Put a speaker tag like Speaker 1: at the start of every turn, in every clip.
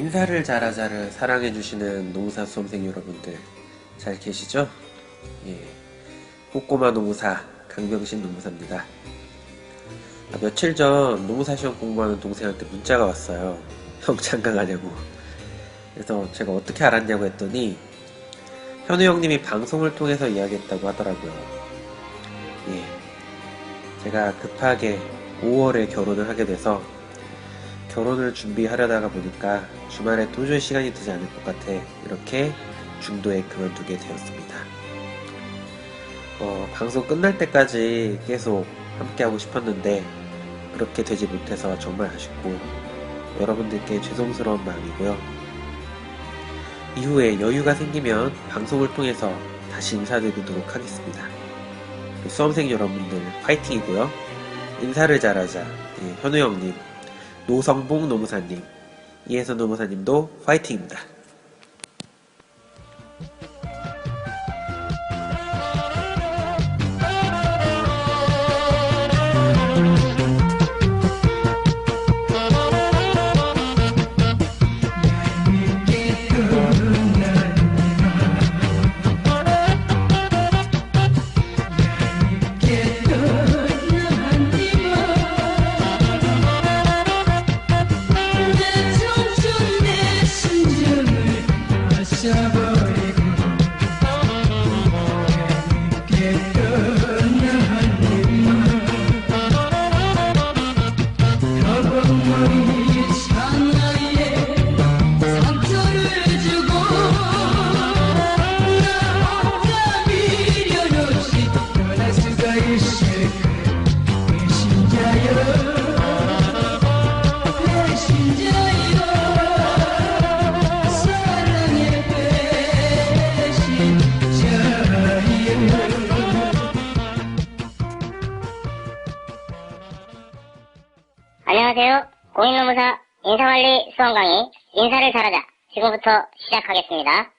Speaker 1: 인사를 잘하자를 사랑해주시는 농사 수험생 여러분들 잘 계시죠? 예, 꼬꼬마 노무사 강병신 노무사입니다. 며칠 전 노무사 시험 공부하는 동생한테 문자가 왔어요. 형 장가 가냐고. 그래서 제가 어떻게 알았냐고 했더니 현우 형님이 방송을 통해서 이야기했다고 하더라고요. 예, 제가 급하게 5월에 결혼을 하게 돼서 결혼을 준비하려다가 보니까 주말에 도저히 시간이 되지 않을 것 같아 이렇게 중도에 그만두게 되었습니다. 방송 끝날 때까지 계속 함께하고 싶었는데 그렇게 되지 못해서 정말 아쉽고 여러분들께 죄송스러운 마음이고요. 이후에 여유가 생기면 방송을 통해서 다시 인사드리도록 하겠습니다. 수험생 여러분들 파이팅이고요. 인사를 잘하자. 예, 현우 형님, 노성봉 노무사님, 이혜선 노무사님도 파이팅입니다.
Speaker 2: 안녕하세요. 공인노무사 인사관리 수험 강의 인사를 잘하자 지금부터 시작하겠습니다.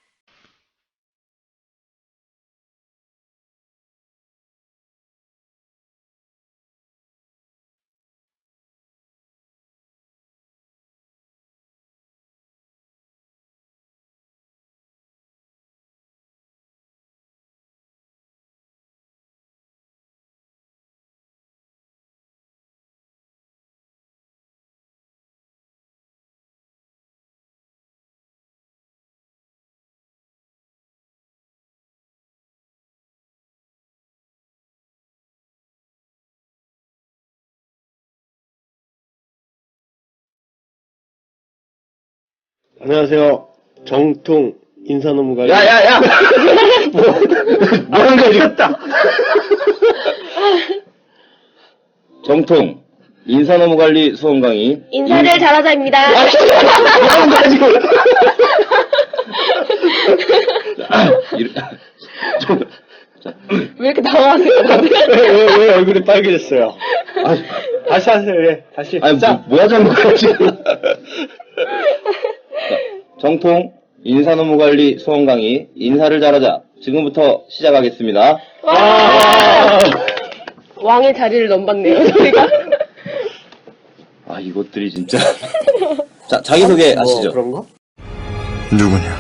Speaker 3: 안녕하세요. 정통 인사노무관리.
Speaker 4: 야야야! 뭐하는 거야 지금? 정통 인사노무관리 수험 강의
Speaker 5: 인사를 잘하자입니다.
Speaker 4: 뭐하는 거야 지금?
Speaker 5: 왜 이렇게 당황하세요?
Speaker 3: 왜 얼굴이 빨개졌어요? 다시 하세요. 예, 다시.
Speaker 4: 아니 뭐 하자는 거야 지금? 정통 인사노무관리 수험 강의 인사를 잘하자 지금부터 시작하겠습니다.
Speaker 5: 와! 왕의 자리를 넘봤네요, 저희가.
Speaker 4: 아 이것들이 진짜. 자 자기소개 하시죠.
Speaker 3: 그런 거?
Speaker 6: 누구냐?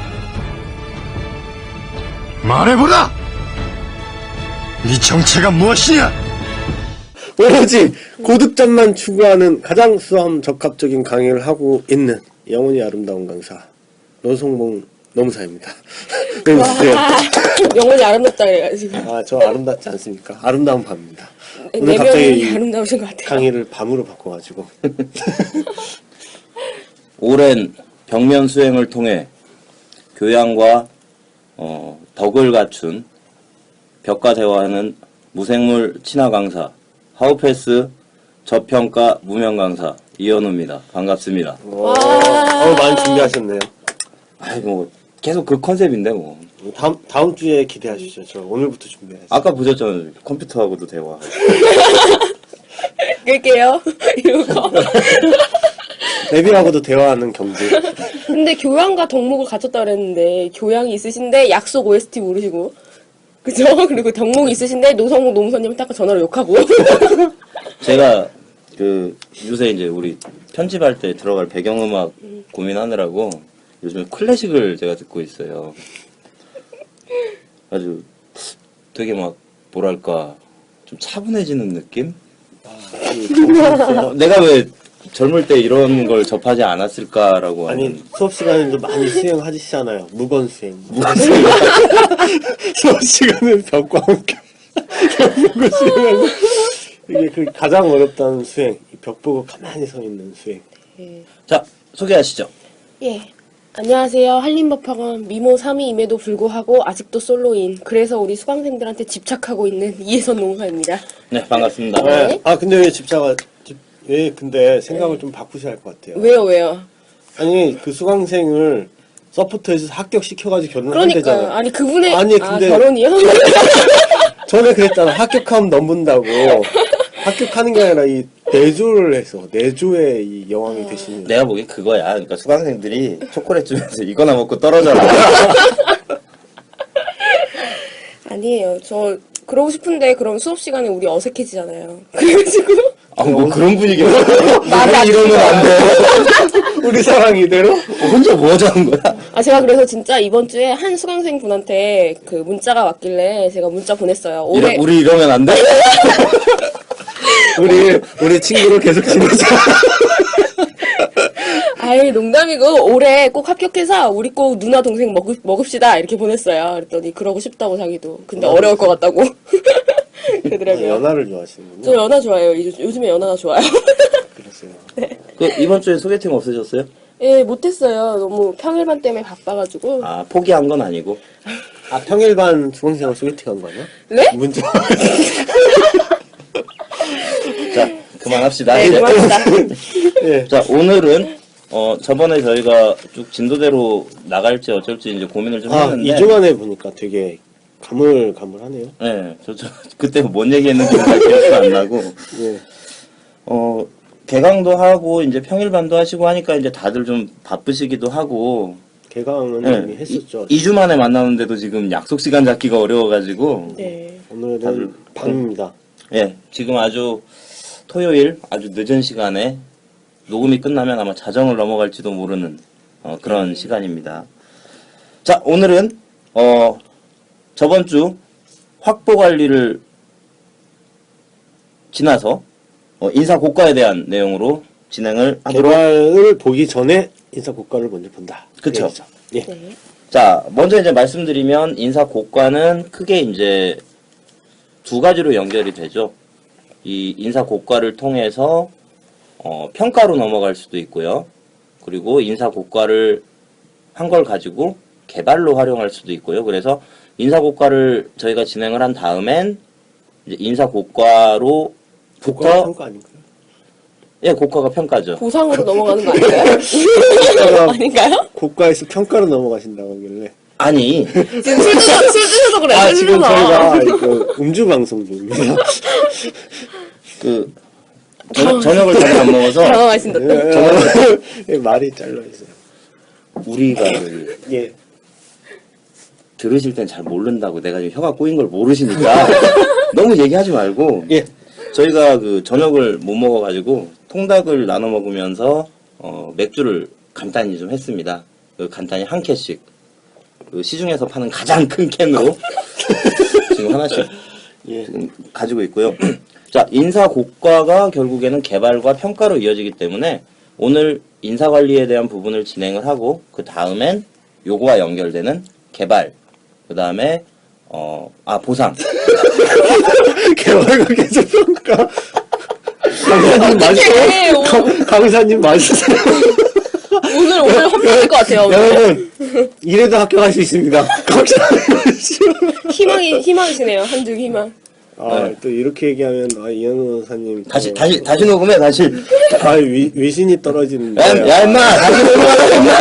Speaker 6: 말해보라! 네 정체가 무엇이냐?
Speaker 3: 오로지 고득점만 추구하는 가장 수험 적합적인 강의를 하고 있는 영혼이 아름다운 강사 노성봉 노무사입니다.
Speaker 5: 영혼이 아름답다 그래가지고.
Speaker 3: 저 아름답지 않습니까? 아름다운 밤입니다. 오늘
Speaker 5: 네
Speaker 3: 갑자기
Speaker 5: 명이 아름다우신 것 같아요.
Speaker 3: 강의를 밤으로 바꿔가지고
Speaker 4: 오랜 벽면 수행을 통해 교양과 덕을 갖춘 벽과 대화하는 무생물 친화 강사 하우패스 저평가 무명 강사 이현우입니다. 반갑습니다.
Speaker 3: 많이 준비하셨네요.
Speaker 4: 아이 뭐 계속 그 컨셉인데 뭐.
Speaker 3: 다음 주에 기대하시죠. 저 오늘부터 준비했어요.
Speaker 4: 아까 보셨잖아요. 컴퓨터하고도 대화.
Speaker 5: 끌게요. 이러고.
Speaker 3: 데뷔하고도 대화하는 경지.
Speaker 5: 근데 교양과 덕목을 갖췄다 그랬는데 교양이 있으신데 약속 OST 모르시고 그죠? 그리고 덕목이 있으신데 노성국 노무사님한테 아까 전화로 욕하고
Speaker 4: 제가 그 요새 이제 우리 편집할 때 들어갈 배경음악 고민하느라고 요즘에 클래식을 제가 듣고 있어요. 아주 되게 막 뭐랄까 좀 차분해지는 느낌? 내가 왜 젊을 때 이런 걸 접하지 않았을까라고
Speaker 3: 아니,
Speaker 4: 하는.
Speaker 3: 수업 시간에도 많이 수행하시잖아요. 무건 수행. 수업 시간은 벽과 함께 벽 보고 수행하고 이게 그 가장 어렵다는 수행. 이 벽 보고 가만히 서 있는 수행.
Speaker 4: 자, 소개하시죠.
Speaker 5: 예. 안녕하세요. 한림법학원 미모 3위임에도 불구하고 아직도 솔로인, 그래서 우리 수강생들한테 집착하고 있는 이혜선 농사입니다.
Speaker 4: 네, 반갑습니다.
Speaker 5: 네.
Speaker 3: 아, 근데 왜 근데 생각을 좀 바꾸셔야 할 것 같아요.
Speaker 5: 왜요?
Speaker 3: 아니, 그 수강생을 서포터에서 합격시켜가지고 결혼하면
Speaker 5: 그러니까요.
Speaker 3: 되잖아요.
Speaker 5: 아니, 그분의,
Speaker 3: 아니, 근데-
Speaker 5: 결혼이요?
Speaker 3: 전에 그랬잖아. 합격하면 넘본다고. 합격하는 게 아니라 이 내조를 해서 내조의 이 여왕이 되시는.
Speaker 4: 내가 보기엔 그거야. 그러니까 수강생들이 초콜릿 주면서 이거나 먹고 떨어져라.
Speaker 5: 아니에요. 저, 그러고 싶은데, 그럼 수업 시간에 우리 어색해지잖아요. 그래가지고.
Speaker 4: 아, 뭐 그런 분위기였어. 말이 이러면 안 돼.
Speaker 3: 우리 사랑 이대로?
Speaker 4: 혼자 뭐 하자는 거야?
Speaker 5: 아, 제가 그래서 진짜 이번 주에 한 수강생 분한테 그 문자가 왔길래 제가 문자 보냈어요. 올해.
Speaker 4: 우리 이러면 안 돼?
Speaker 3: 우리 친구를 계속 지내자.
Speaker 5: 아이, 농담이고, 올해 꼭 합격해서 우리 꼭 누나 동생 먹읍시다. 이렇게 보냈어요. 그랬더니 그러고 싶다고 자기도. 근데 어려울 것 같다고. 그러더라고요.
Speaker 3: 연하를 좋아하시는군요.
Speaker 5: 저 연하 좋아해요. 요즘에 연하가 좋아요.
Speaker 3: 그러세요.
Speaker 4: 그 이번 주에 소개팅 없으셨어요?
Speaker 5: 예, 못했어요. 너무 평일반 때문에 바빠가지고.
Speaker 4: 아, 포기한 건 아니고.
Speaker 3: 아, 평일반 수강생하고 소개팅한 거 아니야?
Speaker 5: 네?
Speaker 3: 문자.
Speaker 4: 자, 그만합시다.
Speaker 5: 네,
Speaker 4: 이제.
Speaker 5: 고맙습니다.
Speaker 3: 예.
Speaker 4: 자, 오늘은 저번에 저희가 쭉 진도대로 나갈지 어쩔지 이제 고민을 좀
Speaker 3: 아,
Speaker 4: 했는데.
Speaker 3: 2주 만에 보니까 되게 가물가물하네요.
Speaker 4: 네, 그때 뭔 얘기했는지 잘 기억도 안 나고.
Speaker 3: 예.
Speaker 4: 개강도 하고 이제 평일반도 하시고 하니까 이제 다들 좀 바쁘시기도 하고.
Speaker 3: 개강은
Speaker 4: 네,
Speaker 3: 이미 했었죠.
Speaker 4: 2주 만에 만나는데도 지금 약속 시간 잡기가 어려워가지고.
Speaker 5: 네.
Speaker 3: 오늘은
Speaker 4: 다들-
Speaker 3: 밤입니다.
Speaker 4: 예, 지금 아주 토요일 아주 늦은 시간에 녹음이 끝나면 아마 자정을 넘어갈지도 모르는 그런 시간입니다. 자, 오늘은 저번 주 확보 관리를 지나서 인사 고과에 대한 내용으로 진행을 하도록.
Speaker 3: 개발을 보기 전에 인사 고과를 먼저 본다.
Speaker 4: 그쵸.
Speaker 3: 얘기죠. 예.
Speaker 5: 네.
Speaker 4: 자, 먼저 이제 말씀드리면 인사 고과는 크게 이제 두 가지로 연결이 되죠. 이 인사 고과를 통해서 평가로 넘어갈 수도 있고요. 그리고 인사 고과를 한 걸 가지고 개발로 활용할 수도 있고요. 그래서 인사 고과를 저희가 진행을 한 다음엔 이제 인사 고과로
Speaker 3: 고과가
Speaker 4: 부터
Speaker 3: 평가 아닌가요?
Speaker 4: 예, 고과가 평가죠.
Speaker 5: 보상으로 넘어가는 거 아닌가요? 아닌가요?
Speaker 3: 고과에서 평가로 넘어가신다고 하길래.
Speaker 4: 아니,
Speaker 5: 지금 술 드셔서 그래요.
Speaker 3: 아,
Speaker 5: 술
Speaker 3: 지금
Speaker 5: 드셔서.
Speaker 3: 저희가 그 음주 방송 중입니다.
Speaker 4: 저녁을 잘 안 먹어서
Speaker 5: 당황하신다.
Speaker 3: 예, 말이 잘려있어요.
Speaker 4: 우리가
Speaker 3: 예.
Speaker 4: 들으실 땐 잘 모른다고 내가 지금 혀가 꼬인 걸 모르시니까 너무 얘기하지 말고
Speaker 3: 예.
Speaker 4: 저희가 그 저녁을 못 먹어가지고 통닭을 나눠 먹으면서 맥주를 간단히 좀 했습니다. 그 간단히 한 캔씩 그 시중에서 파는 가장 큰 캔으로 지금 하나씩
Speaker 3: 예.
Speaker 4: 지금 가지고 있고요. 자, 인사 고과가 결국에는 개발과 평가로 이어지기 때문에 오늘 인사 관리에 대한 부분을 진행을 하고 그 다음엔 요거와 연결되는 개발, 그 다음에 보상.
Speaker 3: 개발과 계속 평가. 강사님 맞으세요? 강사님 맞으세요?
Speaker 5: 오늘 험난할 것 같아요. 오늘.
Speaker 3: 여러분, 이래도 합격할 수 있습니다.
Speaker 5: 희망이시네요. 한줄 희망.
Speaker 3: 아, 또 이렇게 얘기하면, 이현우 원사님.
Speaker 4: 다시 녹음해, 다시.
Speaker 3: 위신이 떨어지는데.
Speaker 4: 야, 임마! 다시 녹음하라, 임마!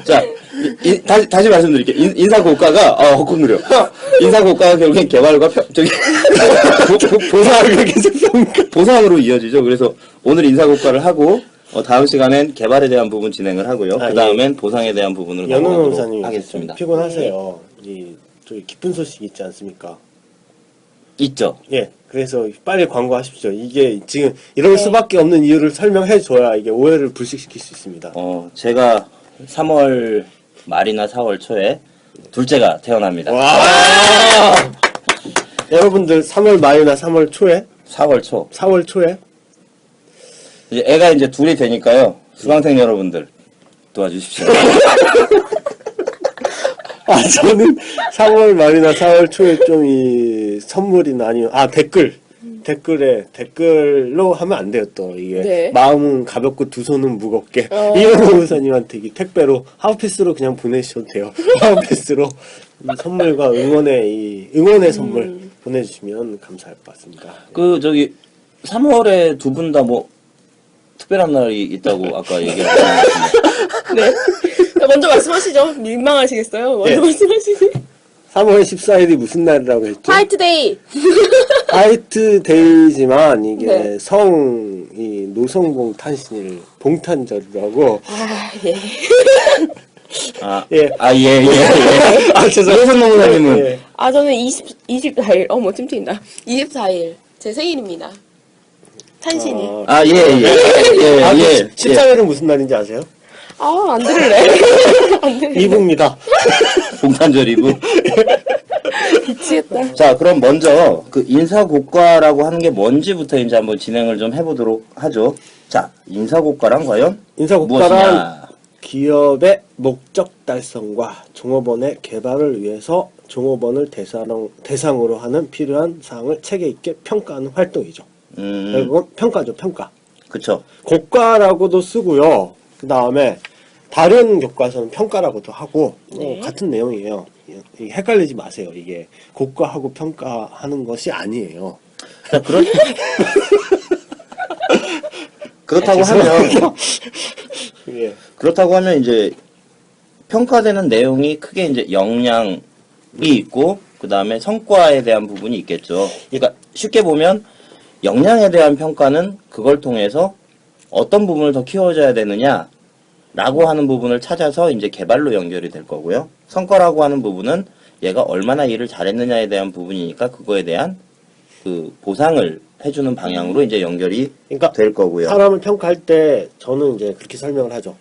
Speaker 4: 자, 다시 말씀드릴게요. 인사 고과가, 헛꿈 누려. 인사 고과가 결국엔 개발과 보상으로 이어지죠. 그래서 오늘 인사 고과를 하고, 다음 시간엔 개발에 대한 부분 진행을 하고요. 그 다음엔 보상에 대한 부분으로
Speaker 3: 연우
Speaker 4: 넘어가도록
Speaker 3: 원사님
Speaker 4: 하겠습니다.
Speaker 3: 피곤하세요. 저기 기쁜 소식 있지 않습니까?
Speaker 4: 있죠.
Speaker 3: 예. 그래서 빨리 광고하십시오. 이게 지금 이럴
Speaker 5: 네.
Speaker 3: 수밖에 없는 이유를 설명해 줘야 이게 오해를 불식시킬 수 있습니다.
Speaker 4: 제가 3월 말이나 4월 초에 둘째가 태어납니다.
Speaker 3: 와! 여러분들 3월 말이나 3월 초에
Speaker 4: 4월 초.
Speaker 3: 4월 초에
Speaker 4: 이제 애가 이제 둘이 되니까요. 수강생 여러분들 도와주십시오.
Speaker 3: 저는 3월 말이나 4월 초에 좀 이 선물이나 아니면 댓글로 하면 안 돼요. 또 이게
Speaker 5: 네.
Speaker 3: 마음은 가볍고 두 손은 무겁게
Speaker 5: 어.
Speaker 3: 이현우 의사님한테 이 택배로 하우피스로 그냥 보내주셔도 돼요. 하우피스로 이 선물과 응원의 선물 보내주시면 감사할 것 같습니다.
Speaker 4: 그 저기 3월에 두 분 다 뭐 특별한 날이 있다고 아까 얘기하셨는데
Speaker 5: 네. 먼저 말씀하시죠. 민망하시겠어요? 먼저
Speaker 3: 네.
Speaker 5: 말씀하시지.
Speaker 3: 3월 14일이 무슨 날이라고 했죠?
Speaker 5: 화이트데이.
Speaker 3: 화이트데이지만 이게
Speaker 5: 네.
Speaker 3: 이 노성봉 탄신일 봉탄절이라고
Speaker 5: 아, 예.
Speaker 3: 예.
Speaker 4: 예.
Speaker 3: 죄송해요.
Speaker 4: 노선노무사님은
Speaker 3: 예.
Speaker 5: 아, 저는 24일. 어머, 찜찜이다. 24일. 제 생일입니다. 탄신일.
Speaker 4: 예.
Speaker 3: 14일은 무슨 날인지 아세요?
Speaker 5: 안 들을래. 안 들을래.
Speaker 3: 이브입니다.
Speaker 4: 봉탄절 이브.
Speaker 5: 미치겠다.
Speaker 4: 자, 그럼 먼저 그 인사고과라고 하는 게 뭔지부터 이제 한번 진행을 좀 해보도록 하죠. 자, 인사고과란 과연
Speaker 3: 인사고과란
Speaker 4: 무엇이냐?
Speaker 3: 기업의 목적 달성과 종업원의 개발을 위해서 종업원을 대상으로 하는 필요한 사항을 체계 있게 평가하는 활동이죠. 결국은 평가죠, 평가.
Speaker 4: 그쵸.
Speaker 3: 고과라고도 쓰고요. 그 다음에 다른 교과서는 평가라고도 하고
Speaker 5: 네.
Speaker 3: 같은 내용이에요. 헷갈리지 마세요. 이게 고과하고 평가하는 것이 아니에요.
Speaker 4: 자, 그렇다고 하면
Speaker 3: 예.
Speaker 4: 그렇다고 하면 이제 평가되는 내용이 크게 이제 역량이 있고 그 다음에 성과에 대한 부분이 있겠죠. 그러니까 쉽게 보면 역량에 대한 평가는 그걸 통해서 어떤 부분을 더 키워줘야 되느냐라고 하는 부분을 찾아서 이제 개발로 연결이 될 거고요. 성과라고 하는 부분은 얘가 얼마나 일을 잘했느냐에 대한 부분이니까 그거에 대한 그 보상을 해주는 방향으로 이제 연결이
Speaker 3: 그러니까
Speaker 4: 될 거고요.
Speaker 3: 사람을 평가할 때 저는 이제 그렇게 설명을 하죠.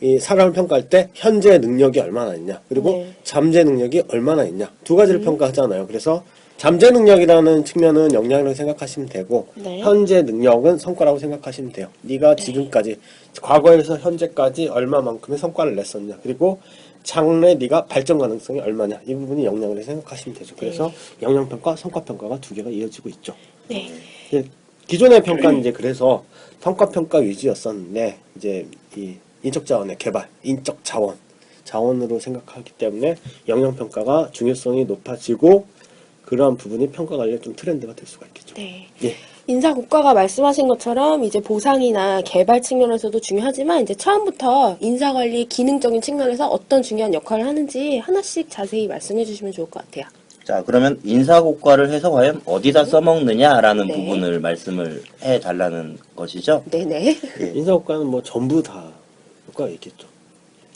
Speaker 3: 이 사람을 평가할 때 현재 능력이 얼마나 있냐, 그리고
Speaker 5: 네.
Speaker 3: 잠재 능력이 얼마나 있냐, 두 가지를 평가하잖아요. 그래서 잠재 능력이라는 측면은 역량이라고 생각하시면 되고
Speaker 5: 네.
Speaker 3: 현재 능력은 성과라고 생각하시면 돼요. 네가 지금까지 과거에서 현재까지 얼마만큼의 성과를 냈었냐, 그리고 장래 네가 발전 가능성이 얼마냐, 이 부분이 역량으로 생각하시면 되죠. 그래서 역량평가, 성과평가가 두 개가 이어지고 있죠.
Speaker 5: 네.
Speaker 3: 예, 기존의 평가는 이제 그래서 성과평가 위주였었는데 이제 이 인적자원의 개발, 인적 자원으로 생각하기 때문에 역량평가가 중요성이 높아지고 그러한 부분이 평가 관련 좀 트렌드가 될 수가 있겠죠.
Speaker 5: 네.
Speaker 3: 예.
Speaker 5: 인사고과가 말씀하신 것처럼 이제 보상이나 개발 측면에서도 중요하지만 이제 처음부터 인사관리 기능적인 측면에서 어떤 중요한 역할을 하는지 하나씩 자세히 말씀해 주시면 좋을 것 같아요.
Speaker 4: 자, 그러면 인사고과를 해서 과연 어디다 써먹느냐라는
Speaker 5: 네.
Speaker 4: 부분을 말씀을 해달라는 것이죠.
Speaker 5: 네네.
Speaker 3: 인사고과는 뭐 전부 다 효과가 있겠죠.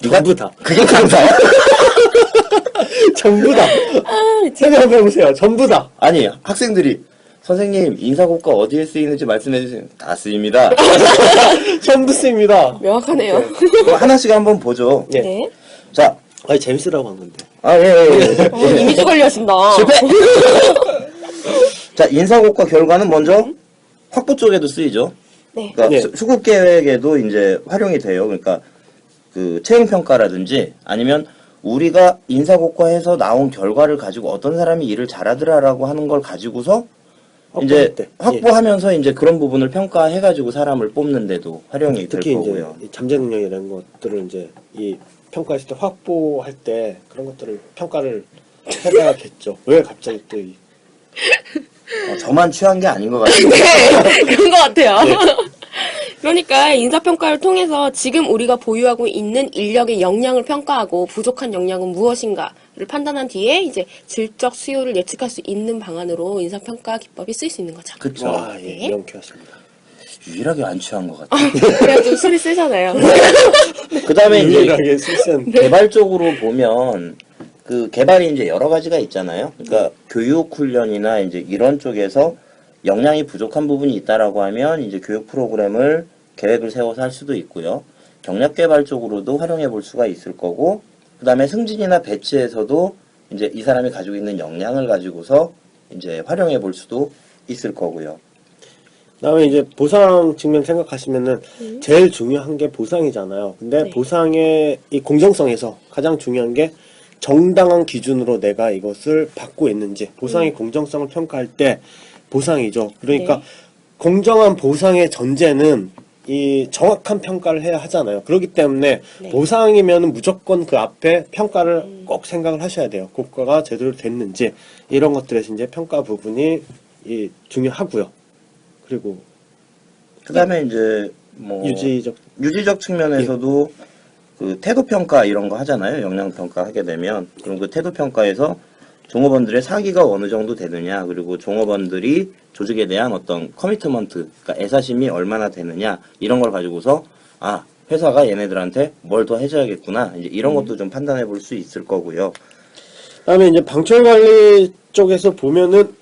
Speaker 4: 누가?
Speaker 3: 전부 다.
Speaker 4: 그게 감사야?
Speaker 3: 전부 다. 생각해보세요. 전부 다.
Speaker 4: 아니, 학생들이 선생님 인사고과 어디에 쓰이는지 말씀해주세요. 다 쓰입니다.
Speaker 3: 전부 씁니다.
Speaker 5: 명확하네요.
Speaker 4: 그럼 하나씩 한번 보죠.
Speaker 3: 예.
Speaker 5: 네.
Speaker 4: 자,
Speaker 3: 아니, 재밌으라고 한 건데.
Speaker 5: 이미지 관리하신다.
Speaker 4: 자, 인사고과 결과는 먼저 확보 쪽에도 쓰이죠.
Speaker 5: 네.
Speaker 4: 그러니까
Speaker 3: 네.
Speaker 4: 수급 계획에도 이제 활용이 돼요. 그러니까 그 채용 평가라든지 아니면 우리가 인사고과에서 나온 결과를 가지고 어떤 사람이 일을 잘하더라라고 하는 걸 가지고서 이제
Speaker 3: 확보할 때.
Speaker 4: 확보하면서 이제 그런 부분을 평가해가지고 사람을 뽑는데도 활용이 될
Speaker 3: 특히 이제
Speaker 4: 거고요.
Speaker 3: 이 잠재 능력이라는 것들을 이제 이 평가했을 때 확보할 때 그런 것들을 평가를 해봐야겠죠. 왜 갑자기 또 이.
Speaker 4: 저만 취한 게 아닌 것 같아요.
Speaker 5: 네, 그런 것 같아요. 그러니까 인사평가를 통해서 지금 우리가 보유하고 있는 인력의 역량을 평가하고 부족한 역량은 무엇인가를 판단한 뒤에 이제 질적 수요를 예측할 수 있는 방안으로 인사평가 기법이 쓰일 수 있는 거죠.
Speaker 4: 그쵸.
Speaker 3: 와, 예,
Speaker 5: 네.
Speaker 3: 명쾌하십니다.
Speaker 4: 유일하게 안 취한 것 같아요.
Speaker 5: 그래야 좀 술이 세잖아요.
Speaker 4: 그 다음에 이제
Speaker 3: 유일하게 실센.
Speaker 4: 개발적으로 보면 그 개발이 이제 여러 가지가 있잖아요. 그러니까 교육 훈련이나 이제 이런 쪽에서 역량이 부족한 부분이 있다라고 하면 이제 교육 프로그램을 계획을 세워서 할 수도 있고요. 경력 개발 쪽으로도 활용해 볼 수가 있을 거고, 그 다음에 승진이나 배치에서도 이제 이 사람이 가지고 있는 역량을 가지고서 이제 활용해 볼 수도 있을 거고요.
Speaker 3: 그다음에 이제 보상 측면 생각하시면은 제일 중요한 게 보상이잖아요. 근데
Speaker 5: 네.
Speaker 3: 보상의 이 공정성에서 가장 중요한 게 정당한 기준으로 내가 이것을 받고 있는지, 보상의 공정성을 평가할 때 보상이죠. 그러니까
Speaker 5: 네.
Speaker 3: 공정한 보상의 전제는 이 정확한 평가를 해야 하잖아요. 그렇기 때문에
Speaker 5: 네.
Speaker 3: 보상이면 무조건 그 앞에 평가를 꼭 생각을 하셔야 돼요. 고과가 제대로 됐는지 이런 것들에서 이제 평가 부분이 이 중요하고요. 그리고
Speaker 4: 그 다음에 이제 뭐
Speaker 3: 유지적
Speaker 4: 측면에서도 그 태도 평가 이런 거 하잖아요. 역량 평가 하게 되면 그럼 그 태도 평가에서 종업원들의 사기가 어느 정도 되느냐, 그리고 종업원들이 조직에 대한 어떤 커미트먼트, 그러니까 애사심이 얼마나 되느냐 이런 걸 가지고서 아 회사가 얘네들한테 뭘 더 해줘야겠구나, 이제 이런 것도 좀 판단해 볼 수 있을 거고요.
Speaker 3: 그다음에 이제 방출 관리 쪽에서 보면은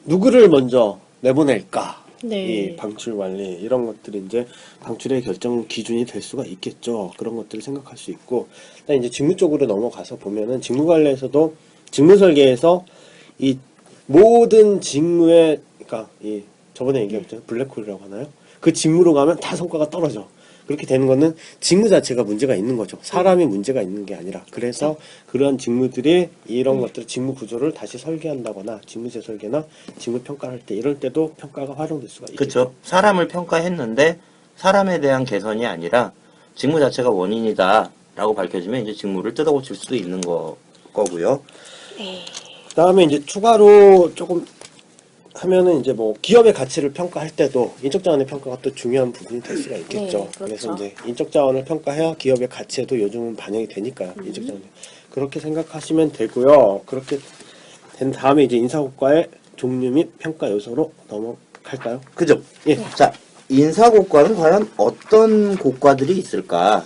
Speaker 3: 누구를 먼저 내보낼까?
Speaker 5: 네.
Speaker 3: 이 방출 관리 이런 것들이 이제 방출의 결정 기준이 될 수가 있겠죠. 그런 것들을 생각할 수 있고, 그다음에 이제 직무 쪽으로 넘어가서 보면은 직무 관리에서도 직무 설계에서 이 모든 직무의, 그러니까 이 저번에 얘기했죠, 블랙홀이라고 하나요? 그 직무로 가면 다 성과가 떨어져. 그렇게 되는 거는 직무 자체가 문제가 있는 거죠. 사람이 문제가 있는 게 아니라. 그래서 그러한 직무들이 이런 것들 직무 구조를 다시 설계한다거나 직무 재설계나 직무 평가를 할 때 이럴 때도 평가가 활용될 수가 있겠죠.
Speaker 4: 그렇죠. 사람을 평가했는데 사람에 대한 개선이 아니라 직무 자체가 원인이다라고 밝혀지면 이제 직무를 뜯어고칠 수도 있는 거고요.
Speaker 3: 그다음에 이제 추가로 조금 하면은 이제 뭐 기업의 가치를 평가할 때도 인적 자원의 평가가 또 중요한 부분이 될 수가 있겠죠.
Speaker 5: 네, 그렇죠.
Speaker 3: 그래서 이제 인적 자원을 평가해야 기업의 가치에도 요즘은 반영이 되니까요. 인적 자원. 그렇게 생각하시면 되고요. 그렇게 된 다음에 이제 인사고과의 종류 및 평가 요소로 넘어갈까요?
Speaker 4: 그죠?
Speaker 3: 예.
Speaker 4: 자, 인사고과는 과연 어떤 고과들이 있을까?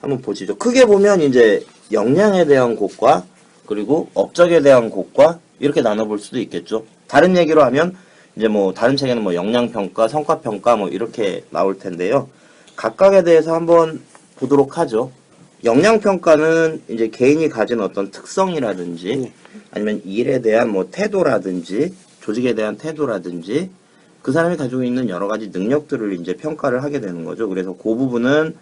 Speaker 4: 한번 보시죠. 크게 보면 이제 역량에 대한 고과, 그리고 업적에 대한 고과, 이렇게 나눠볼 수도 있겠죠. 다른 얘기로 하면 이제 뭐 다른 책에는 뭐 역량평가, 성과평가 뭐 이렇게 나올 텐데요. 각각에 대해서 한번 보도록 하죠. 역량평가는 이제 개인이 가진 어떤 특성이라든지 아니면 일에 대한 뭐 태도라든지 조직에 대한 태도라든지 그 사람이 가지고 있는 여러 가지 능력들을 이제 평가를 하게 되는 거죠. 그래서 그 부분은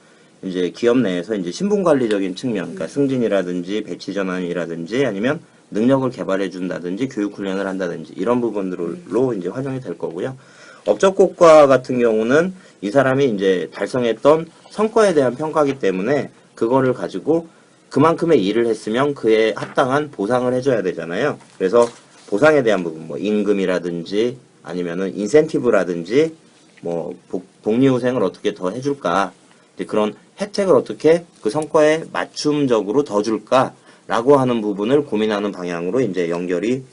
Speaker 4: 이제 기업 내에서 이제 신분관리적인 측면, 그러니까 승진이라든지 배치 전환이라든지 아니면 능력을 개발해 준다든지 교육 훈련을 한다든지 이런 부분들로 이제 활용이 될 거고요. 업적 고과 같은 경우는 이 사람이 이제 달성했던 성과에 대한 평가이기 때문에 그거를 가지고 그만큼의 일을 했으면 그에 합당한 보상을 해줘야 되잖아요. 그래서 보상에 대한 부분, 뭐 임금이라든지 아니면은 인센티브라든지 뭐 복리후생을 어떻게 더 해줄까, 이제 그런 혜택을 어떻게 그 성과에 맞춤적으로 더 줄까라고 하는 부분을 고민하는 방향으로 이제 연결이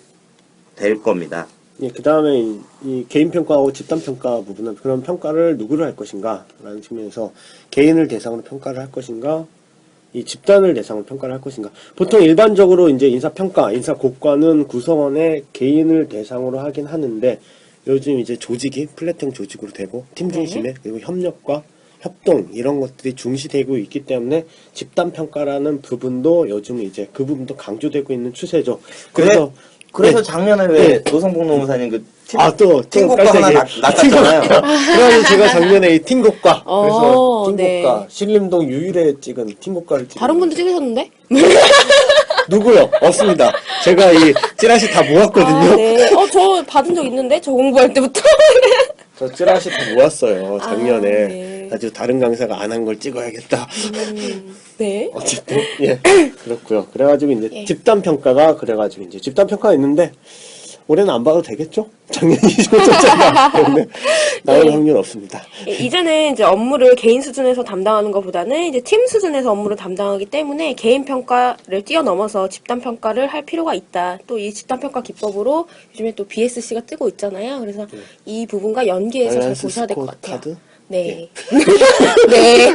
Speaker 4: 될 겁니다.
Speaker 3: 예, 그 다음에 이 개인평가하고 집단평가 부분은 그런 평가를 누구를 할 것인가 라는 측면에서 개인을 대상으로 평가를 할 것인가, 이 집단을 대상으로 평가를 할 것인가. 보통 일반적으로 이제 인사평가, 인사고과는 구성원의 개인을 대상으로 하긴 하는데 요즘 이제 조직이 플랫형 조직으로 되고 팀 중심의 그리고 협력과 협동 이런 것들이 중시되고 있기 때문에 집단평가라는 부분도 요즘 이제 그 부분도 강조되고 있는 추세죠. 그래서 네.
Speaker 4: 작년에 왜 노성복 노무사님 그 팀고과 하나 났잖아요.
Speaker 3: 그래서 제가 작년에 이 팀고과, 그래서 팀고과,
Speaker 5: 네.
Speaker 3: 신림동 유일에 찍은 팀고과를 찍은
Speaker 5: 다른 분도 찍으셨는데?
Speaker 3: 누구요? 없습니다. 제가 이 찌라시 다 모았거든요.
Speaker 5: 아, 네. 저 받은 적 있는데? 저 공부할 때부터.
Speaker 3: 저 찌라시 다 모았어요. 작년에.
Speaker 5: 네.
Speaker 3: 아주 다른 강사가 안 한 걸 찍어야겠다.
Speaker 5: 네.
Speaker 3: 어쨌든, 예. 그렇고요. 그래가지고 이제
Speaker 5: 예.
Speaker 3: 집단평가가 그래가지고 이제 집단평가가 있는데 올해는 안 봐도 되겠죠? 작년 25점짜리가 때문에 나올
Speaker 5: 네.
Speaker 3: 확률 없습니다.
Speaker 5: 이제는 이제 업무를 개인 수준에서 담당하는 것보다는 이제 팀 수준에서 업무를 담당하기 때문에 개인 평가를 뛰어넘어서 집단 평가를 할 필요가 있다. 또 이 집단 평가 기법으로 요즘에 또 BSC가 뜨고 있잖아요. 그래서 이 부분과 연계해서 잘
Speaker 3: 밸런스
Speaker 5: 보셔야 될 것
Speaker 3: 스코어
Speaker 5: 같아요.
Speaker 3: 카드?
Speaker 5: 네. 네.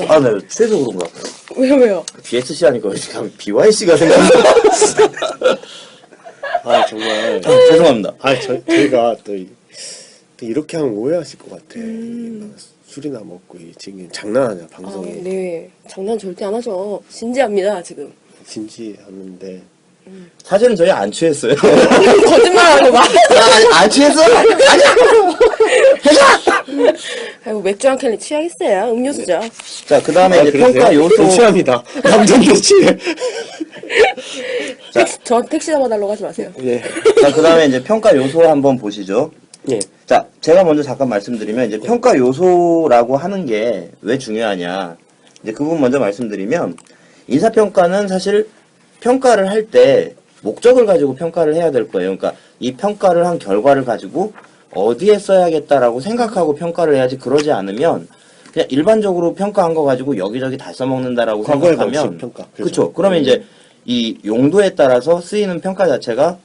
Speaker 4: 아, 네, 최소 그런 것 같아요.
Speaker 5: 왜요?
Speaker 4: BSC 하니까 지금 BYC가 생각나.
Speaker 3: 아 정말.
Speaker 4: 죄송합니다.
Speaker 3: 저희가 또 이렇게 하면 오해하실 것 같아. 술이나 먹고 지금 장난하냐 방송에.
Speaker 5: 네. 장난 절대 안 하죠. 진지합니다, 지금.
Speaker 3: 진지하는데
Speaker 4: 사실은 저희 안 취했어요.
Speaker 5: 거짓말하는 거 봐.
Speaker 4: 안 취했어?
Speaker 5: 아이고, 맥주 한 캔에 취하겠어요. 음료수죠.
Speaker 4: 자, 그 다음에 이제 평가 요소.
Speaker 3: 취합니다. 남자도 취해.
Speaker 5: 저 택시 잡아달라고 하지 마세요.
Speaker 3: 예.
Speaker 4: 자, 그 다음에 이제 평가 요소 한번 보시죠.
Speaker 3: 예.
Speaker 4: 자, 제가 먼저 잠깐 말씀드리면, 이제 평가 요소라고 하는 게 왜 중요하냐. 이제 그 부분 먼저 말씀드리면, 인사평가는 사실 평가를 할 때 목적을 가지고 평가를 해야 될 거예요. 그러니까 이 평가를 한 결과를 가지고 어디에 써야겠다라고 생각하고 평가를 해야지, 그러지 않으면 그냥 일반적으로 평가한 거 가지고 여기저기 다 써먹는다라고
Speaker 3: 과거의
Speaker 4: 생각하면.
Speaker 3: 방식 평가.
Speaker 4: 그렇죠. 그러면 이제 이 용도에 따라서 쓰이는 평가 자체가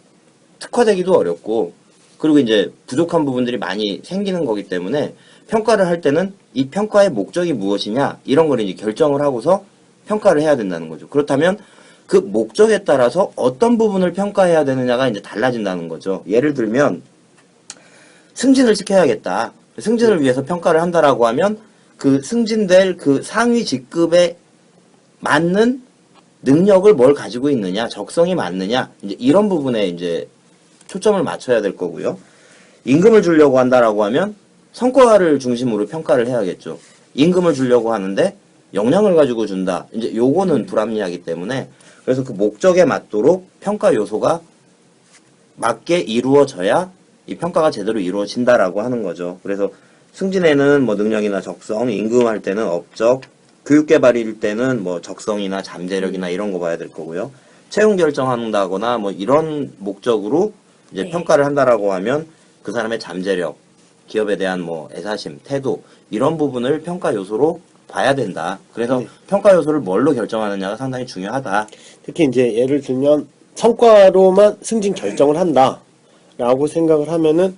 Speaker 4: 특화되기도 어렵고, 그리고 이제 부족한 부분들이 많이 생기는 거기 때문에 평가를 할 때는 이 평가의 목적이 무엇이냐 이런 걸 이제 결정을 하고서 평가를 해야 된다는 거죠. 그렇다면 그 목적에 따라서 어떤 부분을 평가해야 되느냐가 이제 달라진다는 거죠. 예를 들면 승진을 시켜야겠다. 승진을 위해서 평가를 한다라고 하면 그 승진될 그 상위 직급에 맞는 능력을 뭘 가지고 있느냐, 적성이 맞느냐, 이제 이런 부분에 이제 초점을 맞춰야 될 거고요. 임금을 주려고 한다라고 하면 성과를 중심으로 평가를 해야겠죠. 임금을 주려고 하는데 역량을 가지고 준다. 이제 요거는 불합리하기 때문에, 그래서 그 목적에 맞도록 평가 요소가 맞게 이루어져야 이 평가가 제대로 이루어진다라고 하는 거죠. 그래서 승진에는 뭐 능력이나 적성, 임금할 때는 업적, 교육개발일 때는 뭐 적성이나 잠재력이나 이런 거 봐야 될 거고요. 채용 결정한다거나 뭐 이런 목적으로 이제
Speaker 5: 네.
Speaker 4: 평가를 한다라고 하면 그 사람의 잠재력, 기업에 대한 뭐 애사심, 태도 이런 부분을 평가 요소로 봐야 된다. 그래서
Speaker 3: 네.
Speaker 4: 평가 요소를 뭘로 결정하느냐가 상당히 중요하다.
Speaker 3: 특히 이제 예를 들면 성과로만 승진 결정을 한다라고 생각을 하면은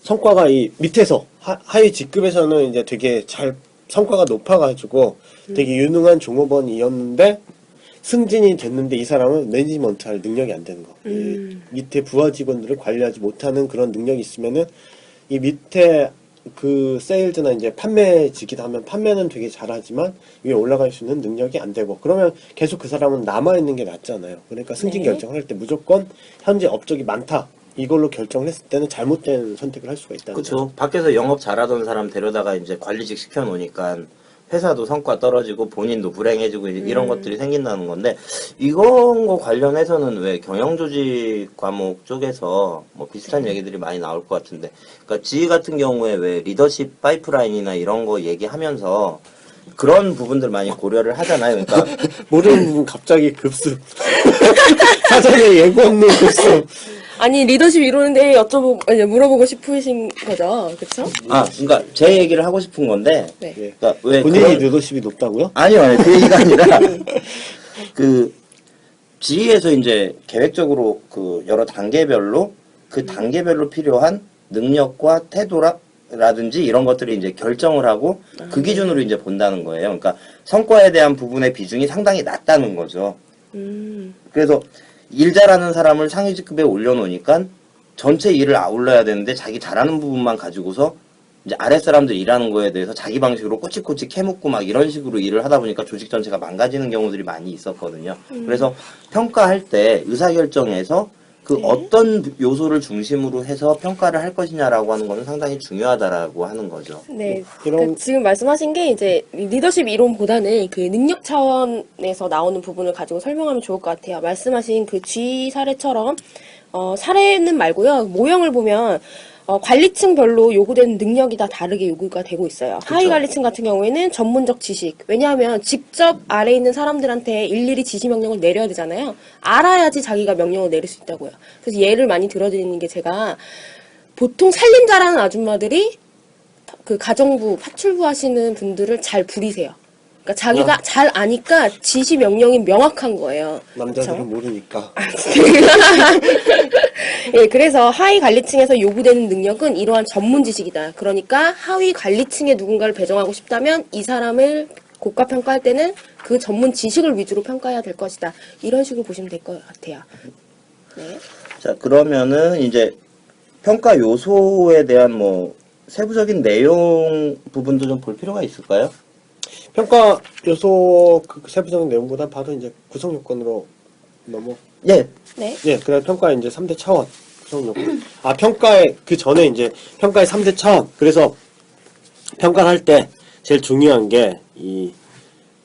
Speaker 3: 성과가 이 밑에서 하위 직급에서는 이제 되게 잘 성과가 높아가지고 되게 유능한 종업원이었는데 승진이 됐는데 이 사람은 매니지먼트 할 능력이 안 되는 거. 이 밑에 부하 직원들을 관리하지 못하는 그런 능력이 있으면은 이 밑에 그 세일즈나 이제 판매직이다 하면 판매는 되게 잘하지만 위에 올라갈 수 있는 능력이 안 되고, 그러면 계속 그 사람은 남아있는 게 낫잖아요. 그러니까 승진
Speaker 5: 네.
Speaker 3: 결정을 할 때 무조건 현재 업적이 많다 이걸로 결정을 했을 때는 잘못된 선택을 할 수가 있다는 거죠.
Speaker 4: 그렇죠. 밖에서 영업 잘하던 사람 데려다가 이제 관리직 시켜놓으니까 회사도 성과 떨어지고 본인도 불행해지고 이런 것들이 생긴다는 건데, 이런 거 관련해서는 왜 경영조직 과목 쪽에서 뭐 비슷한 얘기들이 많이 나올 것 같은데, 그러니까 지휘 같은 경우에 왜 리더십 파이프라인이나 이런 거 얘기하면서 그런 부분들 많이 고려를 하잖아요. 그러니까
Speaker 3: 모르는 부분 갑자기 급습. 사전에 예고 없는 급습.
Speaker 5: 아니, 리더십 이루는데 이제 물어보고 싶으신 거죠. 그쵸?
Speaker 4: 그러니까 제 얘기를 하고 싶은 건데,
Speaker 5: 네.
Speaker 3: 예.
Speaker 4: 그러니까 왜
Speaker 3: 본인이
Speaker 4: 그런-
Speaker 3: 리더십이 높다고요?
Speaker 4: 아니요, 그 얘기가 아니라, 그, 지휘에서 이제 계획적으로 그 여러 단계별로 그 단계별로 필요한 능력과 태도라든지 이런 것들을 이제 결정을 하고 그 기준으로 이제 본다는 거예요. 그러니까 성과에 대한 부분의 비중이 상당히 낮다는 거죠. 그래서 일 잘하는 사람을 상위 직급에 올려놓으니까 전체 일을 아울러야 되는데 자기 잘하는 부분만 가지고서 이제 아랫사람들 일하는 거에 대해서 자기 방식으로 꼬치꼬치 캐묻고 막 이런 식으로 일을 하다 보니까 조직 전체가 망가지는 경우들이 많이 있었거든요. 그래서 평가할 때 의사결정에서 그 어떤 요소를 중심으로 해서 평가를 할 것이냐라고 하는 거는 상당히 중요하다라고 하는 거죠.
Speaker 5: 네.
Speaker 3: 이런-
Speaker 5: 그러니까 지금 말씀하신 게 이제 리더십 이론보다는 그 능력 차원에서 나오는 부분을 가지고 설명하면 좋을 것 같아요. 말씀하신 그 G 사례처럼 사례는 말고요. 모형을 보면 관리층별로 요구되는 능력이 다 다르게 요구가 되고 있어요. 하위 관리층 같은 경우에는 전문적 지식. 왜냐하면 직접 아래에 있는 사람들한테 일일이 지시 명령을 내려야 되잖아요. 알아야지 자기가 명령을 내릴 수 있다고요. 그래서 예를 많이 들어드리는 게, 제가 보통 살림 잘하는 아줌마들이 그 가정부, 파출부 하시는 분들을 잘 부리세요. 그러니까 자기가 잘 아니까 지시 명령이 명확한 거예요.
Speaker 3: 남자들은
Speaker 5: 그쵸?
Speaker 3: 모르니까.
Speaker 5: 예, 그래서 하위 관리층에서 요구되는 능력은 이러한 전문 지식이다. 그러니까 하위 관리층에 누군가를 배정하고 싶다면 이 사람을 고가 평가할 때는 그 전문 지식을 위주로 평가해야 될 것이다. 이런 식으로 보시면 될 것 같아요. 네.
Speaker 4: 자, 그러면은 이제 평가 요소에 대한 뭐 세부적인 내용 부분도 좀 볼 필요가 있을까요?
Speaker 3: 평가 요소 그 세부적인 내용보다 바로 이제 구성 요건으로 넘어.
Speaker 4: 예.
Speaker 5: 네.
Speaker 3: 예, 그래 평가의 이제 3대 차원 구성 요건. 아, 평가의 그 전에 이제 평가의 3대 차원. 그래서 평가를 할 때 제일 중요한 게 이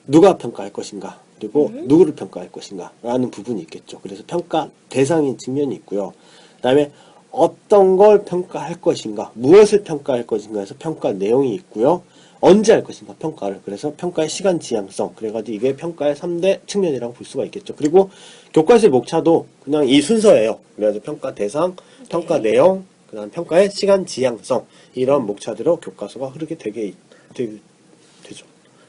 Speaker 3: 누가 평가할 것인가, 그리고 누구를 평가할 것인가 라는 부분이 있겠죠. 그래서 평가 대상인 측면이 있고요. 그 다음에 어떤 걸 평가할 것인가, 무엇을 평가할 것인가 해서 평가 내용이 있고요. 언제 할 것인가 평가를. 그래서 평가의 시간 지향성. 그래가지고 이게 평가의 3대 측면이라고 볼 수가 있겠죠. 그리고 교과서의 목차도 그냥 이 순서예요. 그래서 평가 대상, 평가 내용, 그 다음 평가의 시간 지향성. 이런 목차대로 교과서가 흐르게 되죠.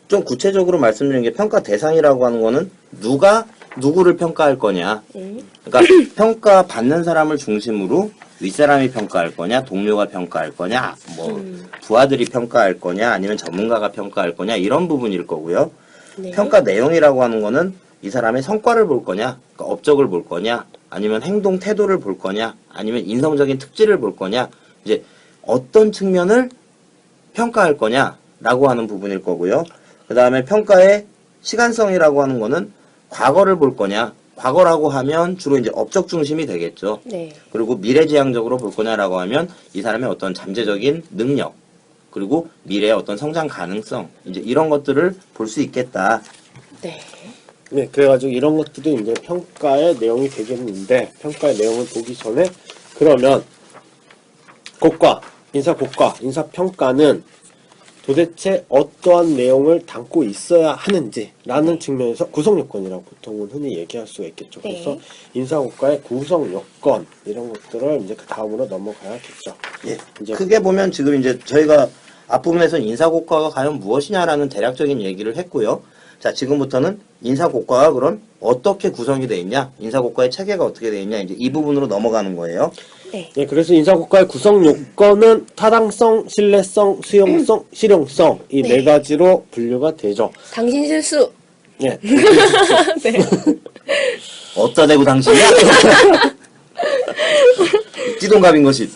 Speaker 4: 좀 구체적으로 말씀드린 게 평가 대상이라고 하는 거는 누가 누구를 평가할 거냐. 그러니까 평가 받는 사람을 중심으로 윗사람이 평가할 거냐, 동료가 평가할 거냐, 뭐 부하들이 평가할 거냐, 아니면 전문가가 평가할 거냐 이런 부분일 거고요.
Speaker 5: 네.
Speaker 4: 평가 내용이라고 하는 거는 이 사람의 성과를 볼 거냐, 그러니까 업적을 볼 거냐, 아니면 행동 태도를 볼 거냐, 아니면 인성적인 특질을 볼 거냐, 이제 어떤 측면을 평가할 거냐라고 하는 부분일 거고요. 그 다음에 평가의 시간성이라고 하는 거는 과거를 볼 거냐, 과거라고 하면 주로 이제 업적 중심이 되겠죠.
Speaker 5: 네.
Speaker 4: 그리고 미래지향적으로 볼 거냐라고 하면 이 사람의 어떤 잠재적인 능력, 그리고 미래의 어떤 성장 가능성, 이제 이런 것들을 볼 수 있겠다.
Speaker 5: 네.
Speaker 3: 네, 그래가지고 이런 것들이 이제 평가의 내용이 되겠는데, 평가의 내용을 보기 전에, 그러면, 인사평가는 도대체 어떠한 내용을 담고 있어야 하는지라는 측면에서 구성요건이라고 보통은 흔히 얘기할 수가 있겠죠.
Speaker 5: 네.
Speaker 3: 그래서 인사고과의 구성요건, 이런 것들을 이제 그 다음으로 넘어가야겠죠.
Speaker 4: 예.
Speaker 3: 이제
Speaker 4: 크게 보면 지금 이제 저희가 앞부분에서 인사고과가 과연 무엇이냐라는 대략적인 얘기를 했고요. 자, 지금부터는 인사고과가 그럼 어떻게 구성이 되어 있냐, 인사고과의 체계가 어떻게 되어 있냐, 이제 이 부분으로 넘어가는 거예요.
Speaker 5: 네.
Speaker 3: 예, 그래서 인사고과의 구성 요건은 타당성, 신뢰성, 수용성, 실용성 이 네
Speaker 5: 네.
Speaker 3: 가지로 분류가 되죠.
Speaker 5: 당신 실수.
Speaker 3: 예.
Speaker 5: 네.
Speaker 4: 어디다 대고 당신이야? 찌동갑인 것이.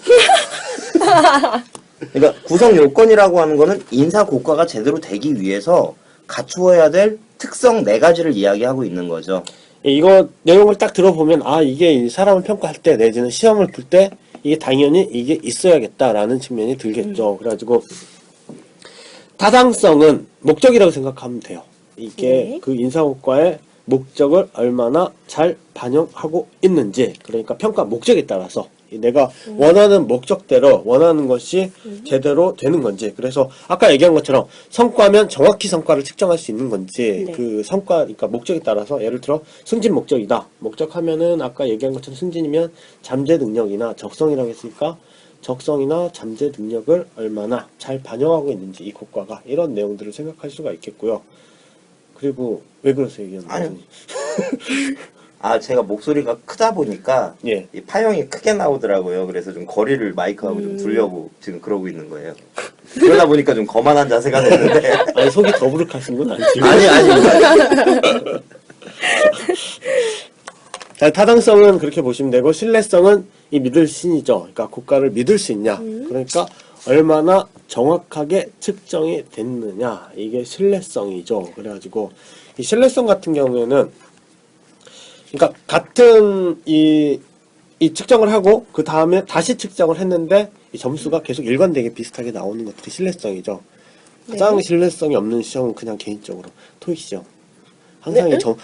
Speaker 4: 그러니까 구성 요건이라고 하는 거는 인사고과가 제대로 되기 위해서 갖추어야 될 특성 4가지를 이야기하고 있는 거죠.
Speaker 3: 예, 이거 내용을 딱 들어보면 아 이게 이 사람을 평가할 때 내지는 시험을 풀 때 이게 당연히 이게 있어야겠다라는 측면이 들겠죠. 그래가지고 타당성은 목적이라고 생각하면 돼요. 이게
Speaker 5: 네.
Speaker 3: 그 인사고과의 목적을 얼마나 잘 반영하고 있는지, 그러니까 평가 목적에 따라서 내가 원하는 목적대로 원하는 것이 제대로 되는 건지. 그래서 아까 얘기한 것처럼 성과면 정확히 성과를 측정할 수 있는 건지,
Speaker 5: 네.
Speaker 3: 그 성과, 그러니까 목적에 따라서 예를 들어 승진 목적이다. 목적하면은 아까 얘기한 것처럼 승진이면 잠재 능력이나 적성이라고 했으니까 적성이나 잠재 능력을 얼마나 잘 반영하고 있는지 이 고과가 이런 내용들을 생각할 수가 있겠고요. 그리고 왜 그러세요, 이현
Speaker 4: 아니요.
Speaker 3: 선생님?
Speaker 4: 아, 제가 목소리가 크다 보니까
Speaker 3: 예.
Speaker 4: 이 파형이 크게 나오더라고요. 그래서 좀 거리를 마이크하고 좀 두려고 지금 그러고 있는 거예요. 그러다 보니까 좀 거만한 자세가 됐는데.
Speaker 3: 아니 속이 더부룩하신 건 아니지만.
Speaker 4: 아니.
Speaker 3: 자, 타당성은 그렇게 보시면 되고, 신뢰성은 이 믿을 신이죠. 그러니까 고가를 믿을 수 있냐. 그러니까 얼마나 정확하게 측정이 됐느냐. 이게 신뢰성이죠. 그래가지고 이 신뢰성 같은 경우에는 그러니까 같은 이 측정을 하고 그 다음에 다시 측정을 했는데 이 점수가 계속 일관되게 비슷하게 나오는 것들이 신뢰성이죠. 가장 신뢰성이 없는 시험은 그냥 개인적으로 토익 시험.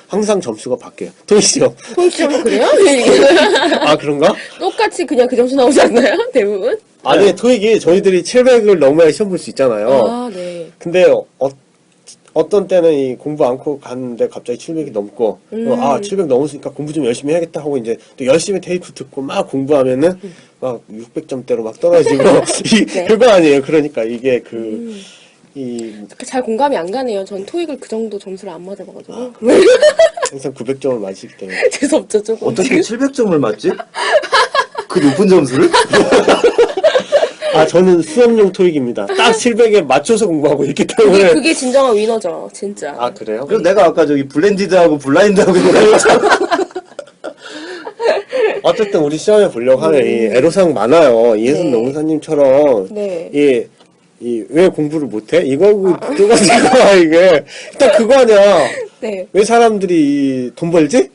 Speaker 3: 항상 점수가 바뀌어요. 토익 시험.
Speaker 5: 토익 시험 그래요?
Speaker 3: 아, 그런가?
Speaker 5: 똑같이 그냥 그 점수 나오지 않나요? 대부분?
Speaker 3: 아니, 토익이 저희들이 700을 넘어야 시험 볼 수 있잖아요.
Speaker 5: 아, 네.
Speaker 3: 근데 어떤 때는 이 공부 않고 갔는데 갑자기 700이 넘고, 700 넘었으니까 공부 좀 열심히 해야겠다 하고 이제 또 열심히 테이프 듣고 막 공부하면은 막 600점대로 막 떨어지고,
Speaker 5: 네.
Speaker 3: 그거 아니에요. 그러니까 이게
Speaker 5: 잘 공감이 안 가네요. 전 토익을 그 정도 점수를 안 맞아봐가지고.
Speaker 3: 항상 900점을 맞을 때.
Speaker 5: 재수없죠, 조금.
Speaker 4: 어떻게 700점을 맞지? 그 높은 점수를?
Speaker 3: 아, 저는 수업용 토익입니다. 딱 700에 맞춰서 공부하고 있기 때문에.
Speaker 5: 그게 진정한 위너죠, 진짜.
Speaker 3: 아, 그래요?
Speaker 4: 그래서 내가 아까 저기 블렌디드하고 블라인드하고 얘기했잖아.
Speaker 3: 어쨌든 우리 시험에 보려고 하면 이 애로사항 많아요. 이혜순
Speaker 5: 네.
Speaker 3: 농사님처럼
Speaker 5: 네.
Speaker 3: 왜 공부를 못해? 이거 두 가지가 이게 일단 그거 아니야.
Speaker 5: 네.
Speaker 3: 왜 사람들이 돈 벌지?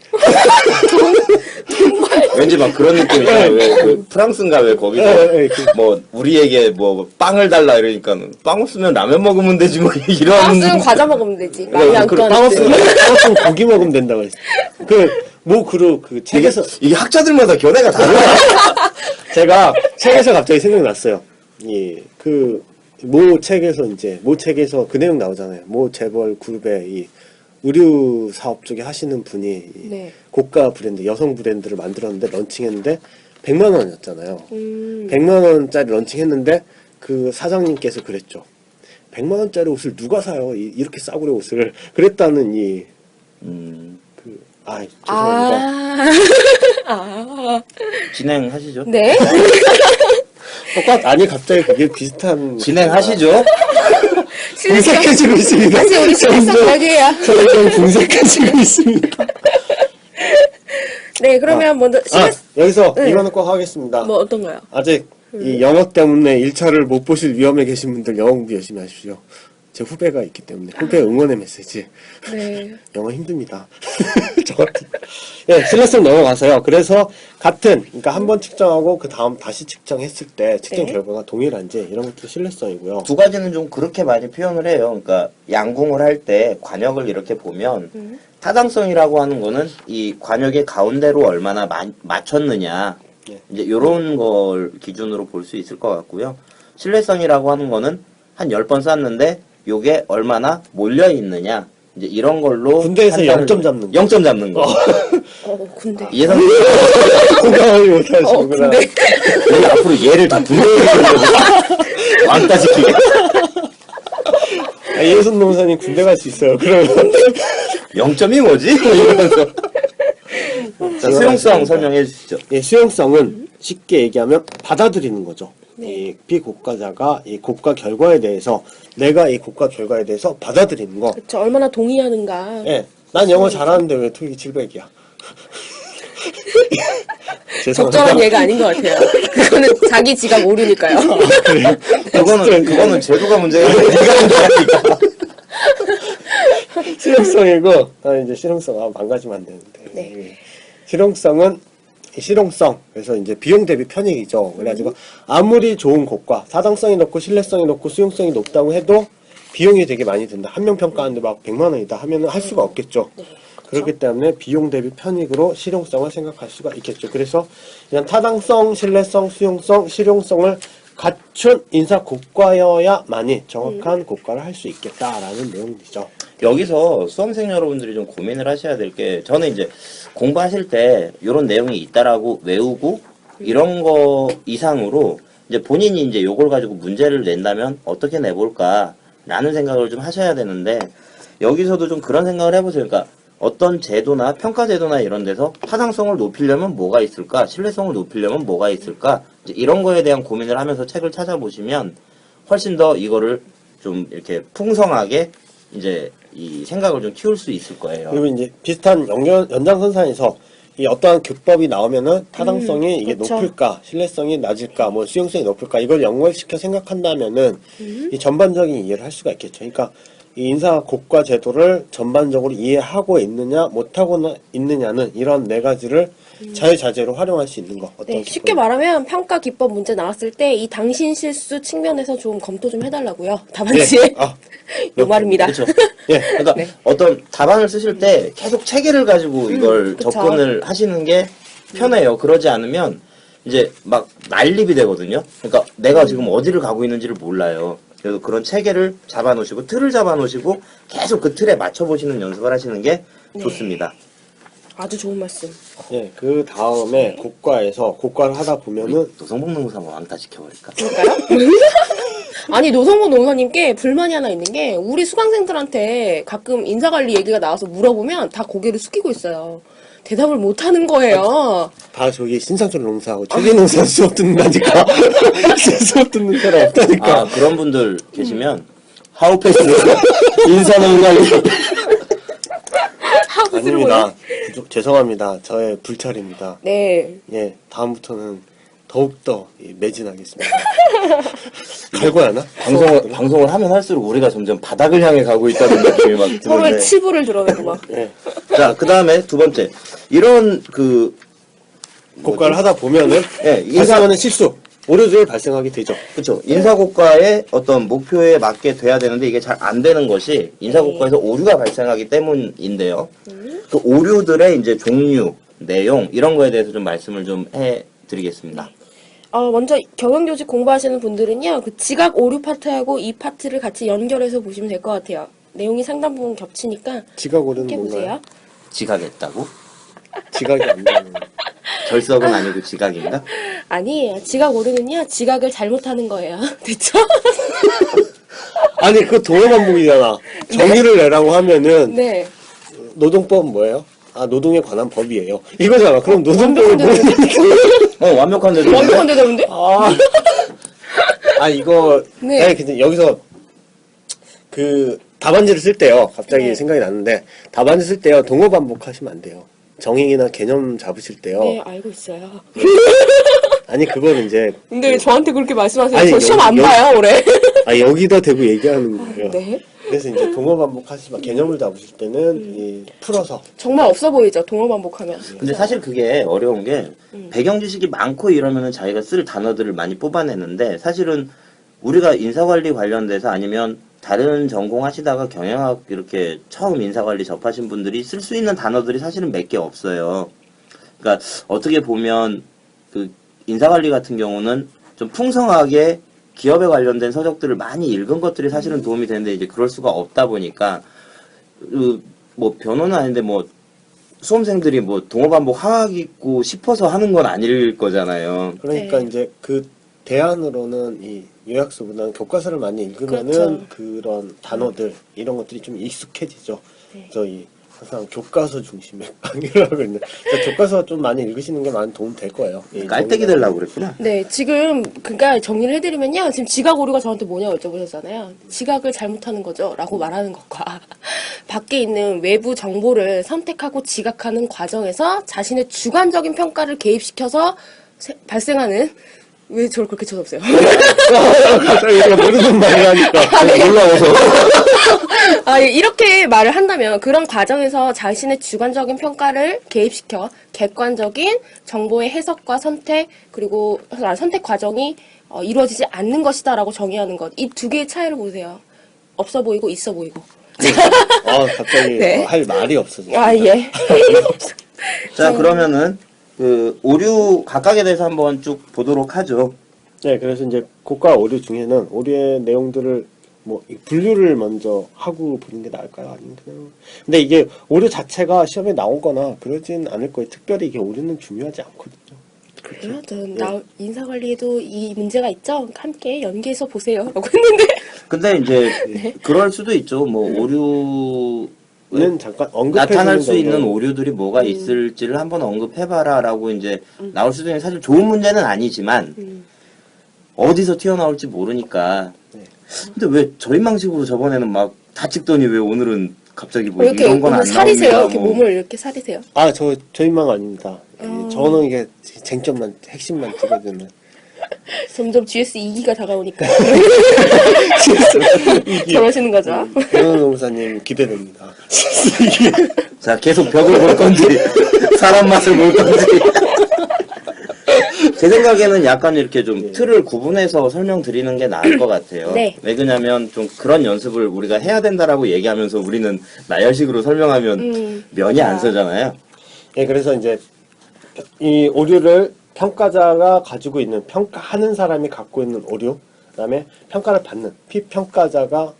Speaker 4: 왠지 막 그런 느낌이잖아요. 왜그 프랑스인가 왜 거기서
Speaker 3: 네,
Speaker 4: 뭐 우리에게 뭐 빵을 달라 이러니까 빵 없으면 라면 먹으면 되지 뭐 이런.
Speaker 5: 빵 쓰면 과자 먹으면 되지. 많이 안
Speaker 3: 빵
Speaker 5: 꺼냈지.
Speaker 3: 없으면 고기 먹으면 된다고 했어. 그 책에서
Speaker 4: 이게 학자들마다 견해가 다르네.
Speaker 3: 제가 책에서 갑자기 생각났어요. 모 책에서 그 내용 나오잖아요. 모 재벌 그룹의 이 의류 사업 쪽에 하시는 분이
Speaker 5: 네.
Speaker 3: 고가 브랜드, 여성 브랜드를 만들었는데 런칭했는데 100만 원이었잖아요. 100만 원짜리 런칭했는데 그 사장님께서 그랬죠. 100만 원짜리 옷을 누가 사요? 이렇게 싸구려 옷을. 그랬다는 죄송합니다.
Speaker 4: 진행하시죠.
Speaker 5: 네.
Speaker 3: 아니 갑자기 그게 비슷한
Speaker 4: 진행하시죠.
Speaker 3: 궁색해지고 있습니다.
Speaker 5: 다시 우리 실내성 가게야.
Speaker 3: 점점 궁색해지고 있습니다.
Speaker 5: 네, 그러면 먼저
Speaker 3: 여기서
Speaker 5: 네.
Speaker 3: 이거는 꼭 하겠습니다.
Speaker 5: 뭐 어떤 거요?
Speaker 3: 아직 이 영어 때문에 1차를 못 보실 위험에 계신 분들 영어 공부 열심히 하십시오. 제 후배가 있기 때문에 후배 응원의 메시지.
Speaker 5: 네.
Speaker 3: 영어 힘듭니다. 저 같은. 예, 신뢰성 넘어가서요. 그래서 그러니까 한 번 측정하고 그 다음 다시 측정했을 때 측정
Speaker 5: 네.
Speaker 3: 결과가 동일한지 이런 것도 신뢰성이고요.
Speaker 4: 두 가지는 좀 그렇게 많이 표현을 해요. 그러니까 양궁을 할 때 관역을 이렇게 보면 타당성이라고 하는 거는 이 관역의 가운데로 얼마나 맞췄느냐
Speaker 3: 네.
Speaker 4: 이제 이런 걸 기준으로 볼 수 있을 것 같고요. 신뢰성이라고 하는 거는 한 10번 쐈는데 요게 얼마나 몰려 있느냐 이제 이런 걸로
Speaker 3: 군대에서
Speaker 4: 판단을
Speaker 3: 0점 잡는 거.
Speaker 4: 0점 잡는 거.
Speaker 5: 군대.
Speaker 4: 예상
Speaker 3: 공감을 못하시구나.
Speaker 5: 군대.
Speaker 4: 우리 앞으로 얘를 다 군대에 왕따 시키게.
Speaker 3: 이혜순 농사님 군대 갈 수 있어요. 그러면
Speaker 4: 0점이 뭐지? 뭐 이러면서. 자, 수용성 설명해 주시죠.
Speaker 3: 예, 수용성은 쉽게 얘기하면 받아들이는 거죠. 이 비고가자가 이 고가 결과에 대해서 내가 이 고가 결과에 대해서 받아들이는 거.
Speaker 5: 그쵸, 얼마나 동의하는가.
Speaker 3: 예, 난 영어 잘하는데 왜 토익이 700이야?
Speaker 5: 적절한 예가 아닌 것 같아요. 그거는 자기 지가 모르니까요.
Speaker 4: 그거는 제도가 문제가 아니라 네가 문제니까.
Speaker 3: 실용성이고, 이제 실용성 망가지면 안 되는데.
Speaker 5: 네.
Speaker 3: 실용성. 그래서 이제 비용 대비 편익이죠. 그래가지고 아무리 좋은 고가, 타당성이 높고 신뢰성이 높고 수용성이 높다고 해도 비용이 되게 많이 든다. 한 명 평가하는데 막 100만 원이다 하면은 할 수가 없겠죠. 그렇기 때문에 비용 대비 편익으로 실용성을 생각할 수가 있겠죠. 그래서 이런 타당성, 신뢰성, 수용성, 실용성을 갖춘 인사 고과여야만이 정확한 고과를 할 수 있겠다라는 내용이죠.
Speaker 4: 여기서 수험생 여러분들이 좀 고민을 하셔야 될 게 저는 이제 공부하실 때 이런 내용이 있다라고 외우고 이런 거 이상으로 이제 본인이 이제 요걸 가지고 문제를 낸다면 어떻게 내볼까라는 생각을 좀 하셔야 되는데 여기서도 좀 그런 생각을 해보세요. 그러니까 어떤 제도나 평가 제도나 이런 데서 타당성을 높이려면 뭐가 있을까? 신뢰성을 높이려면 뭐가 있을까? 이제 이런 거에 대한 고민을 하면서 책을 찾아보시면 훨씬 더 이거를 좀 이렇게 풍성하게 이제 이 생각을 좀 키울 수 있을 거예요.
Speaker 3: 그리고 이제 비슷한 연장선상에서 이 어떠한 교법이 나오면은 타당성이 이게
Speaker 5: 그쵸.
Speaker 3: 높을까, 신뢰성이 낮을까, 뭐 수용성이 높을까 이걸 연결시켜 생각한다면은 이 전반적인 이해를 할 수가 있겠죠. 그러니까 이 인사 고과 제도를 전반적으로 이해하고 있느냐, 못하고 있느냐는 이런 네 가지를 자유자재로 활용할 수 있는 거. 어떤
Speaker 5: 네, 쉽게 말하면 평가 기법 문제 나왔을 때 이 당신 실수 측면에서 좀 검토 좀 해달라고요. 답안지에. 요 말입니다.
Speaker 4: 그렇죠.
Speaker 3: 예.
Speaker 4: 그러니까
Speaker 5: 네.
Speaker 4: 어떤 답안을 쓰실 때 계속 체계를 가지고 이걸
Speaker 5: 그쵸.
Speaker 4: 접근을 하시는 게 편해요. 그러지 않으면 이제 막 난립이 되거든요. 그러니까 내가 지금 어디를 가고 있는지를 몰라요. 그래서 그런 체계를 잡아놓으시고 틀을 잡아놓으시고 계속 그 틀에 맞춰보시는 연습을 하시는 게 좋습니다.
Speaker 5: 아주 좋은 말씀.
Speaker 3: 예, 그 다음에 고과에서 고과를 하다 보면은
Speaker 4: 노성복 농사 한번 왕따 시켜버릴까?
Speaker 5: 그럴까요? 아니 노성모 농사님께 불만이 하나 있는 게 우리 수강생들한테 가끔 인사관리 얘기가 나와서 물어보면 다 고개를 숙이고 있어요. 대답을 못 하는 거예요.
Speaker 3: 다 저기 신상철 농사하고 최진 농사 수업 듣는다니까. 수업 듣는 사람 없다니까.
Speaker 4: 아 그런 분들 계시면 하우페이스 인사농관리
Speaker 3: 아닙니다. 죄송합니다. 저의 불찰입니다.
Speaker 5: 네.
Speaker 3: 예, 다음부터는 더욱더 매진하겠습니다. 갈고야 하나?
Speaker 4: 방송을 하면 할수록 우리가 점점 바닥을 향해 가고 있다는 느낌이 막
Speaker 5: 서로의
Speaker 4: 드는데.
Speaker 5: 치부를 드러내고 막.
Speaker 3: 예,
Speaker 4: 자, 그 다음에 두 번째. 이런
Speaker 3: 고가를 하다 보면은
Speaker 4: 예,
Speaker 3: 발생하는 실수, 오류들이 발생하게 되죠.
Speaker 4: 그렇죠. 인사고과의 어떤 목표에 맞게 돼야 되는데 이게 잘 안 되는 것이 인사고과에서 오류가 발생하기 때문인데요. 그 오류들의 이제 종류, 내용 이런 거에 대해서 좀 말씀을 좀 해드리겠습니다.
Speaker 5: 먼저 경영교직 공부하시는 분들은요, 그 지각 오류 파트하고 이 파트를 같이 연결해서 보시면 될 것 같아요. 내용이 상당 부분 겹치니까
Speaker 3: 지각 오류는
Speaker 5: 이렇게 보세요.
Speaker 3: 뭔가요?
Speaker 4: 지각했다고?
Speaker 3: 지각이 안 되는.
Speaker 4: 결석은 아니고 지각인가?
Speaker 5: 아니에요. 지각 오류는요, 지각을 잘못하는 거예요. 됐죠?
Speaker 3: 아니, 그거 동어 반복이잖아. 정의를 내라고 하면은
Speaker 5: 네.
Speaker 3: 노동법은 뭐예요? 아, 노동에 관한 법이에요. 이거잖아. 그럼 노동법을
Speaker 5: 완벽한데
Speaker 4: 완벽한데도.
Speaker 5: 완벽한데 되는데?
Speaker 3: 이거
Speaker 5: 네.
Speaker 3: 아니 근데 여기서 그 답안지를 쓸 때요. 갑자기
Speaker 5: 네.
Speaker 3: 생각이 났는데 답안지 쓸 때요. 동어 반복하시면 안 돼요. 정의나 개념 잡으실 때요.
Speaker 5: 네, 알고 있어요.
Speaker 3: 아니 그거는 이제
Speaker 5: 근데 왜 저한테 그렇게 말씀하세요?
Speaker 3: 아니,
Speaker 5: 저 시험 안
Speaker 3: 여기-
Speaker 5: 봐요, 올해.
Speaker 3: 여기다 대고 얘기하는 거예요.
Speaker 5: 네.
Speaker 3: 그래서 이제 동어 반복하시면 개념을 잡으실 때는 이 풀어서
Speaker 5: 정말 없어 보이죠, 동어 반복하면.
Speaker 4: 근데 사실 그게 어려운 게 배경 지식이 많고 이러면은 자기가 쓸 단어들을 많이 뽑아내는데 사실은 우리가 인사관리 관련돼서 아니면 다른 전공 하시다가 경영학 이렇게 처음 인사관리 접하신 분들이 쓸 수 있는 단어들이 사실은 몇 개 없어요. 그러니까 어떻게 보면 그 인사관리 같은 경우는 좀 풍성하게 기업에 관련된 서적들을 많이 읽은 것들이 사실은 도움이 되는데 이제 그럴 수가 없다 보니까 뭐 변호는 아닌데 뭐 수험생들이 뭐 동어 반복 하고 있고 싶어서 하는 건 아닐 거잖아요.
Speaker 3: 그러니까
Speaker 5: 네.
Speaker 3: 이제 그 대안으로는 이 요약서보다는 교과서를 많이 읽으면은
Speaker 5: 그렇죠.
Speaker 3: 그런 단어들 이런 것들이 좀 익숙해지죠.
Speaker 5: 네.
Speaker 3: 그래서 이 항상 교과서 중심의 강의를 하고 있는. 그러니까 교과서 좀 많이 읽으시는 게 많이 도움 될 거예요. 이
Speaker 4: 깔때기
Speaker 3: 정리가-
Speaker 4: 되려고 그랬구나.
Speaker 5: 네, 지금 그러니까 정리를 해드리면요. 지금 지각 오류가 저한테 뭐냐고 여쭤보셨잖아요. 지각을 잘못하는 거죠, 라고 말하는 것과 밖에 있는 외부 정보를 선택하고 지각하는 과정에서 자신의 주관적인 평가를 개입시켜서 발생하는 왜 저를 그렇게 쳐다보세요?
Speaker 3: 갑자기 우리가 모르는 말을 하니까 놀라워서.
Speaker 5: 이렇게 말을 한다면 그런 과정에서 자신의 주관적인 평가를 개입시켜 객관적인 정보의 해석과 선택 그리고 선택 과정이 이루어지지 않는 것이다라고 정의하는 것. 이 두 개의 차이를 보세요. 없어 보이고 있어 보이고.
Speaker 3: 갑자기
Speaker 5: 네.
Speaker 3: 할 말이 없어졌어요.
Speaker 5: 예.
Speaker 4: 자, 그러면은 그 오류 각각에 대해서 한번 쭉 보도록 하죠.
Speaker 3: 네, 그래서 이제 고가 오류 중에는 오류의 내용들을 뭐 분류를 먼저 하고 보는 게 나을까요? 아니면 그냥 근데 이게 오류 자체가 시험에 나오거나 그러진 않을 거예요. 특별히 이게 오류는 중요하지 않거든요.
Speaker 5: 그래요? 전 인사관리에도 이 문제가 있죠? 함께 연계해서 보세요. 라고 했는데.
Speaker 4: 근데 이제 그럴 수도 있죠. 뭐 오류는
Speaker 3: 잠깐 언급해
Speaker 4: 나타날
Speaker 3: 주는
Speaker 4: 수 있는
Speaker 3: 정도.
Speaker 4: 오류들이 뭐가 있을지를 한번 언급해봐라라고 이제 나올 수도 있는 사실 좋은 문제는 아니지만 어디서 튀어나올지 모르니까.
Speaker 3: 네.
Speaker 4: 근데 왜 저희망식으로 저번에는 막 다 찍더니 왜 오늘은 갑자기 뭐
Speaker 5: 이렇게
Speaker 4: 이런 건 안
Speaker 5: 오늘 사리세요?
Speaker 4: 나옵니다.
Speaker 5: 이렇게
Speaker 4: 뭐.
Speaker 5: 몸을 이렇게 사리세요?
Speaker 3: 저희망 아닙니다. 저는 이게 쟁점만 핵심만 찍어주는.
Speaker 5: 점점 GS 2기가 다가오니까. 저러시는 거죠?
Speaker 3: 변호사 농사님 기대됩니다.
Speaker 4: 자, 계속 벽을 볼 건지 사람 맛을 볼 건지. 제 생각에는 약간 이렇게 좀 틀을 구분해서 설명드리는 게 나을 것 같아요.
Speaker 5: 네.
Speaker 4: 왜 그러냐면 좀 그런 연습을 우리가 해야 된다라고 얘기하면서 우리는 나열식으로 설명하면 면이 안 서잖아요.
Speaker 3: 예, 그래서 이제 이 오류를 평가자가 가지고 있는 평가하는 사람이 갖고 있는 오류, 그다음에 평가를 받는 피평가자가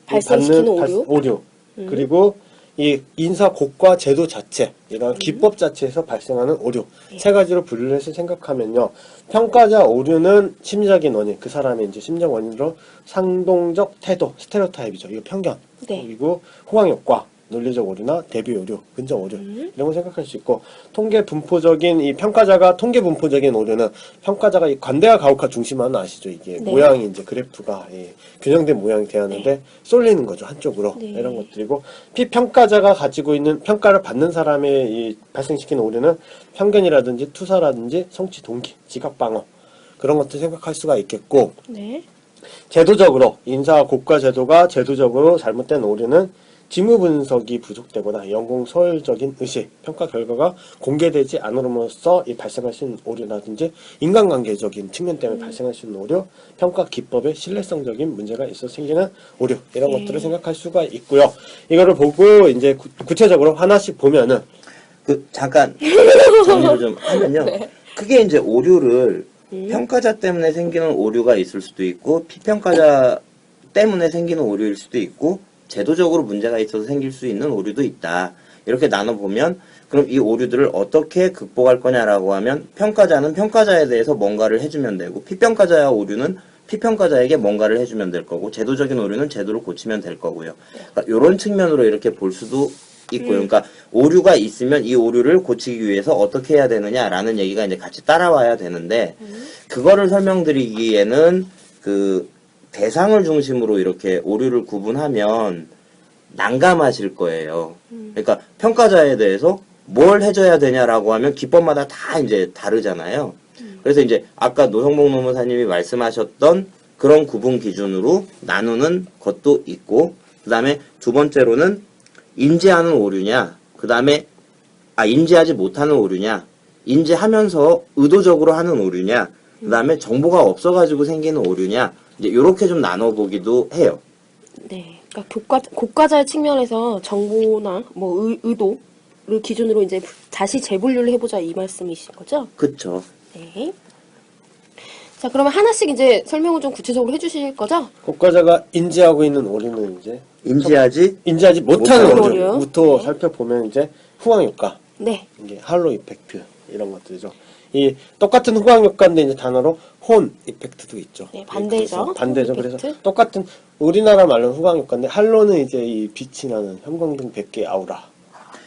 Speaker 5: 발생시키는
Speaker 3: 받는
Speaker 5: 오류.
Speaker 3: 그리고 이 인사 고과 제도 자체, 이런 기법 자체에서 발생하는 오류 세 가지로 분류를 해서 생각하면요, 평가자 오류는 심리적인 원인, 그 사람의 이제 심리적 원인으로 상동적 태도, 스테레오타입이죠. 이거 편견.
Speaker 5: 네.
Speaker 3: 그리고 호강 효과, 논리적 오류나 대비 오류, 근정 오류 이런 걸 생각할 수 있고 통계 분포적인 이 평가자가 통계 분포적인 오류는 평가자가 이 관대와 가혹화 중심화는 아시죠? 이게
Speaker 5: 네.
Speaker 3: 모양이 이제 그래프가 균형된 모양이 되었는데 쏠리는 거죠 한쪽으로
Speaker 5: 네.
Speaker 3: 이런 것들이고 피평가자가 가지고 있는 평가를 받는 사람의 이 발생시키는 오류는 편견이라든지 투사라든지 성취 동기, 지각 방어 그런 것들 생각할 수가 있겠고
Speaker 5: 네.
Speaker 3: 제도적으로 인사 고과 제도가 제도적으로 잘못된 오류는 지무 분석이 부족되거나 연공 소홀적인 의식, 평가 결과가 공개되지 않음으로써 이 발생할 수 있는 오류라든지 인간관계적인 측면 때문에 발생할 수 있는 오류, 평가 기법의 신뢰성적인 문제가 있어 생기는 오류 이런 것들을 생각할 수가 있고요. 이거를 보고 이제 구체적으로 하나씩 보면은
Speaker 4: 잠깐 정리를 좀 하면요. 크게 이제 오류를 평가자 때문에 생기는 오류가 있을 수도 있고 피평가자 때문에 생기는 오류일 수도 있고 제도적으로 문제가 있어서 생길 수 있는 오류도 있다. 이렇게 나눠보면 그럼 이 오류들을 어떻게 극복할 거냐라고 하면 평가자는 평가자에 대해서 뭔가를 해주면 되고 피평가자의 오류는 피평가자에게 뭔가를 해주면 될 거고 제도적인 오류는 제도를 고치면 될 거고요. 그러니까 이런 측면으로 이렇게 볼 수도 있고요. 그러니까 오류가 있으면 이 오류를 고치기 위해서 어떻게 해야 되느냐라는 얘기가 이제 같이 따라와야 되는데 그거를 설명드리기에는 그 대상을 중심으로 이렇게 오류를 구분하면 난감하실 거예요. 그러니까 평가자에 대해서 뭘 해줘야 되냐라고 하면 기법마다 다 이제 다르잖아요. 그래서 이제 아까 노성복 노무사님이 말씀하셨던 그런 구분 기준으로 나누는 것도 있고 그 다음에 두 번째로는 인지하는 오류냐 그 다음에 인지하지 못하는 오류냐 인지하면서 의도적으로 하는 오류냐 그 다음에 정보가 없어가지고 생기는 오류냐 이제 요렇게 좀 나눠보기도 해요.
Speaker 5: 네. 그러니까 고과자의 측면에서 정보나 뭐 의도를 기준으로 이제 다시 재분류를 해보자 이 말씀이신 거죠?
Speaker 4: 그쵸.
Speaker 5: 네. 자, 그러면 하나씩 이제 설명을 좀 구체적으로 해주실 거죠?
Speaker 3: 고과자가 인지하고 있는 오류는 이제
Speaker 4: 인지하지
Speaker 3: 못하는
Speaker 5: 못하는
Speaker 3: 오류부터
Speaker 5: 오류. 네.
Speaker 3: 살펴보면 이제 후광 효과,
Speaker 5: 네.
Speaker 3: 이게 할로 이펙트 이런 것들이죠. 이 똑같은 후광 효과인데 이제 단어로 혼 이펙트도 있죠.
Speaker 5: 네, 반대죠.
Speaker 3: 그래서 반대죠.
Speaker 5: 혼
Speaker 3: 그래서
Speaker 5: 이펙트.
Speaker 3: 똑같은 우리나라 말로는 후광 효과인데 할로는 이제 이 빛이 나는 형광등 100개 아우라.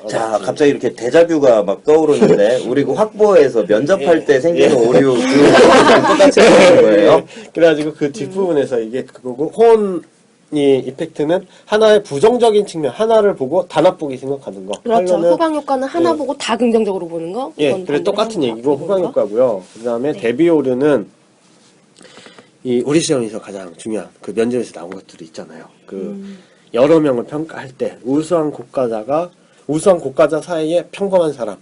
Speaker 4: 자, 갑자기 이렇게 데자뷰가 막 떠오르는데 우리 그 학부에서 면접할 때 생기는 오류 그 똑같이 하는 거예요.
Speaker 3: 그래가지고 그 뒷부분에서 이게 그거고 혼이 이펙트는 하나의 부정적인 측면 하나를 보고 다 나쁘게 생각하는 거.
Speaker 5: 그렇죠.
Speaker 3: 할로는
Speaker 5: 후광 효과는 하나
Speaker 3: 예.
Speaker 5: 보고 다 긍정적으로 보는 거.
Speaker 3: 예,
Speaker 5: 그건
Speaker 3: 그래 똑같은
Speaker 5: 반대로
Speaker 3: 얘기고
Speaker 5: 보는
Speaker 3: 후광
Speaker 5: 거.
Speaker 3: 효과고요. 그다음에
Speaker 5: 네.
Speaker 3: 대비 오류는 이 우리 시험에서 가장 중요한 그 면접에서 나온 것들이 있잖아요. 그 여러 명을 평가할 때 우수한 고과자 사이에 평범한 사람,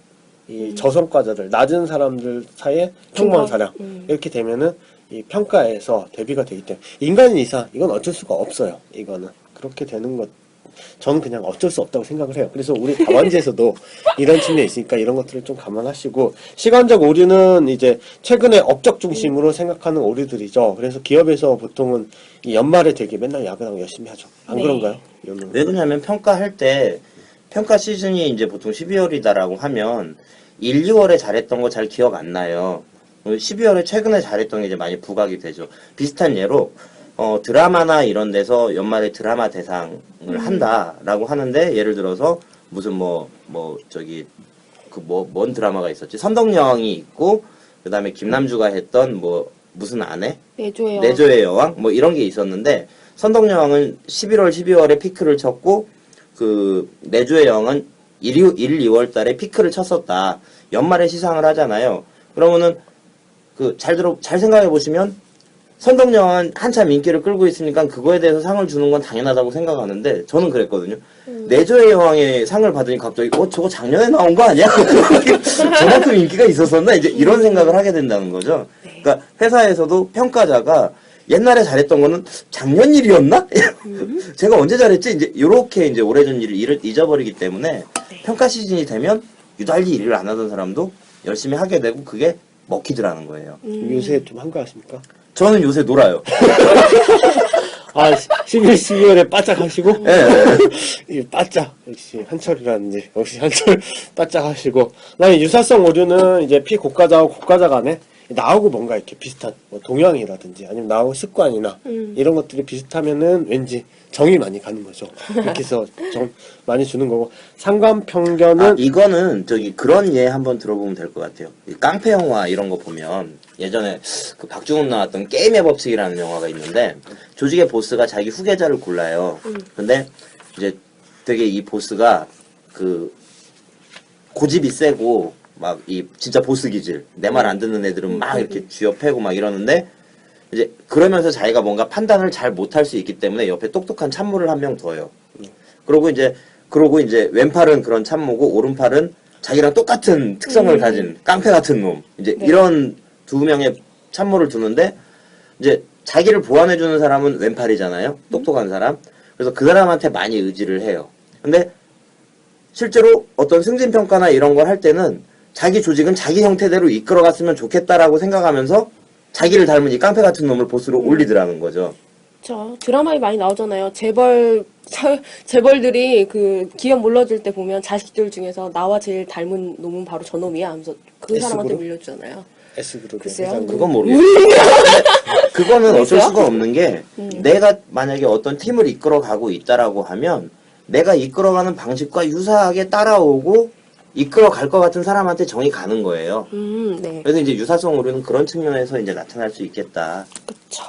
Speaker 3: 이 저성과자들 낮은 사람들 사이에 평범한 사람 이렇게 되면은 이 평가에서 대비가 되기 때문에 인간인 이상 이건 어쩔 수가 없어요. 이거는 그렇게 되는 것. 저는 그냥 어쩔 수 없다고 생각을 해요. 그래서 우리 답안지에서도 이런 측면이 있으니까 이런 것들을 좀 감안하시고 시간적 오류는 이제 최근에 업적 중심으로 생각하는 오류들이죠. 그래서 기업에서 보통은 이 연말에 되게 맨날 야근하고 열심히 하죠. 안
Speaker 5: 네.
Speaker 3: 그런가요? 이거는.
Speaker 4: 왜 그러냐면 평가할 때 평가 시즌이 이제 보통 12월이다라고 하면 1, 2월에 잘했던 거 잘 기억 안 나요. 12월에 최근에 잘했던 게 이제 많이 부각이 되죠. 비슷한 예로 드라마나 이런 데서 연말에 드라마 대상을 한다라고 하는데 예를 들어서 무슨 뭔 드라마가 있었지? 선덕여왕이 있고 그다음에 김남주가 했던 무슨 아내?
Speaker 5: 내조예요.
Speaker 4: 내조의 여왕? 뭐 이런 게 있었는데 선덕여왕은 11월, 12월에 피크를 쳤고 그 내조의 여왕은 1, 2월 달에 피크를 쳤었다. 연말에 시상을 하잖아요. 그러면은 잘 생각해 보시면 선덕여왕은 한참 인기를 끌고 있으니까 그거에 대해서 상을 주는 건 당연하다고 생각하는데 저는 그랬거든요. 내조의 여왕의 상을 받으니 갑자기 저거 작년에 나온 거 아니야? 저만큼 인기가 있었었나? 이제 이런 생각을 하게 된다는 거죠. 그러니까 회사에서도 평가자가 옛날에 잘했던 거는 작년 일이었나? 제가 언제 잘했지? 이제 요렇게 이제 오래전 일을 잊어버리기 때문에 평가 시즌이 되면 유달리 일을 안 하던 사람도 열심히 하게 되고 그게 먹히더라는 거예요.
Speaker 3: 요새 좀 한가하십니까?
Speaker 4: 저는 요새 놀아요.
Speaker 3: 11, 12월에 바짝 하시고?
Speaker 4: 네.
Speaker 3: 이 바짝. 역시 한철 바짝 하시고. 그 다음에 유사성 오류는 이제 피고과자와 고과자 간에 나하고 뭔가 이렇게 비슷한 뭐 동양이라든지 아니면 나하고 습관이나 이런 것들이 비슷하면은 왠지 정이 많이 가는 거죠. 이렇게 해서 정 많이 주는 거고 상관편견은
Speaker 4: 아, 이거는 저기 그런 예 한번 들어보면 될 것 같아요. 이 깡패 영화 이런 거 보면 예전에 그 박중훈 나왔던 게임의 법칙이라는 영화가 있는데 조직의 보스가 자기 후계자를 골라요. 근데 이제 되게 이 보스가 그 고집이 세고 막 이 진짜 보스 기질 내 말 안 듣는 애들은 막 이렇게 쥐어패고 막 이러는데 이제 그러면서 자기가 뭔가 판단을 잘 못할 수 있기 때문에 옆에 똑똑한 참모를 한 명 더요. 그러고 이제 왼팔은 그런 참모고 오른팔은 자기랑 똑같은 특성을 가진 깡패 같은 놈. 이제
Speaker 5: 네.
Speaker 4: 이런 두 명의 참모를 두는데 이제 자기를 보완해 주는 사람은 왼팔이잖아요. 똑똑한 사람. 그래서 그 사람한테 많이 의지를 해요. 근데 실제로 어떤 승진 평가나 이런 걸 할 때는 자기 조직은 자기 형태대로 이끌어갔으면 좋겠다라고 생각하면서 자기를 닮은 이 깡패 같은 놈을 보스로 올리더라는 거죠.
Speaker 5: 저 드라마에 많이 나오잖아요. 재벌들이 그 기업 물러줄 때 보면 자식들 중에서 나와 제일 닮은 놈은 바로 저 놈이야 하면서 그 사람한테
Speaker 3: S그룹?
Speaker 5: 물려주잖아요.
Speaker 3: S그룹의
Speaker 5: 글쎄요.
Speaker 3: 회장님.
Speaker 4: 그건 모르겠어요. 그거는 어쩔
Speaker 5: 그랬어요?
Speaker 4: 수가 없는 게 내가 만약에 어떤 팀을 이끌어가고 있다라고 하면 내가 이끌어가는 방식과 유사하게 따라오고 이끌어갈 것 같은 사람한테 정이 가는 거예요.
Speaker 5: 네.
Speaker 4: 그래서 이제 유사성 오류는 그런 측면에서 이제 나타날 수 있겠다.
Speaker 5: 그쵸.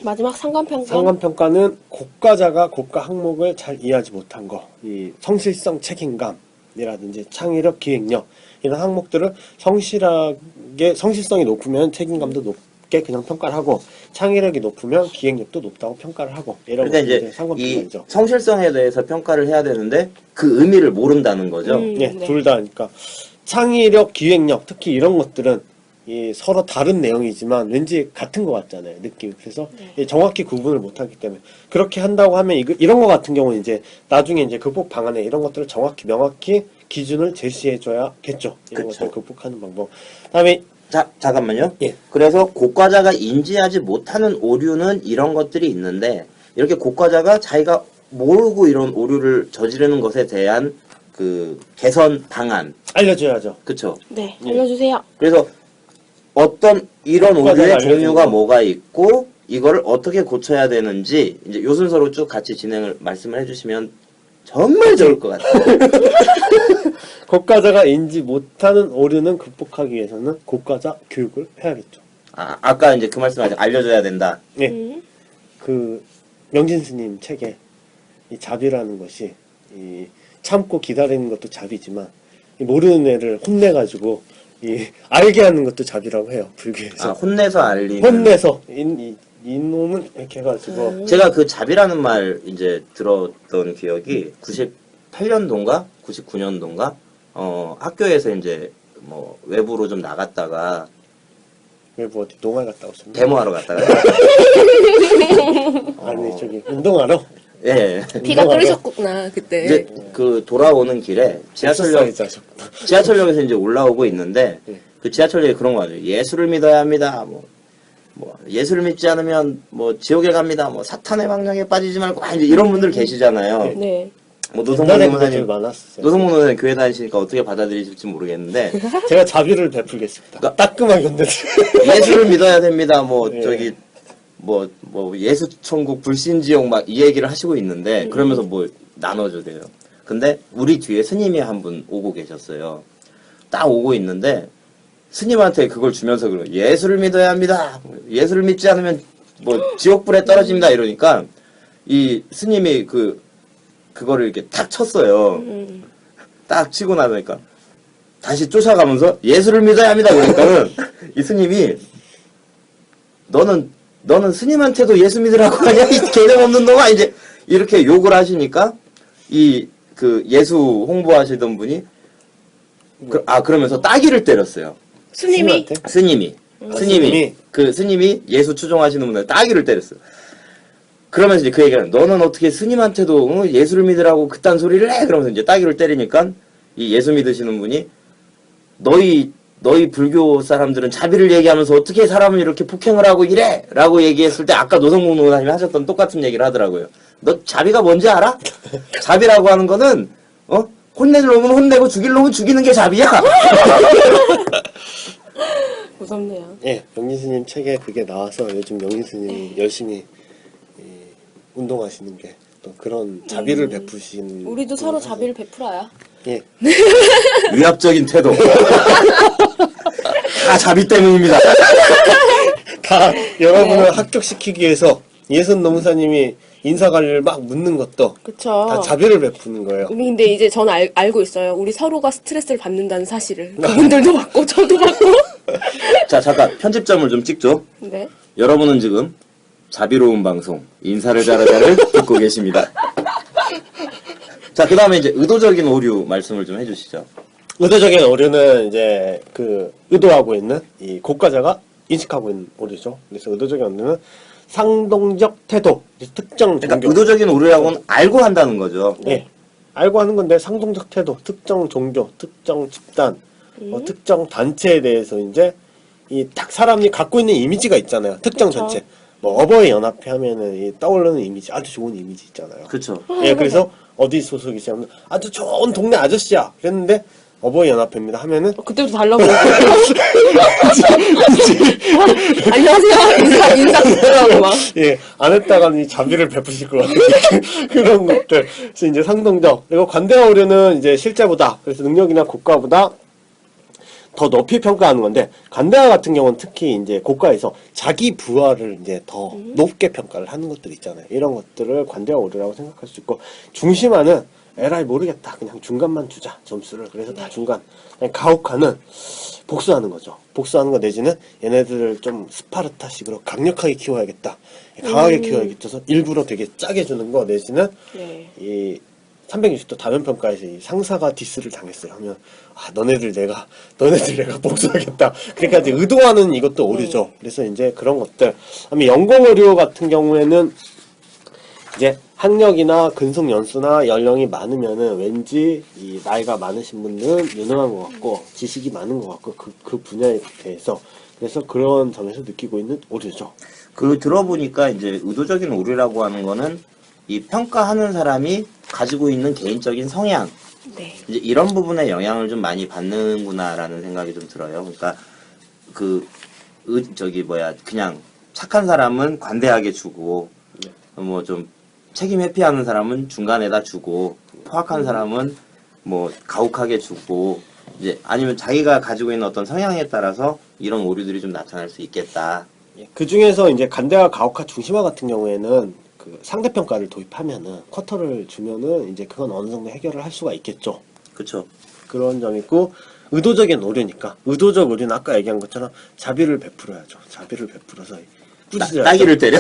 Speaker 5: 마지막 상관평가.
Speaker 3: 상관평가는 고과자가 고과 항목을 잘 이해하지 못한 거, 이 성실성 책임감이라든지 창의력 기획력 이런 항목들을 성실하게 성실성이 높으면 책임감도 높게 그냥 평가를 하고 창의력이 높으면 기획력도 높다고 평가를 하고 이런
Speaker 4: 그러니까
Speaker 3: 것들이
Speaker 4: 이제 이
Speaker 3: 상관평가죠.
Speaker 4: 성실성에 대해서 평가를 해야 되는데 그 의미를 모른다는 거죠.
Speaker 3: 예,
Speaker 5: 네.
Speaker 3: 둘 다 그러니까 창의력, 기획력 특히 이런 것들은 이 서로 다른 내용이지만 왠지 같은 것 같잖아요, 느낌. 그래서 이 정확히 구분을 못하기 때문에 그렇게 한다고 하면 이런 거 같은 경우는 이제 나중에 이제 극복 방안에 이런 것들을 정확히 명확히 기준을 제시해줘야겠죠. 이런
Speaker 4: 그쵸.
Speaker 3: 것들을 극복하는 방법. 그다음에
Speaker 4: 자, 잠깐만요.
Speaker 3: 예.
Speaker 4: 그래서 고과자가 인지하지 못하는 오류는 이런 것들이 있는데 이렇게 고과자가 자기가 모르고 이런 오류를 저지르는 것에 대한 그 개선 방안,
Speaker 3: 알려줘야죠.
Speaker 4: 그쵸?
Speaker 5: 네,
Speaker 3: 예.
Speaker 5: 알려주세요.
Speaker 4: 그래서 어떤 이런
Speaker 3: 고과자가
Speaker 4: 오류의
Speaker 3: 알려주는
Speaker 4: 종류가
Speaker 3: 거.
Speaker 4: 뭐가 있고 이거를 어떻게 고쳐야 되는지 이제 요 순서로 쭉 같이 진행을 말씀을 해주시면 정말 좋을 것 같아요.
Speaker 3: 고과자가 인지 못하는 오류는 극복하기 위해서는 고과자 교육을 해야겠죠.
Speaker 4: 아까 이제 그 말씀하신 알려줘야 된다.
Speaker 3: 예. 그 명진 스님 책에 이 자비라는 것이 이 참고 기다리는 것도 자비지만 이 모르는 애를 혼내가지고 이 알게 하는 것도 자비라고 해요, 불교에서.
Speaker 4: 혼내서 알리는.
Speaker 3: 혼내서 이놈은 이렇게 해가지고
Speaker 4: 제가 그 자비라는 말 이제 들었던 기억이 98년도인가 99년도인가 학교에서 이제 뭐 외부로 좀 나갔다가
Speaker 3: 외부 어디 농활 갔다 오셨나?
Speaker 4: 데모하러 갔다가
Speaker 3: 아니 저기 운동하러.
Speaker 4: 예.
Speaker 5: 피가
Speaker 3: 운동하러.
Speaker 5: 끓으셨구나 그때.
Speaker 4: 이제 그 돌아오는 길에
Speaker 3: 엑서사이즈 하셨구나.
Speaker 4: 지하철역에서 이제 올라오고 있는데
Speaker 3: 네.
Speaker 4: 그 지하철역에 그런 거 같아요. 예수를 믿어야 합니다. 뭐 예수를 믿지 않으면 뭐 지옥에 갑니다. 뭐 사탄의 방향에 빠지지 말고 막 이제 이런 분들 계시잖아요.
Speaker 5: 네.
Speaker 4: 뭐
Speaker 3: 옛날에
Speaker 4: 노성모
Speaker 3: 그런 줄
Speaker 4: 노사님
Speaker 3: 많았어요.
Speaker 4: 노성모 노사님 교회 다니시니까 어떻게 받아들이실지 모르겠는데
Speaker 3: 제가 자비를 베풀겠습니다. 따끔하게 건네주세요.
Speaker 4: 예수를 믿어야 됩니다. 뭐
Speaker 3: 예.
Speaker 4: 저기 뭐 예수 천국 불신 지옥 막 이 얘기를 하시고 있는데 그러면서 뭐 나눠주대요. 근데 우리 뒤에 스님이 한 분 오고 계셨어요. 딱 오고 있는데 스님한테 그걸 주면서 그래요. 예수를 믿어야 합니다. 예수를 믿지 않으면 뭐 지옥불에 떨어집니다. 이러니까 이 스님이 그거를 이렇게 탁 쳤어요. 딱 치고 나니까 다시 쫓아가면서 예수를 믿어야 합니다. 그러니까는 이 스님이 너는 스님한테도 예수 믿으라고 하냐? 이 개념 없는 놈아! 이제 이렇게 욕을 하시니까 그 예수 홍보하시던 분이 그러면서 따귀를 때렸어요.
Speaker 5: 스님이
Speaker 3: 스님한테?
Speaker 4: 스님이 그 스님이 예수 추종하시는 분한테 따귀를 때렸어요. 그러면서 이제 그 얘기를 너는 어떻게 스님한테도 예수를 믿으라고 그딴 소리를 해? 그러면서 이제 따귀를 때리니까 이 예수 믿으시는 분이 너희 불교 사람들은 자비를 얘기하면서 어떻게 사람을 이렇게 폭행을 하고 이래? 라고 얘기했을 때 아까 노성국 노사님이 하셨던 똑같은 얘기를 하더라고요. 너 자비가 뭔지 알아? 자비라고 하는 거는 혼낼 놈은 혼내고 죽일 놈은 죽이는 게 자비야.
Speaker 5: 무섭네요.
Speaker 3: 예, 명진스님 책에 그게 나와서 요즘 명진스님이 열심히 운동하시는 게 또 그런 자비를 베푸시는
Speaker 5: 우리도 서로 자비를 베풀어야.
Speaker 3: 예,
Speaker 4: 위압적인 태도. 다 자비 때문입니다.
Speaker 3: 다 여러분을 합격시키기 위해서 예선 노무사님이 인사관리를 막 묻는 것도
Speaker 5: 그쵸.
Speaker 3: 다 자비를 베푸는 거예요.
Speaker 5: 근데 이제 전 알고 있어요. 우리 서로가 스트레스를 받는다는 사실을. 그분들도 받고, 저도 받고.
Speaker 4: 자, 잠깐 편집점을 좀 찍죠.
Speaker 5: 네.
Speaker 4: 여러분은 지금 자비로운 방송 인사를 잘하자를 듣고 계십니다. 자, 그 다음에 이제 의도적인 오류 말씀을 좀 해주시죠.
Speaker 3: 의도적인 오류는 이제 그 의도하고 있는 이 고과자가 인식하고 있는 오류죠. 그래서 의도적인 오류는 상동적 태도, 특정
Speaker 4: 그러니까
Speaker 3: 종교.
Speaker 4: 의도적인 오류라고는 알고 한다는 거죠.
Speaker 3: 예. 알고 하는 건데 상동적 태도, 특정 종교, 특정 집단, 특정 단체에 대해서 이제 이 딱 사람이 갖고 있는 이미지가 있잖아요. 특정
Speaker 5: 그쵸.
Speaker 3: 단체. 뭐 어버이 연합회 하면은 이 떠오르는 이미지, 아주 좋은 이미지 있잖아요.
Speaker 4: 그렇죠.
Speaker 3: 예, 그래서 어디 소속이시냐면 아주 좋은 동네 아저씨야. 그랬는데 어버이 연합회입니다 하면은
Speaker 5: 그때부터 달라고. 안녕하세요. 인사 부탁하고 막.
Speaker 3: 예, 안 했다가는 이 자비를 베푸실 것 같은 그런 것들. 그래서 이제 상동적. 그리고 관대와 오류는 이제 실제보다, 그래서 능력이나 고과보다 더 높이 평가하는 건데, 관대와 같은 경우는 특히 이제 고과에서 자기 부하를 이제 더 높게 평가를 하는 것들 있잖아요. 이런 것들을 관대와 오류라고 생각할 수 있고, 중심화는 에라이 모르겠다. 그냥 중간만 주자. 점수를. 그래서 다 중간. 그냥 가혹화는 복수하는 거죠. 복수하는 거 내지는 얘네들을 좀 스파르타식으로 강력하게 키워야겠다. 강하게 키워야겠다. 해서 일부러 되게 짜게 주는 거 내지는
Speaker 5: 네.
Speaker 3: 이 360도 다면평가에서 이 상사가 디스를 당했어요. 하면 아 너네들 내가 복수하겠다. 그러니까 이제 의도하는 이것도 오류죠. 그래서 이제 그런 것들. 그다음에 연공 오류 같은 경우에는 이제 학력이나 근속 연수나 연령이 많으면은 왠지 이 나이가 많으신 분들은 유능한 것 같고 지식이 많은 것 같고 그 분야에 대해서 그래서 그런 점에서 느끼고 있는 오류죠.
Speaker 4: 그 들어보니까 이제 의도적인 오류라고 하는 거는 이 평가하는 사람이 가지고 있는 개인적인 성향
Speaker 5: 네.
Speaker 4: 이제 이런 부분에 영향을 좀 많이 받는구나라는 생각이 좀 들어요. 그러니까 그냥 착한 사람은 관대하게 주고 뭐 좀 책임 회피하는 사람은 중간에다 주고 포악한 사람은 뭐 가혹하게 주고 이제 아니면 자기가 가지고 있는 어떤 성향에 따라서 이런 오류들이 좀 나타날 수 있겠다.
Speaker 3: 그 중에서 이제 간대와 가혹화 중심화 같은 경우에는 그 상대평가를 도입하면은 쿼터를 주면은 이제 그건 어느 정도 해결을 할 수가 있겠죠.
Speaker 4: 그렇죠.
Speaker 3: 그런 점이 있고 의도적인 오류니까 의도적 오류는 아까 얘기한 것처럼 자비를 베풀어야죠. 자비를 베풀어서 꾸짖어야죠.
Speaker 4: 따기를 때려.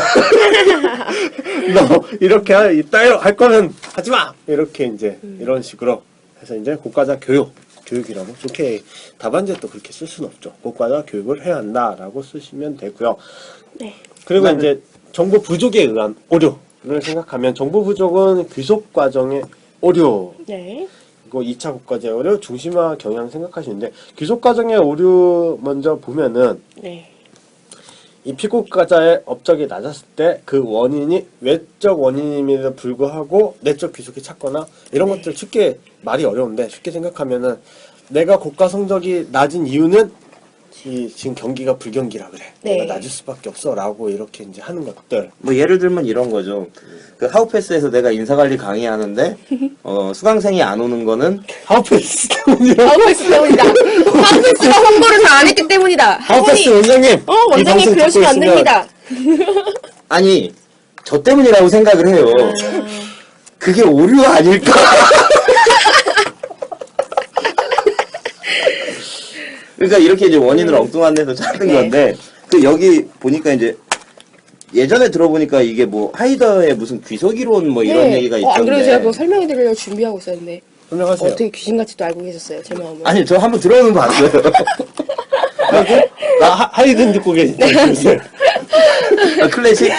Speaker 3: 너 이렇게 할 거면 하지 마. 이렇게 이제 이런 식으로 해서 이제 고과자 교육이라고 좋게 답안지에 또 그렇게 쓸 수는 없죠. 고과자 교육을 해야 한다라고 쓰시면 되고요.
Speaker 5: 네.
Speaker 3: 그리고 이제 정보 부족에 의한 오류를 생각하면 정보 부족은 귀속 과정의 오류.
Speaker 5: 네.
Speaker 3: 그리고 2차 고과제 오류, 중심화 경향 생각하시는데 귀속 과정의 오류 먼저 보면은
Speaker 5: 네.
Speaker 3: 이 피고가자의 업적이 낮았을 때 그 원인이 외적 원인임에도 불구하고 내적 귀속이 찾거나 이런 것들 쉽게 말이 어려운데 쉽게 생각하면은 내가 고가 성적이 낮은 이유는 지금 경기가 불경기라 그래.
Speaker 5: 네.
Speaker 3: 내가 낮을 수밖에 없어 라고 이렇게 이제 하는 것들.
Speaker 4: 뭐 예를 들면 이런 거죠. 그 하우패스에서 내가 인사관리 강의하는데 수강생이 안 오는 거는
Speaker 3: 하우패스 때문이라.
Speaker 5: 하우패스 때문이다. 하우패스가 홍보를 잘 안 했기 때문이다.
Speaker 3: 하우패스 원장님. 이
Speaker 5: 원장님
Speaker 3: 방송
Speaker 5: 그러시면 안
Speaker 3: 듣고
Speaker 5: 됩니다.
Speaker 4: 아니 저 때문이라고 생각을 해요. 그게 오류 아닐까? 그러니까 이렇게 이제 원인을 엉뚱한 데서 찾는 건데 그 여기 보니까 이제 예전에 들어보니까 이게 뭐 하이더의 무슨 귀속이론 뭐 이런 얘기가 있던데.
Speaker 5: 안 그래도 제가 그거 설명해 드리려고 준비하고 있었는데
Speaker 3: 설명하세요.
Speaker 5: 어떻게 귀신같이 또 알고 계셨어요, 제 마음을.
Speaker 4: 아니 저 한번 들어는 봤어요.
Speaker 3: 하이든 듣고 계시죠?
Speaker 4: 클래식.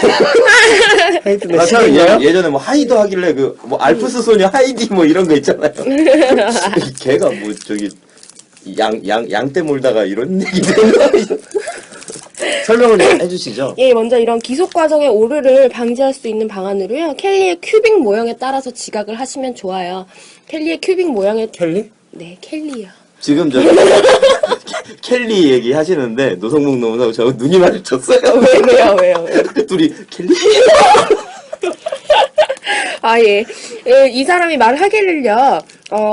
Speaker 3: 하이든의
Speaker 4: 나 처음에
Speaker 3: 시인가요?
Speaker 4: 예전에 뭐 하이더 하길래 그 뭐 알프스 소녀 하이디 뭐 이런 거 있잖아요. 걔가 뭐 저기 양떼 몰다가 이런 얘기를 설명을 좀 해주시죠.
Speaker 5: 예, 먼저 이런 기속 과정의 오류를 방지할 수 있는 방안으로요. 켈리의 큐빅 모형에 따라서 지각을 하시면 좋아요. 켈리의 큐빅 모형에
Speaker 3: 켈리?
Speaker 5: 네, 켈리요.
Speaker 4: 지금 저 켈리 얘기 하시는데 노성목 노무사하고 저 눈이 마주쳤어요.
Speaker 5: 왜요?
Speaker 4: 둘이 켈리?
Speaker 5: 아, 예. 이 사람이 말을 하길를요,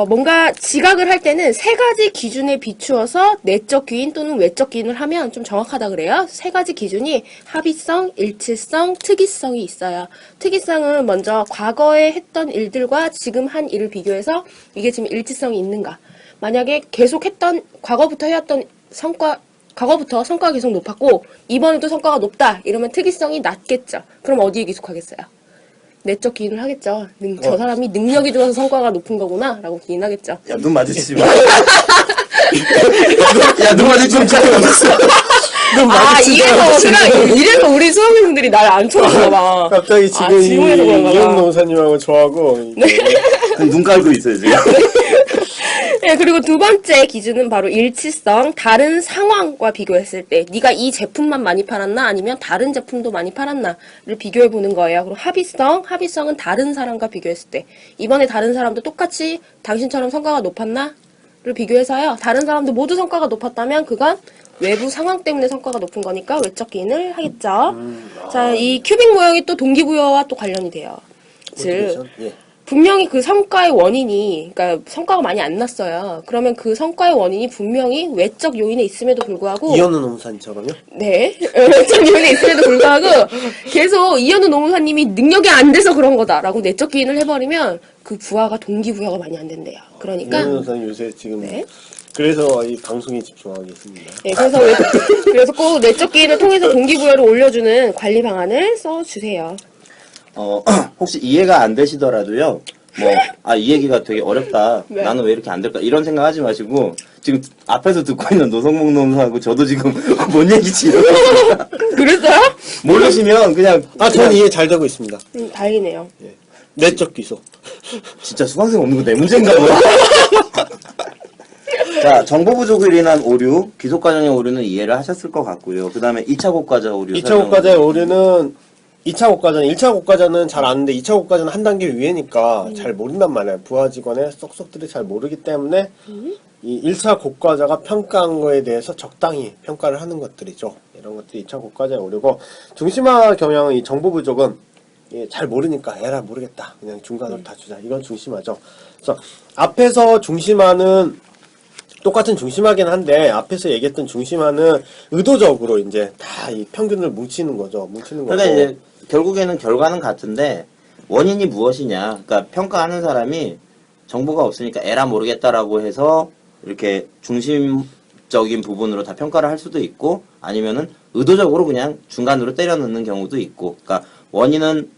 Speaker 5: 뭔가 지각을 할 때는 세 가지 기준에 비추어서 내적 귀인 또는 외적 귀인을 하면 좀 정확하다 그래요. 세 가지 기준이 합의성, 일치성, 특이성이 있어요. 특이성은 먼저 과거에 했던 일들과 지금 한 일을 비교해서 이게 지금 일치성이 있는가. 만약에 계속 했던, 과거부터 해왔던 과거부터 성과가 계속 높았고, 이번에도 성과가 높다. 이러면 특이성이 낮겠죠. 그럼 어디에 기속하겠어요? 내적 기인을 하겠죠. 저 사람이 능력이 좋아서 성과가 높은 거구나 라고 기인하겠죠.
Speaker 4: 야, 눈 마주치지 마. 야, 눈 마주치면 잘 맞았어.
Speaker 5: 이래서 우리 수험생들이 날 안 쳐다보나 봐.
Speaker 3: 갑자기 지금
Speaker 5: 질문해서 그런가 봐.
Speaker 3: 이영 노사님하고 저하고
Speaker 4: 눈 깔고 있어요, 지금.
Speaker 5: 네, 그리고 두 번째 기준은 바로 일치성, 다른 상황과 비교했을 때 네가 이 제품만 많이 팔았나 아니면 다른 제품도 많이 팔았나를 비교해 보는 거예요. 그리고 합의성은 다른 사람과 비교했을 때 이번에 다른 사람도 똑같이 당신처럼 성과가 높았나를 비교해서요. 다른 사람도 모두 성과가 높았다면 그건 외부 상황 때문에 성과가 높은 거니까 외적 기인을 하겠죠. 자, 이 큐빅 모형이 또 동기부여와 또 관련이 돼요. 즉
Speaker 3: 예.
Speaker 5: 분명히 그 성과의 원인이, 그러니까 성과가 많이 안 났어요. 그러면 그 성과의 원인이 분명히 외적 요인에 있음에도 불구하고
Speaker 3: 이현우 노무사님처럼요?
Speaker 5: 네, 외적 요인에 있음에도 불구하고 계속 이현우 노무사님이 능력이 안 돼서 그런 거다라고 내적 기인을 해버리면 그 부하가 동기부여가 많이 안 된대요. 그러니까
Speaker 3: 이현우 노무사님 요새 지금
Speaker 5: 네.
Speaker 3: 그래서 이 방송에 집중하겠습니다.
Speaker 5: 네, 그래서 꼭 내적 기인을 통해서 동기부여를 올려주는 관리 방안을 써주세요.
Speaker 4: 혹시 이해가 안 되시더라도요, 이 얘기가 되게 어렵다.
Speaker 5: 네.
Speaker 4: 나는 왜 이렇게 안 될까? 이런 생각 하지 마시고, 지금 앞에서 듣고 있는 노성목 노무사하고 저도 지금 뭔 얘기지? 이러고
Speaker 5: 그랬어요?
Speaker 4: 모르시면 그냥,
Speaker 3: 전 이해 잘 되고 있습니다.
Speaker 5: 다행이네요.
Speaker 3: 내적 귀소.
Speaker 4: 진짜 수강생 없는 거 내 문제인가 보다. 자, 정보 부족으로 인한 오류, 기속 과정의 오류는 이해를 하셨을 것 같고요. 그 다음에 2차 고과자 오류.
Speaker 3: 2차 고과자의 오류는 2차 고과자는 1차 고과자는 잘 아는데 2차 고과자는 한 단계 위에니까 잘 모른단 말이에요. 부하 직원의 쏙쏙들이 잘 모르기 때문에 이 1차 고과자가 평가한 거에 대해서 적당히 평가를 하는 것들이죠. 이런 것들이 2차 고과자의 오류고, 중심화 경향은 이 정보 부족은 잘 모르니까 에라 모르겠다. 그냥 중간으로 다 주자. 이건 중심화죠. 그래서 앞에서 중심화는 똑같은 중심화긴 한데 앞에서 얘기했던 중심화는 의도적으로 이제 다 이 평균을 뭉치는 거죠.
Speaker 4: 그러니까 이제 결국에는 결과는 같은데 원인이 무엇이냐. 그러니까 평가하는 사람이 정보가 없으니까 에라 모르겠다라고 해서 이렇게 중심적인 부분으로 다 평가를 할 수도 있고, 아니면은 의도적으로 그냥 중간으로 때려 넣는 경우도 있고. 그러니까 원인은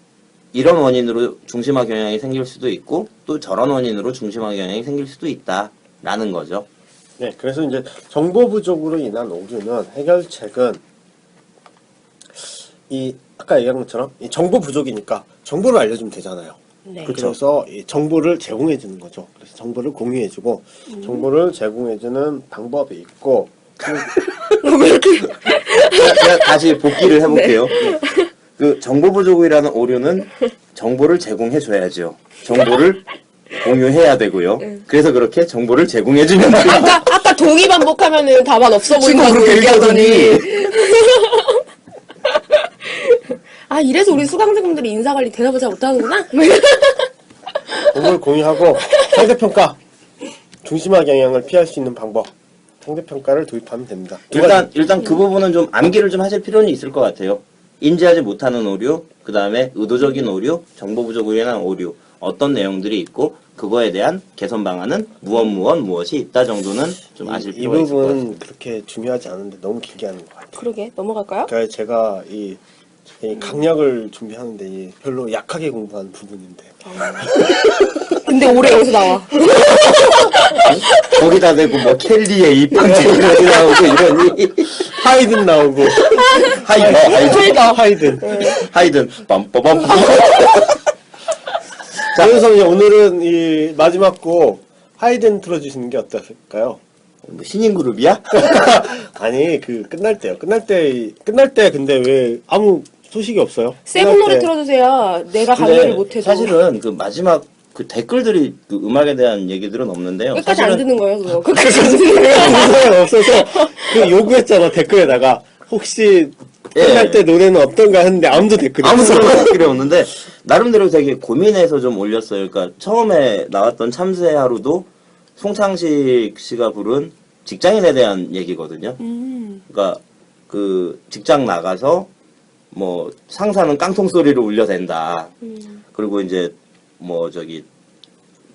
Speaker 4: 이런 원인으로 중심화 경향이 생길 수도 있고, 또 저런 원인으로 중심화 경향이 생길 수도 있다라는 거죠.
Speaker 3: 네, 그래서 이제 정보 부족으로 인한 오류는 해결책은 이 아까 얘기한 것처럼 이 정보 부족이니까 정보를 알려주면 되잖아요.
Speaker 5: 네.
Speaker 3: 그래서 이 정보를 제공해 주는 거죠. 그래서 정보를 공유해 주고 정보를 제공해 주는 방법이 있고
Speaker 4: 제가 다시 복기를 해볼게요. 그 정보 부족이라는 오류는 정보를 제공해 줘야죠. 정보를 공유해야 되고요. 그래서 그렇게 정보를 제공해주면 돼요.
Speaker 5: 아까 동의 반복하면은 답안 없어 보인다고
Speaker 4: 그렇게
Speaker 5: 얘기하더니.
Speaker 4: 얘기하더니.
Speaker 5: 아, 이래서 우리 수강생분들이 인사관리 대답을 잘 못하는구나?
Speaker 3: 정보를 공유하고 상대평가 중심화 경향을 피할 수 있는 방법 상대평가를 도입하면 됩니다.
Speaker 4: 일단 그 부분은 좀 암기를 좀 하실 필요는 있을 것 같아요. 인지하지 못하는 오류, 그 다음에 의도적인 오류, 정보 부족으로 인한 오류, 어떤 내용들이 있고 그거에 대한 개선 방안은 무엇이 있다 정도는 좀 아실
Speaker 3: 이
Speaker 4: 필요가 있을 것 같아요.
Speaker 3: 부분은 그렇게 중요하지 않은데 너무 길게 하는 것 같아요.
Speaker 5: 그러게, 넘어갈까요?
Speaker 3: 그러니까 제가 이 강약을 준비하는데 별로 약하게 공부한 부분인데
Speaker 5: 근데 올해 여기서 나와.
Speaker 4: 거기다 대고 뭐 켈리의 입방책이 나오고 이러니
Speaker 3: 하이든 나오고
Speaker 4: 하이든 빰빠밤.
Speaker 3: 자, 그래서 이제 오늘은 이 마지막 곡 하이든 틀어주시는 게 어떨까요?
Speaker 4: 뭐 신인 그룹이야?
Speaker 3: 아니 그 끝날 때요. 끝날 때 근데 왜 아무 소식이 없어요?
Speaker 5: 세븐 노래 틀어주세요. 내가 강의를 못해도.
Speaker 4: 사실은 그 마지막 그 댓글들이 그 음악에 대한 얘기들은 없는데요.
Speaker 5: 끝까지 안
Speaker 4: 사실은
Speaker 5: 듣는 거예요, 그거. 끝까지 안 듣는 거예요.
Speaker 3: 사람이 없어서 그 요구했잖아 댓글에다가 혹시 끝날 때 노래는 어떤가 했는데 아무도 댓글이
Speaker 4: 아무도
Speaker 3: 없어.
Speaker 4: 댓글이 없는데 나름대로 되게 고민해서 좀 올렸어요. 그러니까 처음에 나왔던 참새 하루도 송창식 씨가 부른 직장인에 대한 얘기거든요. 그러니까 그 직장 나가서 뭐 상사는 깡통 소리를 울려댄다. 그리고 이제 뭐 저기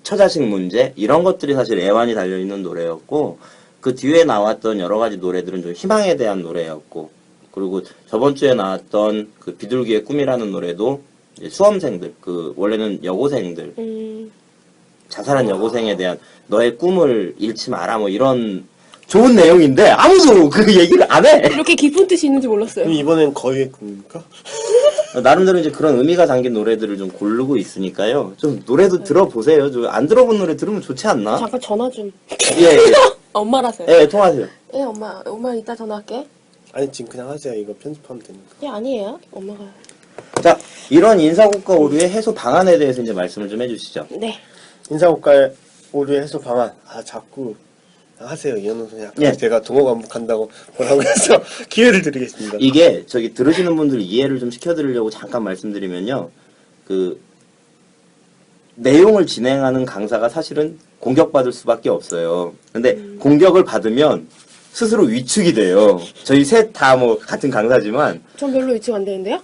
Speaker 4: 처자식 문제 이런 것들이 사실 애환이 달려 있는 노래였고 그 뒤에 나왔던 여러 가지 노래들은 좀 희망에 대한 노래였고 그리고 저번 주에 나왔던 그 비둘기의 꿈이라는 노래도 이제 수험생들 그 원래는 여고생들 자살한 여고생에 대한 너의 꿈을 잃지 마라 뭐 이런 좋은 내용인데 아무도 그 얘기를 안 해.
Speaker 5: 이렇게 깊은 뜻이 있는지 몰랐어요.
Speaker 3: 그럼 이번엔 거위의 꿈입니까?
Speaker 4: 나름대로 이제 그런 의미가 담긴 노래들을 좀 고르고 있으니까요. 좀 노래도 들어보세요. 좀 안 들어본 노래 들으면 좋지 않나?
Speaker 5: 잠깐 전화 좀.
Speaker 4: 예, 예.
Speaker 5: 엄마라서요.
Speaker 4: 예, 통화하세요.
Speaker 5: 예, 엄마 이따 전화할게.
Speaker 3: 아니 지금 그냥 하세요. 이거 편집하면 되니까.
Speaker 5: 예, 아니에요. 엄마가.
Speaker 4: 자, 이런 인사고과 오류의 해소 방안에 대해서 이제 말씀을 좀 해주시죠.
Speaker 5: 네.
Speaker 3: 인사고과의 오류 해소 방안. 아 자꾸 하세요 이현우 선생. 아까
Speaker 4: 예.
Speaker 3: 제가 동호 반복한다고 뭐라고 해서 기회를 드리겠습니다.
Speaker 4: 이게 저기 들으시는 분들 이해를 좀 시켜드리려고 잠깐 말씀드리면요. 그 내용을 진행하는 강사가 사실은 공격받을 수밖에 없어요. 근데 공격을 받으면 스스로 위축이 돼요. 저희 셋 다 뭐 같은 강사지만
Speaker 5: 전 별로 위축 안 되는데요?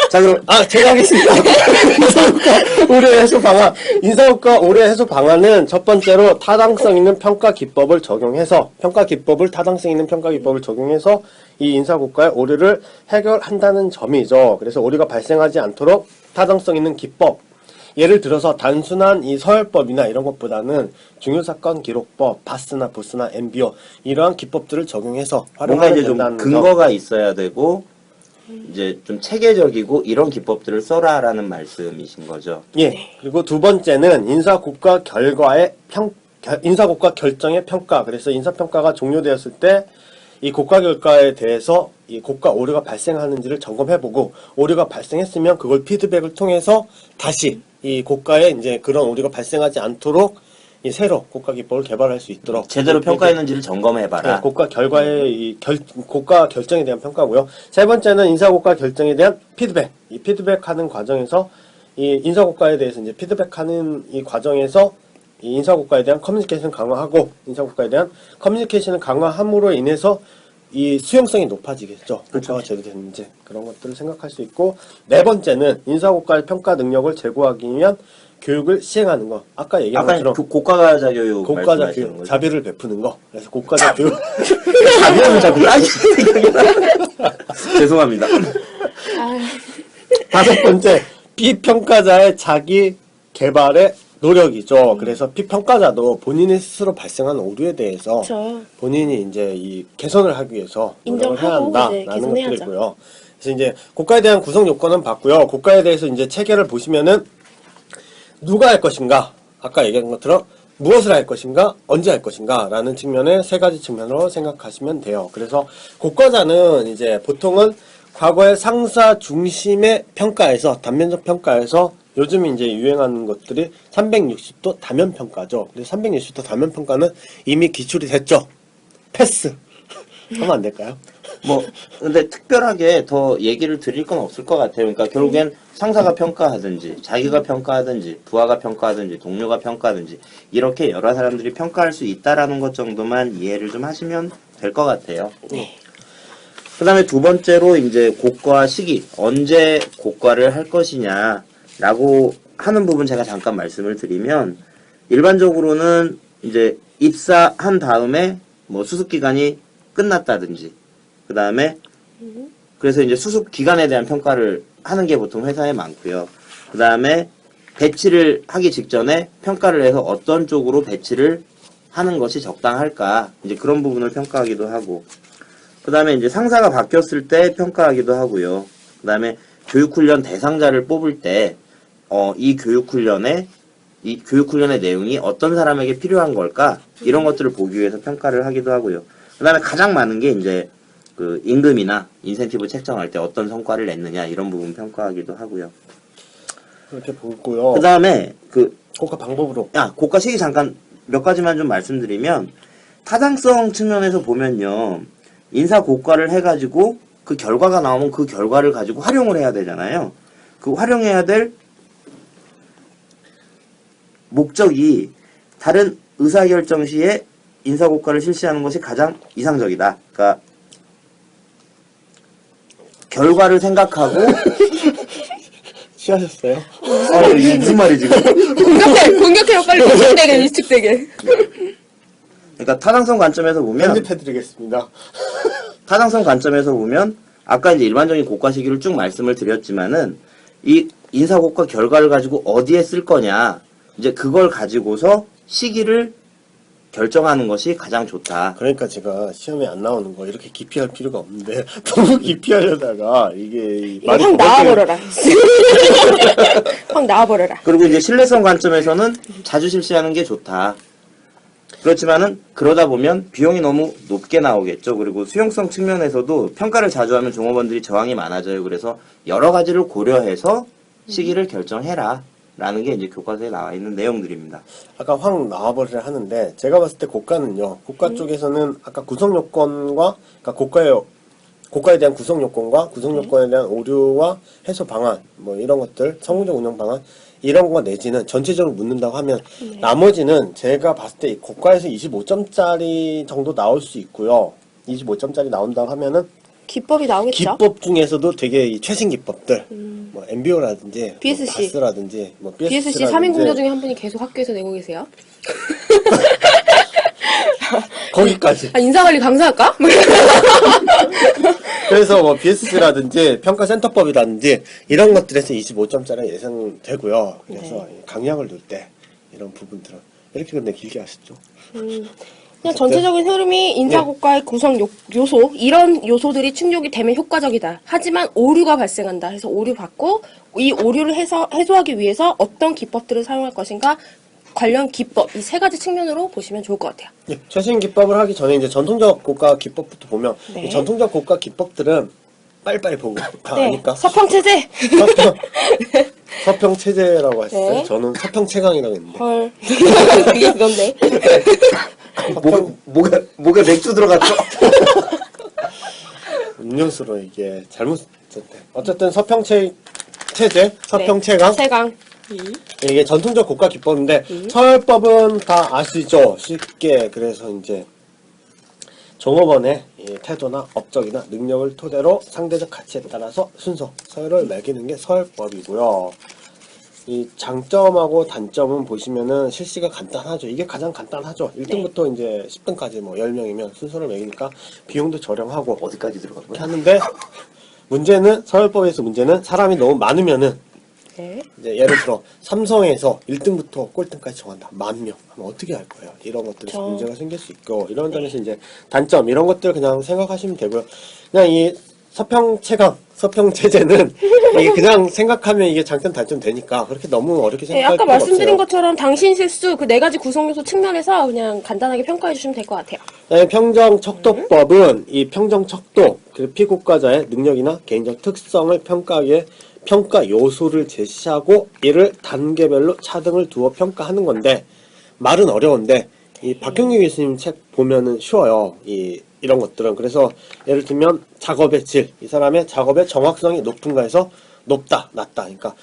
Speaker 4: 자 그럼
Speaker 3: 제가 하겠습니다. 인사고과 오류 해소 방안. 인사고과 오류 해소 방안은 첫 번째로 타당성 있는 평가 기법을 적용해서 타당성 있는 평가 기법을 적용해서 이 인사고과의 오류를 해결한다는 점이죠. 그래서 오류가 발생하지 않도록 타당성 있는 기법. 예를 들어서 단순한 이 서열법이나 이런 것보다는 중요사건 기록법, 바스나 보스나 엠비오 이러한 기법들을 적용해서
Speaker 4: 뭔가
Speaker 3: 활용하면
Speaker 4: 이제 좀
Speaker 3: 된다는 점.
Speaker 4: 근거가 있어야 되고 이제 좀 체계적이고 이런 기법들을 써라라는 말씀이신 거죠.
Speaker 3: 예. 그리고 두 번째는 인사고과 인사고과 결정의 평가. 그래서 인사평가가 종료되었을 때 이 고과 결과에 대해서 이 고과 오류가 발생하는지를 점검해보고 오류가 발생했으면 그걸 피드백을 통해서 다시 이 고과에 이제 그런 오류가 발생하지 않도록 이 새로 고과 기법을 개발할 수 있도록
Speaker 4: 제대로 평가했는지를 점검해봐라.
Speaker 3: 네, 고과 결과의 고과 결정에 대한 평가고요. 세 번째는 인사고과 결정에 대한 피드백. 이 피드백하는 과정에서 이 인사고과에 대해서 이제 피드백하는 이 과정에서 이 인사고과에 대한 커뮤니케이션을 강화하고 인사고과에 대한 커뮤니케이션을 강화함으로 인해서 이 수용성이 높아지겠죠. 평가가 제대로 됐는지 그런 것들을 생각할 수 있고 네 번째는 인사고과의 평가 능력을 제고하기 위한 교육을 시행하는 거. 아까 얘기한
Speaker 4: 아까
Speaker 3: 것처럼
Speaker 4: 그 고과자 교육
Speaker 3: 고과자
Speaker 4: 말씀하시는
Speaker 3: 교육,
Speaker 4: 거죠?
Speaker 3: 자비를 베푸는 거. 그래서 고과자 교육.
Speaker 4: 자비하면 자꾸 죄송합니다.
Speaker 3: 다섯 번째, 비평가자의 자기 개발의 노력이죠. 그래서 비평가자도 본인이 스스로 발생한 오류에 대해서
Speaker 5: 그쵸.
Speaker 3: 본인이 이제 이 개선을 하기 위해서 노력을 해야
Speaker 5: 인정하고 이제
Speaker 3: 한다라는
Speaker 5: 개선해야죠.
Speaker 3: 것들이고요. 그래서 이제 고과에 대한 구성 요건은 봤고요. 고과에 대해서 이제 체계를 보시면은 누가 할 것인가, 아까 얘기한 것처럼 무엇을 할 것인가, 언제 할 것인가 라는 측면의 세 가지 측면으로 생각하시면 돼요. 그래서 고과자는 이제 보통은 과거의 상사 중심의 평가에서 단면적 평가에서 요즘 이제 유행하는 것들이 360도 다면 평가죠. 근데 360도 다면 평가는 이미 기출이 됐죠. 패스. 하면 안 될까요?
Speaker 4: 뭐 근데 특별하게 더 얘기를 드릴 건 없을 것 같아요. 그러니까 결국엔 상사가 평가하든지 자기가 평가하든지 부하가 평가하든지 동료가 평가하든지 이렇게 여러 사람들이 평가할 수 있다라는 것 정도만 이해를 좀 하시면 될 것 같아요. 그 다음에 두 번째로 이제 고과 시기 언제 고과를 할 것이냐라고 하는 부분 제가 잠깐 말씀을 드리면 일반적으로는 이제 입사한 다음에 뭐 수습 기간이 끝났다든지 그 다음에 그래서 이제 수습 기간에 대한 평가를 하는 게 보통 회사에 많고요. 그 다음에 배치를 하기 직전에 평가를 해서 어떤 쪽으로 배치를 하는 것이 적당할까 이제 그런 부분을 평가하기도 하고 그 다음에 이제 상사가 바뀌었을 때 평가하기도 하고요. 그 다음에 교육훈련 대상자를 뽑을 때 이 교육훈련의 내용이 어떤 사람에게 필요한 걸까 이런 것들을 보기 위해서 평가를 하기도 하고요. 그 다음에 가장 많은 게 이제 그 임금이나 인센티브 책정할 때 어떤 성과를 냈느냐 이런 부분 평가하기도 하고요.
Speaker 3: 그렇게 보고요.
Speaker 4: 그 다음에
Speaker 3: 고가 방법으로.
Speaker 4: 고가 시기 잠깐 몇 가지만 좀 말씀드리면, 타당성 측면에서 보면요, 인사 고가를 해가지고 그 결과가 나오면 그 결과를 가지고 활용을 해야 되잖아요. 그 활용해야 될 목적이 다른 의사결정 시에 인사 고가를 실시하는 것이 가장 이상적이다. 그러니까 결과를 생각하고
Speaker 3: 취하셨어요?
Speaker 4: 이게 무슨 말이 지금?
Speaker 5: 공격해요, 빨리. 위축되게, 위축되게.
Speaker 4: 그러니까 타당성 관점에서 보면
Speaker 3: 편집해드리겠습니다.
Speaker 4: 타당성 관점에서 보면 아까 이제 일반적인 고가 시기를 쭉 말씀을 드렸지만은 이 인사 고가 결과를 가지고 어디에 쓸 거냐, 이제 그걸 가지고서 시기를 결정하는 것이 가장 좋다.
Speaker 3: 그러니까 제가 시험에 안 나오는 거 이렇게 깊이 할 필요가 없는데 너무 깊이 하려다가 이게
Speaker 5: 이거 확 나와버려라. 확 나와버려라.
Speaker 4: 그리고 이제 신뢰성 관점에서는 자주 실시하는 게 좋다. 그렇지만은 그러다 보면 비용이 너무 높게 나오겠죠. 그리고 수용성 측면에서도 평가를 자주 하면 종업원들이 저항이 많아져요. 그래서 여러 가지를 고려해서 시기를 결정해라 라는 게 이제 교과서에 나와 있는 내용들입니다.
Speaker 3: 아까 확 나와버리려 하는데 제가 봤을 때 고가는요. 고가 쪽에서는 아까 구성 요건과 그러니까 고가에 대한 구성 요건과 구성 요건에 대한 오류와 해소 방안 뭐 이런 것들 성공적 운영 방안 이런 거 내지는 전체적으로 묻는다고 하면 나머지는 제가 봤을 때 고가에서 25점짜리 정도 나올 수 있고요. 25점짜리 나온다고 하면은
Speaker 5: 기법이 나오겠죠?
Speaker 3: 기법 중에서도 되게 이 최신 기법들 뭐 MBO라든지
Speaker 5: BSC.
Speaker 3: 뭐 바스라든지 뭐
Speaker 5: BSC
Speaker 3: BSC라든지
Speaker 5: 3인 공자 중에 한 분이 계속 학교에서 내고 계세요?
Speaker 3: 거기까지.
Speaker 5: 인사관리 강사할까?
Speaker 3: 그래서 뭐 BSC라든지 평가센터법이라든지 이런 것들에서 25점짜리 예상되고요. 그래서 강약을 둘 때 이런 부분들은 이렇게 근데 길게 하셨죠.
Speaker 5: 그냥 전체적인 흐름이 인사고과의 구성 요소 이런 요소들이 충족이 되면 효과적이다. 하지만 오류가 발생한다 해서 오류 받고 이 오류를 해소하기 위해서 어떤 기법들을 사용할 것인가 관련 기법 이 세 가지 측면으로 보시면 좋을 것 같아요.
Speaker 3: 예, 최신 기법을 하기 전에 이제 전통적 고가 기법부터 보면
Speaker 5: 네.
Speaker 3: 이 전통적 고가 기법들은 빨리빨리 보고 다 아니까
Speaker 5: 서평체제.
Speaker 3: 서평 체제라고 하셨어요.
Speaker 5: 네.
Speaker 3: 저는 서평 체강이라고 했는데.
Speaker 5: 헐. 그게 그건데.
Speaker 4: 목에 맥주 들어갔죠?
Speaker 3: 음료수로 이게 잘못 썼대. 어쨌든 서평 체제, 서평 체강.
Speaker 5: 세강.
Speaker 3: 이게 전통적 고가 기법인데 서열법은 다 아시죠? 쉽게. 그래서 이제 종업원의 이 태도나 업적이나 능력을 토대로 상대적 가치에 따라서 순서, 서열을 매기는 게 서열법이고요. 이 장점하고 단점은 보시면은 실시가 간단하죠. 이게 가장 간단하죠. 1등부터 이제 10등까지 뭐 10명이면 순서를 매기니까 비용도 저렴하고
Speaker 4: 어디까지 들어간
Speaker 3: 이렇게
Speaker 4: 거야?
Speaker 3: 하는데 문제는 서열법에서 문제는 사람이 너무 많으면은
Speaker 5: 네.
Speaker 3: 이제 예를 들어 삼성에서 1등부터 꼴등까지 정한다. 10,000명 하면 어떻게 할 거예요? 이런 것들에서
Speaker 5: 그렇죠.
Speaker 3: 문제가 생길 수 있고 이런 점에서 이제 단점 이런 것들 그냥 생각하시면 되고요. 그냥 이 서평 체강, 서평 체제는 이게 그냥 생각하면 이게 장점 단점 되니까 그렇게 너무 어렵게
Speaker 5: 네,
Speaker 3: 생각할
Speaker 5: 아까
Speaker 3: 필요가
Speaker 5: 말씀드린
Speaker 3: 없어요.
Speaker 5: 것처럼 당신 실수 그 네 가지 구성 요소 측면에서 그냥 간단하게 평가해 주시면 될 것 같아요.
Speaker 3: 네, 평정척도법은 이 평정척도 그 피고가자의 능력이나 개인적 특성을 평가하기 위해 평가 요소를 제시하고 이를 단계별로 차등을 두어 평가하는 건데 말은 어려운데 이 박경규 교수님 책 보면은 쉬워요. 이런 것들은. 그래서 예를 들면 작업의 질, 이 사람의 작업의 정확성이 높은가 해서 높다, 낮다. 그러니까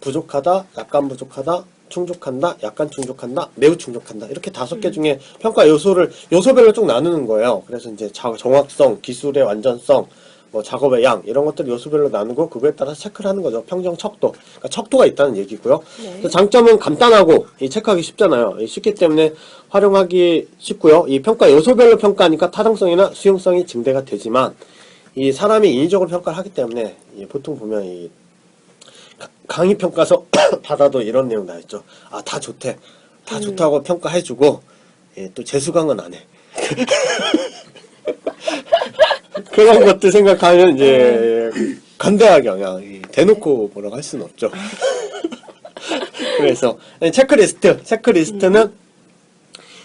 Speaker 3: 부족하다, 약간 부족하다, 충족한다, 약간 충족한다, 매우 충족한다. 이렇게 5개 중에 평가 요소를 요소별로 쭉 나누는 거예요. 그래서 이제 정확성, 기술의 완전성, 뭐 작업의 양 이런 것들 요소별로 나누고 그거에 따라서 체크를 하는 거죠. 평정 척도. 그러니까 척도가 있다는 얘기고요.
Speaker 5: 네.
Speaker 3: 장점은 간단하고 이 체크하기 쉽잖아요. 쉽기 때문에 활용하기 쉽고요. 이 평가 요소별로 평가하니까 타당성이나 수용성이 증대가 되지만 이 사람이 인위적으로 평가를 하기 때문에 보통 보면 이 강의 평가서 받아도 이런 내용 나있죠. 아, 다 좋대. 다 좋다고 평가해주고 또 재수강은 안 해. 그런 것들 생각하면 이제 간대하게 그냥 대놓고 뭐라고 할 수는 없죠. 그래서 체크리스트는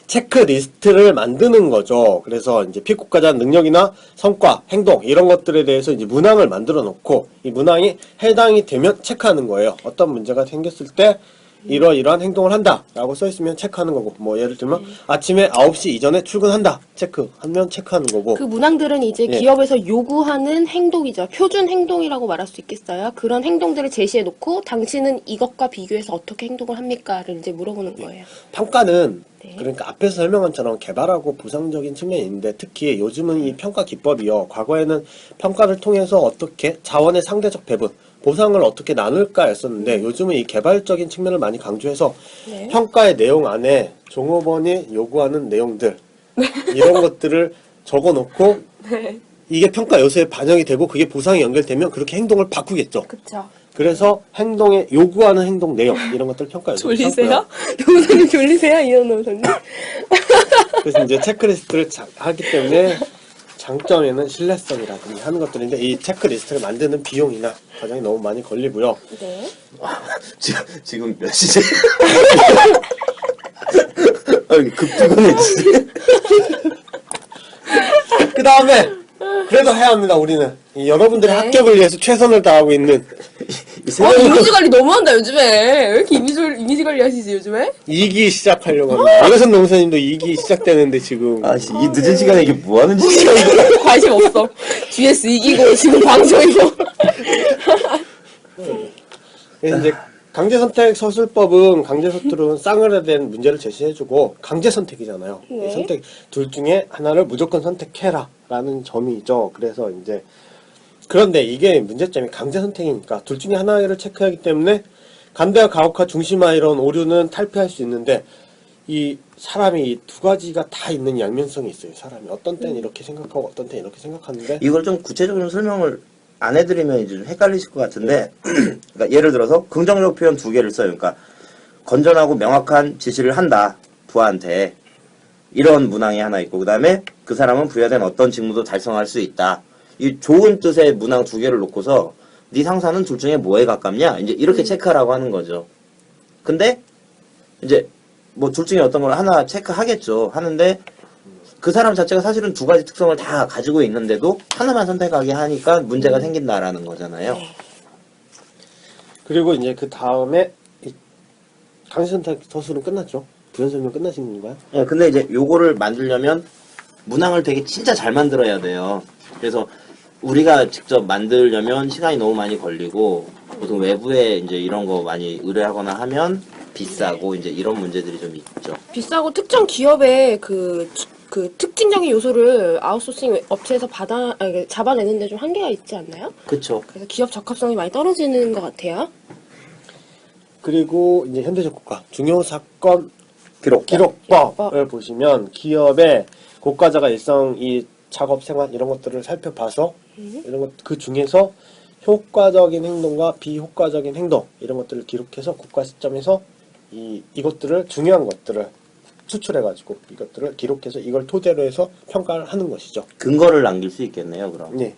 Speaker 3: 체크리스트를 만드는 거죠. 그래서 이제 피국가자 능력이나 성과, 행동 이런 것들에 대해서 이제 문항을 만들어 놓고 이 문항이 해당이 되면 체크하는 거예요. 어떤 문제가 생겼을 때 이러이러한 행동을 한다 라고 써있으면 체크하는 거고, 뭐 예를 들면 아침에 9시 이전에 출근한다 체크하면 체크하는 거고.
Speaker 5: 그 문항들은 이제
Speaker 3: 예.
Speaker 5: 기업에서 요구하는 행동이죠. 표준 행동이라고 말할 수 있겠어요. 그런 행동들을 제시해 놓고 당신은 이것과 비교해서 어떻게 행동을 합니까를 이제 물어보는 거예요.
Speaker 3: 평가는
Speaker 5: 네.
Speaker 3: 그러니까 앞에서 설명한 것처럼 개발하고 보상적인 측면이 있는데, 특히 요즘은 이 평가 기법이요, 과거에는 평가를 통해서 어떻게 자원의 상대적 배분, 보상을 어떻게 나눌까 했었는데, 요즘은 이 개발적인 측면을 많이 강조해서
Speaker 5: 네.
Speaker 3: 평가의 내용 안에 종업원이 요구하는 내용들 이런 것들을 적어놓고
Speaker 5: 네.
Speaker 3: 이게 평가 요소에 반영이 되고 그게 보상에 연결되면 그렇게 행동을 바꾸겠죠.
Speaker 5: 그쵸.
Speaker 3: 그래서 행동에 요구하는 행동 내용 이런 것들 평가 요소에
Speaker 5: 졸리세요? 노무사님 졸리세요? 이현 노무사님?
Speaker 3: 그래서 이제 체크리스트를 하기 때문에 장점에는 신뢰성이라든지 하는 것들인데, 이 체크리스트를 만드는 비용이나 과정이 너무 많이 걸리고요.
Speaker 5: 네.
Speaker 4: 지금 몇 시지? 급피곤해지지.
Speaker 3: 그 다음에 그래도 해야 합니다. 우리는 이 여러분들의
Speaker 5: 네.
Speaker 3: 합격을 위해서 최선을 다하고 있는
Speaker 5: 이미지 관리 너무한다, 요즘에. 왜 이렇게 이미지 관리 하시지, 요즘에?
Speaker 3: 2기 시작하려고 합니다. 이것은 농사님도 2기 시작되는데 지금
Speaker 4: 아씨, 이 늦은 시간에 이게 뭐 하는 짓이야, 이거.
Speaker 5: 관심 없어. GS 이기고, 지금 방송이고.
Speaker 3: 그래서 이제 강제선택 서술법은 강제서술은 쌍을에 대한 문제를 제시해주고 강제선택이잖아요.
Speaker 5: 네.
Speaker 3: 이 선택 둘 중에 하나를 무조건 선택해라 라는 점이죠. 그래서 이제 그런데 이게 문제점이 강제선택이니까 둘 중에 하나를 체크하기 때문에 간대와 가혹화 중심화 이런 오류는 탈피할 수 있는데, 이 사람이 이 두 가지가 다 있는 양면성이 있어요. 사람이 어떤 때는 이렇게 생각하고 어떤 때는 이렇게 생각하는데,
Speaker 4: 이걸 좀 구체적으로 설명을 안 해드리면 이제 좀 헷갈리실 것 같은데, 그러니까 예를 들어서 긍정적 표현 두 개를 써요. 그러니까 건전하고 명확한 지시를 한다, 부하한테. 이런 문항이 하나 있고, 그 다음에 그 사람은 부여된 어떤 직무도 달성할 수 있다. 이 좋은 뜻의 문항 두 개를 놓고서 네 상사는 둘 중에 뭐에 가깝냐? 이제 이렇게 체크하라고 하는 거죠. 근데 이제 뭐 둘 중에 어떤 걸 하나 체크하겠죠. 하는데 그 사람 자체가 사실은 두 가지 특성을 다 가지고 있는데도 하나만 선택하게 하니까 문제가 생긴다라는 거잖아요.
Speaker 3: 그리고 이제 그 다음에 강제선택 서술은 끝났죠. 부연 설명 끝나신 건가요?
Speaker 4: 예, 근데 이제 요거를 만들려면 문항을 되게 진짜 잘 만들어야 돼요. 그래서 우리가 직접 만들려면 시간이 너무 많이 걸리고, 보통 외부에 이제 이런 거 많이 의뢰하거나 하면 비싸고, 이제 이런 문제들이 좀 있죠.
Speaker 5: 비싸고 특정 기업의 그 특징적인 요소를 아웃소싱 업체에서 잡아내는데 좀 한계가 있지 않나요?
Speaker 4: 그쵸.
Speaker 5: 그래서 기업 적합성이 많이 떨어지는 것 같아요.
Speaker 3: 그리고 이제 현대적 국가 중요 사건
Speaker 4: 기록.
Speaker 3: 기록법을 보시면 기업의 고과자가 일상 이 작업 생활 이런 것들을 살펴봐서 이런 것 그 중에서 효과적인 행동과 비효과적인 행동 이런 것들을 기록해서 국가 시점에서 이것들을 중요한 것들을 추출해가지고 이것들을 기록해서 이걸 토대로 해서 평가를 하는 것이죠.
Speaker 4: 근거를 남길 수 있겠네요, 그럼.
Speaker 3: 네.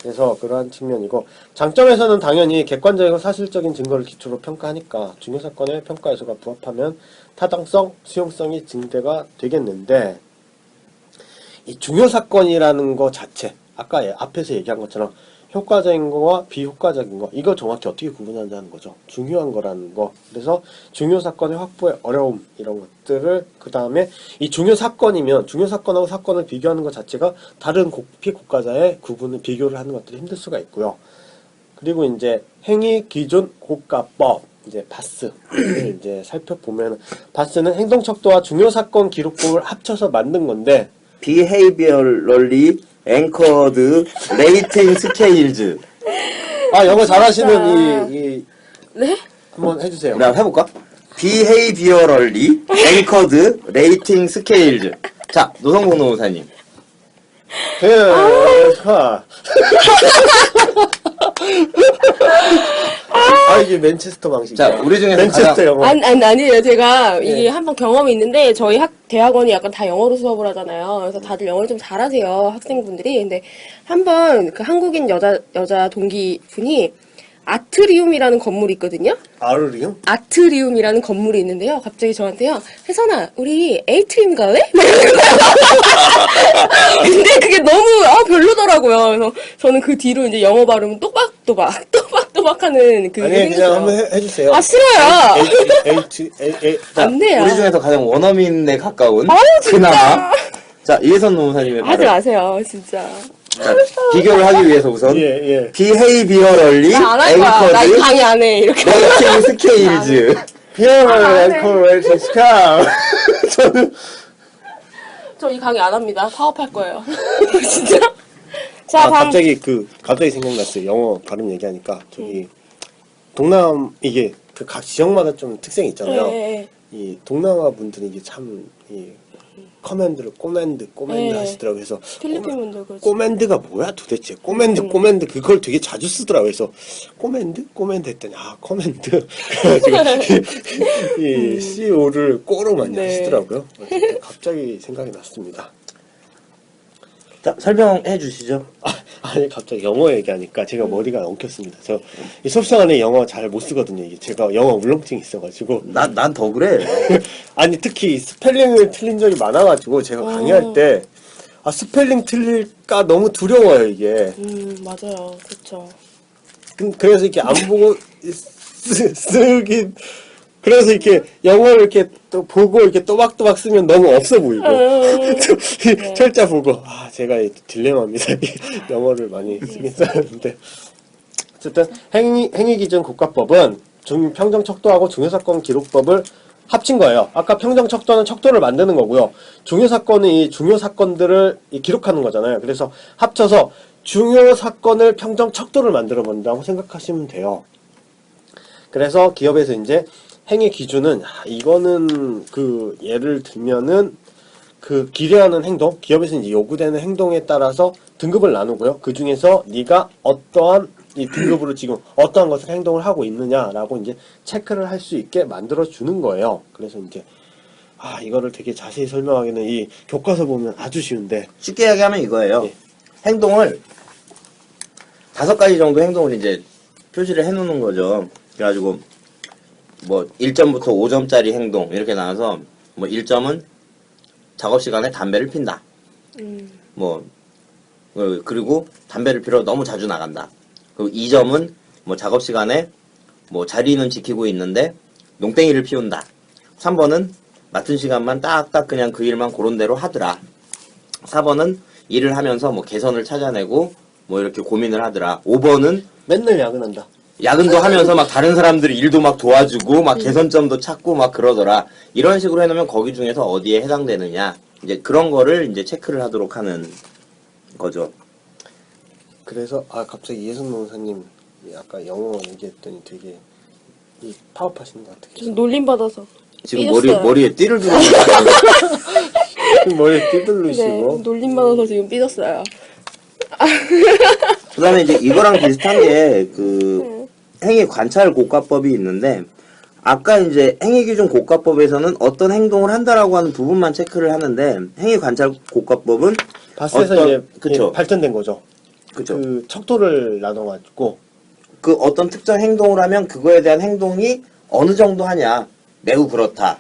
Speaker 3: 그래서 그러한 측면이고, 장점에서는 당연히 객관적이고 사실적인 증거를 기초로 평가하니까 중요 사건의 평가 요소가 부합하면 타당성, 수용성이 증대가 되겠는데, 이 중요 사건이라는 거 자체, 아까 앞에서 얘기한 것처럼 효과적인 거와 비효과적인 거, 이거 정확히 어떻게 구분한다는 거죠. 중요한 거라는 거. 그래서 중요 사건의 확보의 어려움 이런 것들을, 그 다음에 이 중요 사건이면 중요 사건하고 사건을 비교하는 것 자체가 다른 피고가자의 구분을 비교를 하는 것들이 힘들 수가 있고요. 그리고 이제 행위 기준 고가법 이제 바스를 이제 살펴보면, 바스는 행동 척도와 중요 사건 기록법을 합쳐서 만든 건데,
Speaker 4: Behaviorally Anchored Rating Scales.
Speaker 3: 아 영어 잘하시는
Speaker 5: 네?
Speaker 3: 한번 해주세요.
Speaker 4: 우리 한번 해볼까? Behaviorally Anchored Rating Scales. 자, 노성공 노무사님.
Speaker 3: 이게 맨체스터 방식이야.
Speaker 4: 자, 우리 중에서
Speaker 3: 맨체스터
Speaker 4: 가장
Speaker 3: 영어.
Speaker 5: 아니에요. 제가 이게
Speaker 3: 예.
Speaker 5: 한번 경험이 있는데, 저희 대학원이 약간 다 영어로 수업을 하잖아요. 그래서 다들 영어를 좀 잘하세요, 학생분들이. 근데 한번 그 한국인 여자 동기분이, 아트리움이라는 건물이 있거든요.
Speaker 3: 아르리움?
Speaker 5: 아트리움이라는 건물이 있는데요. 갑자기 저한테요. 혜선아, 우리 에이트림 갈래? 막 이러는 거예요. 근데 그게 너무 별로더라고요. 그래서 저는 그 뒤로 이제 영어 발음은 또박또박 하는 그
Speaker 3: 아니
Speaker 5: 행동을
Speaker 3: 그냥 한번 해주세요.
Speaker 5: 아, 싫어요. 안 돼요.
Speaker 4: 우리 중에서 가장 원어민에 가까운
Speaker 5: 아유, 진짜.
Speaker 4: 그나마 자 이혜선 노무사님의
Speaker 5: 하지
Speaker 4: 발음
Speaker 5: 마세요, 진짜.
Speaker 4: 자, 비교를 하기 위해서 우선
Speaker 3: 예.
Speaker 4: 비헤이비어럴리
Speaker 5: 나 안 할 거야. 나 이
Speaker 4: 앵커드
Speaker 5: 강의 안 해. 이렇게.
Speaker 4: 레이팅 스케일즈
Speaker 3: Here 앵커레이션 스카우. 저는
Speaker 5: 저 이 강의 안 합니다. 파업할 거예요. 진짜. 자,
Speaker 3: 갑자기 생각났어요. 영어 발음 얘기하니까 저기 동남 이게 그 각 지역마다 좀 특성이 있잖아요.
Speaker 5: 네.
Speaker 3: 이 동남아 분들은 이게 참 이 커맨드를 꼬맨드
Speaker 5: 네.
Speaker 3: 하시더라고요. 그래서
Speaker 5: 필리핀 분들 그렇지.
Speaker 3: 꼬맨드가 뭐야 도대체? 꼬맨드 그걸 되게 자주 쓰더라고요. 그래서 꼬맨드 했더니 커맨드 그래가지고 이 CO를 꼬로 많이
Speaker 5: 네.
Speaker 3: 하시더라고요. 갑자기 생각이 났습니다.
Speaker 4: 자 설명해 주시죠.
Speaker 3: 아니 갑자기 영어 얘기하니까 제가 머리가 엉켰습니다. 저 이 수업 시간에 영어 잘 못 쓰거든요. 이게 제가 영어 울렁증이 있어가지고
Speaker 4: 난 더 그래.
Speaker 3: 아니 특히 스펠링을 틀린 적이 많아가지고 제가 강의할 때 스펠링 틀릴까 너무 두려워요 이게.
Speaker 5: 맞아요. 그렇죠.
Speaker 3: 그래서 이렇게 안 보고 쓰긴 그래서 이렇게 영어를 이렇게 또 보고 이렇게 또박또박 쓰면 너무 없어 보이고 철자 보고 제가 딜레마입니다. 영어를 많이 쓰긴 써는데 어쨌든 행위기준 국가법은 평정척도하고 중요사건 기록법을 합친 거예요. 아까 평정척도는 척도를 만드는 거고요. 중요사건은 이 중요사건들을 기록하는 거잖아요. 그래서 합쳐서 중요사건을 평정척도를 만들어 본다고 생각하시면 돼요. 그래서 기업에서 이제 행위 기준은 이거는 그 예를 들면은 그 기대하는 행동, 기업에서 이제 요구되는 행동에 따라서 등급을 나누고요. 그 중에서 네가 어떠한 이 등급으로 지금 어떠한 것을 행동을 하고 있느냐라고 이제 체크를 할 수 있게 만들어 주는 거예요. 그래서 이제 이거를 되게 자세히 설명하기는 이 교과서 보면 아주 쉬운데
Speaker 4: 쉽게 이야기하면 이거예요.
Speaker 3: 예.
Speaker 4: 행동을 5가지 정도 행동을 이제 표시를 해놓는 거죠. 그래가지고 뭐 1점부터 5점짜리 행동 이렇게 나와서 뭐 1점은 작업 시간에 담배를 핀다. 뭐 그리고 담배를 피러 너무 자주 나간다. 그리고 2점은 뭐 작업 시간에 뭐 자리는 지키고 있는데 농땡이를 피운다. 3번은 맡은 시간만 딱딱 그냥 그 일만 그런 대로 하더라. 4번은 일을 하면서 뭐 개선을 찾아내고 뭐 이렇게 고민을 하더라. 5번은
Speaker 3: 맨날 야근한다.
Speaker 4: 야근도 하면서 막 다른 사람들이 일도 막 도와주고 막 개선점도 찾고 막 그러더라. 이런 식으로 해놓으면 거기 중에서 어디에 해당되느냐 이제 그런 거를 이제 체크를 하도록 하는 거죠.
Speaker 3: 그래서 갑자기 이혜선 노무사님 아까 영어 얘기했더니 되게 파업하시는 것 같아요.
Speaker 5: 좀 놀림받아서.
Speaker 4: 지금
Speaker 5: 삐졌어요.
Speaker 4: 머리에 띠를 두르는 거 아니에요?
Speaker 3: 머리에 띠들르시고
Speaker 5: 네, 놀림받아서 지금 삐졌어요.
Speaker 4: 그 다음에 이제 이거랑 비슷한 게 그 행위 관찰 고가법이 있는데 아까 이제 행위 기준 고가법에서는 어떤 행동을 한다라고 하는 부분만 체크를 하는데 행위 관찰 고가법은
Speaker 3: 바스에서 이제
Speaker 4: 그쵸.
Speaker 3: 발전된 거죠.
Speaker 4: 그쵸.
Speaker 3: 그 척도를 나눠가지고
Speaker 4: 그 어떤 특정 행동을 하면 그거에 대한 행동이 어느 정도 하냐. 매우 그렇다.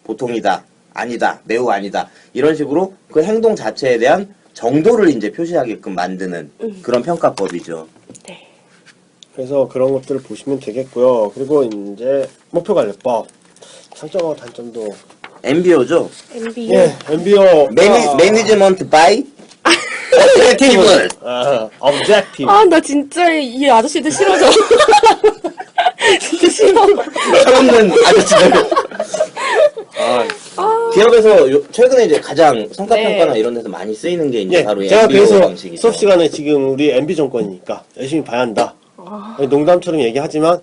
Speaker 4: 보통이다. 아니다. 매우 아니다. 이런 식으로 그 행동 자체에 대한 정도를 이제 표시하게끔 만드는 그런 평가법이죠.
Speaker 5: 네.
Speaker 3: 그래서 그런 것들을 보시면 되겠고요. 그리고 이제 목표관리법 장점하고 단점도
Speaker 4: MBO죠.
Speaker 5: MBO.
Speaker 3: MBO
Speaker 4: 매니지먼트 바이 objective.
Speaker 3: objective.
Speaker 5: 나 진짜 이 아저씨들 싫어져. 진짜 싫어.
Speaker 4: 철없는 아저씨들. 기업에서 최근에 이제 가장 성과평가나
Speaker 5: 네.
Speaker 4: 이런 데서 많이 쓰이는 게 이제 바로
Speaker 3: 제가
Speaker 4: MBO
Speaker 3: 그래서
Speaker 4: 방식이죠.
Speaker 3: 수업 시간에 지금 우리 MB 정권이니까 열심히 봐야 한다. 농담처럼 얘기하지만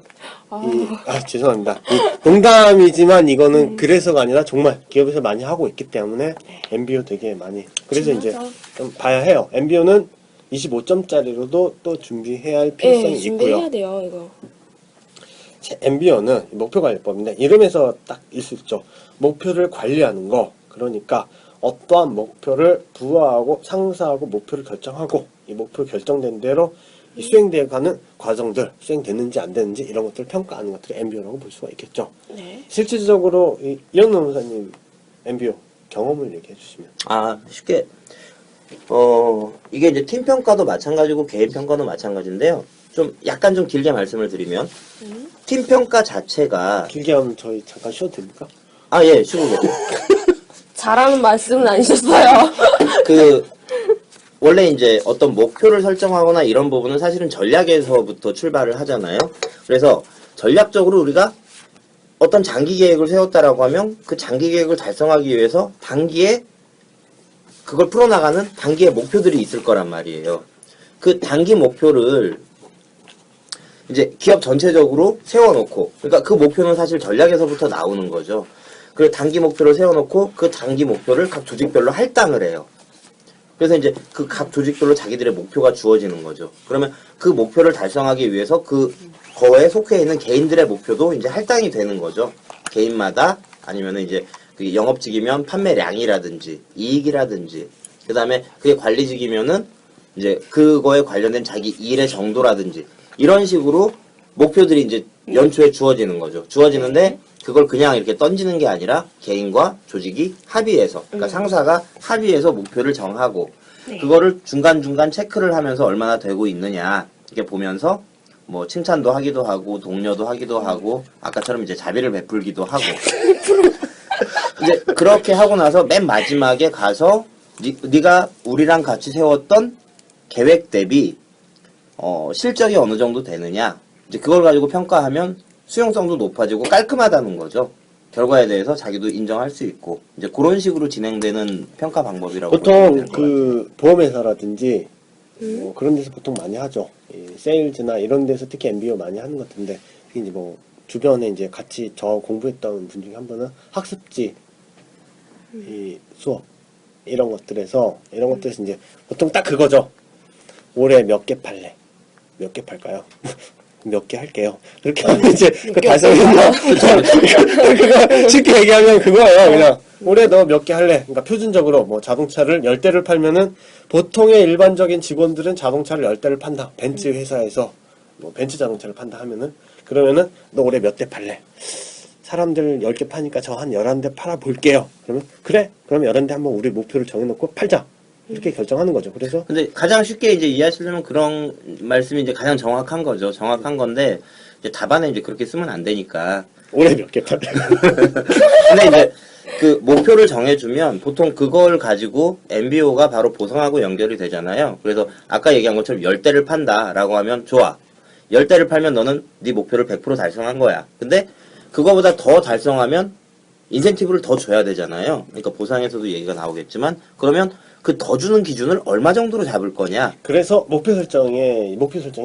Speaker 3: 죄송합니다. 농담이지만 이거는 그래서가 아니라 정말 기업에서 많이 하고 있기 때문에 MBO 되게 많이 그래서 이제
Speaker 5: 중요하죠.
Speaker 3: 좀 봐야 해요. MBO는 25점짜리로도 또 준비해야 할 필요성이
Speaker 5: 네, 준비해야
Speaker 3: 있고요.
Speaker 5: 돼요, 이거.
Speaker 3: MBO는 목표관리법인데 이름에서 딱 일 수 있죠. 목표를 관리하는 거. 그러니까 어떠한 목표를 부하하고 상사하고 목표를 결정하고 이 목표 결정된 대로 이 수행되어가는 과정들, 수행됐는지 안 됐는지 이런 것들을 평가하는 것들을 MBO라고 볼 수가 있겠죠.
Speaker 5: 네.
Speaker 3: 실질적으로 이영노 노무사님 MBO 경험을 얘기해 주시면.
Speaker 4: 쉽게 이게 이제 팀 평가도 마찬가지고 개인 평가도 마찬가지인데요. 좀 약간 좀 길게 말씀을 드리면 팀 평가 자체가
Speaker 3: 길게 하면 저희 잠깐 쉬어도 됩니까?
Speaker 4: 예, 쉬고 계세요.
Speaker 5: 잘하는 말씀은 아니셨어요.
Speaker 4: 원래 이제 어떤 목표를 설정하거나 이런 부분은 사실은 전략에서부터 출발을 하잖아요. 그래서 전략적으로 우리가 어떤 장기 계획을 세웠다라고 하면 그 장기 계획을 달성하기 위해서 단기에 그걸 풀어나가는 단기의 목표들이 있을 거란 말이에요. 그 단기 목표를 이제 기업 전체적으로 세워놓고, 그러니까 그 목표는 사실 전략에서부터 나오는 거죠. 그리고 단기 목표를 세워놓고 그 단기 목표를 각 조직별로 할당을 해요. 그래서 이제 그 각 조직별로 자기들의 목표가 주어지는 거죠. 그러면 그 목표를 달성하기 위해서 거에 속해 있는 개인들의 목표도 이제 할당이 되는 거죠. 개인마다 아니면은 이제 그 영업직이면 판매량이라든지 이익이라든지, 그 다음에 그게 관리직이면은 이제 그거에 관련된 자기 일의 정도라든지 이런 식으로 목표들이 이제 연초에 주어지는 거죠. 주어지는데 그걸 그냥 이렇게 던지는 게 아니라 개인과 조직이 합의해서, 그러니까 상사가 합의해서 목표를 정하고 그거를 중간중간 체크를 하면서 얼마나 되고 있느냐 이렇게 보면서 뭐 칭찬도 하기도 하고 독려도 하기도 하고 아까처럼 이제 자비를 베풀기도 하고 이제 그렇게 하고 나서 맨 마지막에 가서 네가 우리랑 같이 세웠던 계획 대비 실적이 어느 정도 되느냐, 이제 그걸 가지고 평가하면 수용성도 높아지고 깔끔하다는 거죠. 결과에 대해서 자기도 인정할 수 있고, 이제 그런 식으로 진행되는 평가 방법이라고
Speaker 3: 보통 그 보험회사라든지 뭐 그런 데서 보통 많이 하죠. 이 세일즈나 이런 데서 특히 MBO 많이 하는 것 같은데, 이제 뭐 주변에 이제 같이 저 공부했던 분 중에 한 분은 학습지 이 수업 이런 것들에서 이제 보통 딱 그거죠. 올해 몇 개 팔래? 몇 개 팔까요? 몇 개 할게요. 그렇게 하면 이제 그 달성했나? 그거 쉽게 얘기하면 그거예요. 그냥 올해 너 몇 개 할래? 그러니까 표준적으로 뭐 자동차를 10대를 팔면은 보통의 일반적인 직원들은 자동차를 10대를 판다. 벤츠 회사에서 뭐 벤츠 자동차를 판다 하면은, 그러면은 너 올해 몇 대 팔래? 사람들 10개 파니까 저 한 11대 팔아볼게요. 그러면 그래? 그럼 11대 한번 우리 목표를 정해놓고 팔자. 이렇게 결정하는 거죠. 그래서
Speaker 4: 근데 가장 쉽게 이제 이해하시려면 그런 말씀이 이제 가장 정확한 거죠. 정확한 건데 이제 답안에 이제 그렇게 쓰면 안 되니까.
Speaker 3: 올해 몇 개 팔래?
Speaker 4: 근데 이제 그 목표를 정해주면 보통 그걸 가지고 MBO가 바로 보상하고 연결이 되잖아요. 그래서 아까 얘기한 것처럼 10대를 판다라고 하면 좋아. 10대를 팔면 너는 네 목표를 100% 달성한 거야. 근데 그거보다 더 달성하면 인센티브를 더 줘야 되잖아요. 그러니까 보상에서도 얘기가 나오겠지만, 그러면 그 더 주는 기준을 얼마 정도로 잡을 거냐.
Speaker 3: 그래서 목표 설정이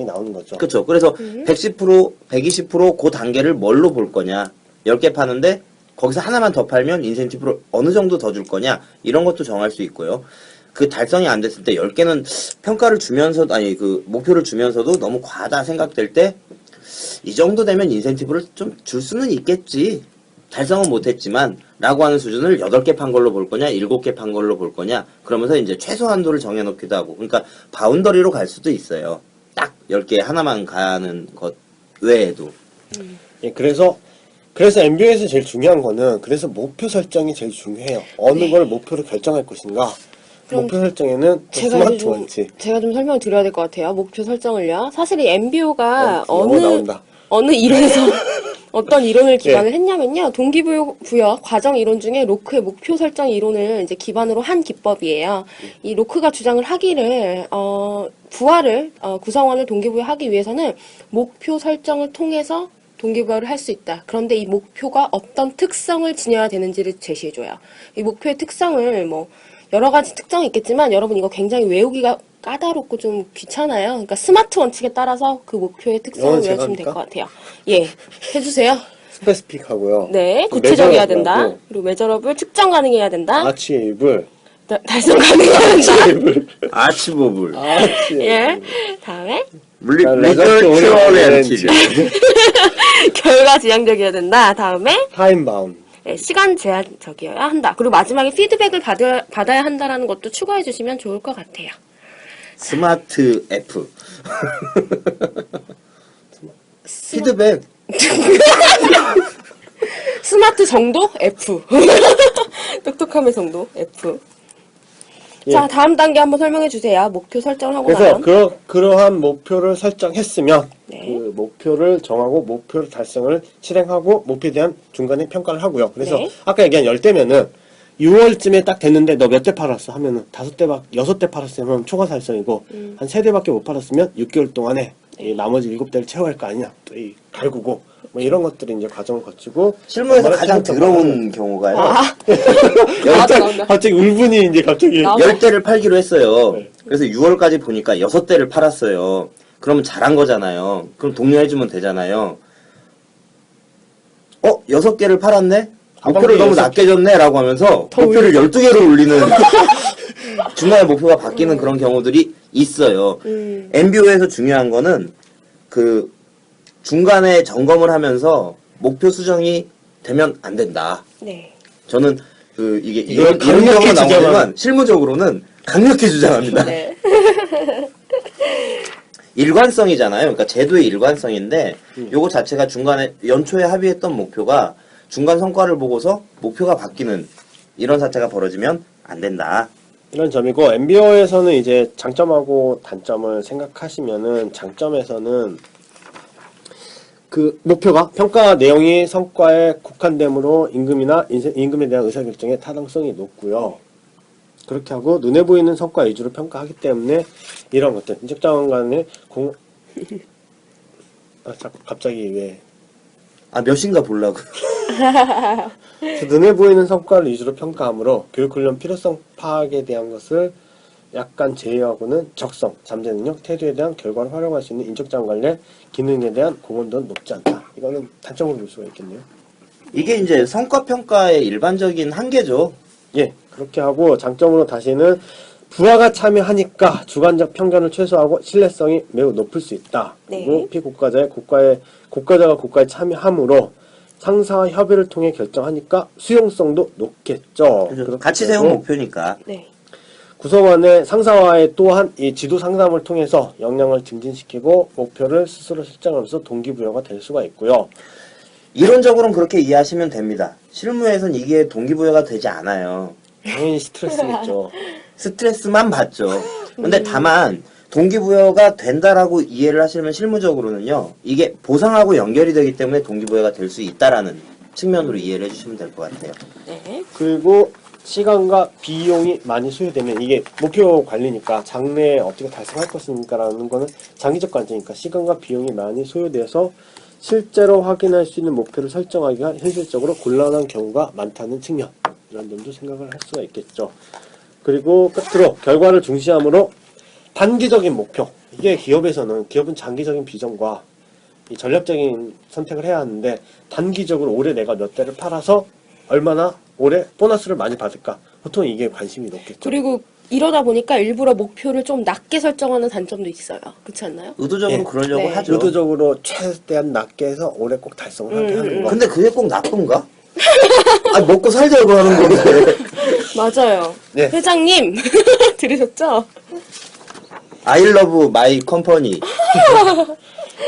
Speaker 3: 나오는 거죠.
Speaker 4: 그렇죠. 그래서 110%, 120% 그 단계를 뭘로 볼 거냐. 10개 파는데 거기서 하나만 더 팔면 인센티브를 어느 정도 더 줄 거냐. 이런 것도 정할 수 있고요. 그 달성이 안 됐을 때 10개는 평가를 주면서도, 그 목표를 주면서도 너무 과하다 생각될 때 이 정도 되면 인센티브를 좀 줄 수는 있겠지. 달성은 못했지만 라고 하는 수준을 8개 판 걸로 볼 거냐 7개 판 걸로 볼 거냐, 그러면서 이제 최소 한도를 정해놓기도 하고, 그러니까 바운더리로 갈 수도 있어요. 딱 10개 하나만 가는 것 외에도.
Speaker 3: 예, 그래서 MBO에서 제일 중요한 거는, 그래서 목표 설정이 제일 중요해요. 어느 걸 목표로 결정할 것인가. 목표 설정에는 스마트 원칙.
Speaker 5: 제가 좀 설명을 드려야 될 것 같아요. 목표 설정을요. 사실 이 MBO가
Speaker 3: 나온다.
Speaker 5: 어느 이론에서 어떤 이론을 기반을 했냐면요. 동기부여 과정 이론 중에 로크의 목표 설정 이론을 이제 기반으로 한 기법이에요. 이 로크가 주장을 하기를, 부하를, 구성원을 동기부여하기 위해서는 목표 설정을 통해서 동기부여를 할 수 있다. 그런데 이 목표가 어떤 특성을 지녀야 되는지를 제시해줘요. 이 목표의 특성을 뭐, 여러 가지 특성이 있겠지만, 여러분 이거 굉장히 외우기가 까다롭고 좀 귀찮아요. 그러니까 스마트 원칙에 따라서 그 목표의 특성을 외워주면 될 것 같아요. 예, 해주세요.
Speaker 3: 스페시픽하고요.
Speaker 5: 네, 구체적이어야 된다.
Speaker 3: 메저러블하고,
Speaker 5: 그리고 메저러블 측정 가능해야 된다.
Speaker 3: 아치에이블.
Speaker 5: 달성 가능해야 된다.
Speaker 4: 아치보블.
Speaker 5: 예, 다음에
Speaker 3: 리저치 오리엔티드.
Speaker 5: 결과 지향적이어야 된다. 다음에
Speaker 3: 타임 바운드.
Speaker 5: 네, 시간 제한적이어야 한다. 그리고 마지막에 피드백을 받아야 한다라는 것도 추가해 주시면 좋을 것 같아요.
Speaker 4: 스마트 F. 피드백.
Speaker 5: 스마트 정도? F. 똑똑함의 정도? F.
Speaker 3: 예.
Speaker 5: 자, 다음 단계 한번 설명해 주세요. 목표 설정을 하고
Speaker 3: 그래서
Speaker 5: 나면.
Speaker 3: 그러한 목표를 설정했으면
Speaker 5: 네.
Speaker 3: 그 목표를 정하고 목표를 달성을 실행하고 목표에 대한 중간에 평가를 하고요. 그래서
Speaker 5: 네.
Speaker 3: 아까 얘기한 10대면은 6월쯤에 딱 됐는데 너 몇 대 팔았어 하면은 6대 팔았으면 초과 달성이고 한 3대밖에 못 팔았으면 6개월 동안에 이 나머지 7대를 채워야 할 거 아니냐. 또 이 갈구고 뭐 이런 것들이 이제 과정을 거치고
Speaker 4: 실무에서
Speaker 3: 정말
Speaker 4: 가장
Speaker 3: 최종
Speaker 4: 더러운 경우가요.
Speaker 5: 나온다.
Speaker 3: 갑자기 울분이 이제 갑자기
Speaker 5: 나와.
Speaker 4: 10대를 팔기로 했어요.
Speaker 3: 네.
Speaker 4: 그래서 6월까지 보니까 6대를 팔았어요. 그러면 잘한 거잖아요. 그럼 독려해주면 되잖아요. 6개를 팔았네? 목표를 너무 낮게 줬네? 라고 하면서 목표를 12개로 올리는 중간에 목표가 바뀌는 그런 경우들이 있어요. MBO에서 중요한 거는 그 중간에 점검을 하면서 목표 수정이 되면 안 된다.
Speaker 5: 네.
Speaker 4: 저는 이게
Speaker 3: 이걸
Speaker 4: 이런
Speaker 3: 강력히
Speaker 4: 경우가
Speaker 3: 주장하는-
Speaker 4: 나오지만 실무적으로는 강력히 주장합니다.
Speaker 5: 네.
Speaker 4: 일관성이잖아요. 그러니까 제도의 일관성인데 요거 자체가 중간에 연초에 합의했던 목표가 중간 성과를 보고서 목표가 바뀌는 이런 사태가 벌어지면 안 된다.
Speaker 3: 이런 점이고 MBO에서는 이제 장점하고 단점을 생각하시면은 장점에서는 그 목표가 평가 내용이 성과에 국한되므로 임금에 대한 의사결정에 타당성이 높고요. 그렇게 하고 눈에 보이는 성과 위주로 평가하기 때문에 이런 것들 인적자원 간의 갑자기 왜
Speaker 4: 몇인가 보려고.
Speaker 3: 눈에 보이는 성과를 위주로 평가하므로 교육훈련 필요성 파악에 대한 것을 약간 제외하고는 적성, 잠재 능력, 태도에 대한 결과를 활용할 수 있는 인적자원 관련 기능에 대한 공헌도는 높지 않다. 이거는 단점으로 볼 수가 있겠네요.
Speaker 4: 이게 이제 성과 평가의 일반적인 한계죠.
Speaker 3: 예, 그렇게 하고 장점으로 다시는 부하가 참여하니까 주관적 편견을 최소화하고 신뢰성이 매우 높을 수 있다.
Speaker 5: 네.
Speaker 3: 그리고 피고가자가 고가에 참여함으로 상사와 협의를 통해 결정하니까 수용성도 높겠죠.
Speaker 4: 같이
Speaker 3: 그렇게
Speaker 4: 세운
Speaker 3: 되고
Speaker 4: 목표니까.
Speaker 5: 네.
Speaker 3: 구성원의 상사와의 또한 이 지도 상담을 통해서 역량을 증진시키고 목표를 스스로 실행하면서 동기부여가 될 수가 있고요.
Speaker 4: 이론적으로는 그렇게 이해하시면 됩니다. 실무에선 이게 동기부여가 되지 않아요.
Speaker 3: 당연히 스트레스겠죠.
Speaker 4: 스트레스만 받죠. 근데 다만 동기부여가 된다라고 이해를 하시면 실무적으로는요. 이게 보상하고 연결이 되기 때문에 동기부여가 될 수 있다라는 측면으로 이해를 해주시면 될 것 같아요.
Speaker 5: 네.
Speaker 3: 그리고 시간과 비용이 많이 소요되면 이게 목표 관리니까 장래에 어떻게 달성할 것인가라는 거는 장기적 관점이니까 시간과 비용이 많이 소요돼서 실제로 확인할 수 있는 목표를 설정하기가 현실적으로 곤란한 경우가 많다는 측면 이런 점도 생각을 할 수가 있겠죠. 그리고 끝으로 결과를 중시하므로 단기적인 목표 이게 기업은 장기적인 비전과 이 전략적인 선택을 해야 하는데 단기적으로 올해 내가 몇 대를 팔아서 얼마나 올해 보너스를 많이 받을까 보통 이게 관심이 높겠죠.
Speaker 5: 그리고 이러다 보니까 일부러 목표를 좀 낮게 설정하는 단점도 있어요. 그렇지 않나요?
Speaker 4: 의도적으로
Speaker 3: 예.
Speaker 4: 그러려고
Speaker 5: 네.
Speaker 4: 하죠.
Speaker 3: 의도적으로 최대한 낮게 해서 올해 꼭 달성을 하게 하는 거.
Speaker 4: 근데 그게 꼭 나쁜가? 먹고 살자고 하는 건데.
Speaker 5: 맞아요.
Speaker 3: 네.
Speaker 5: 회장님 들으셨죠?
Speaker 4: I love my company.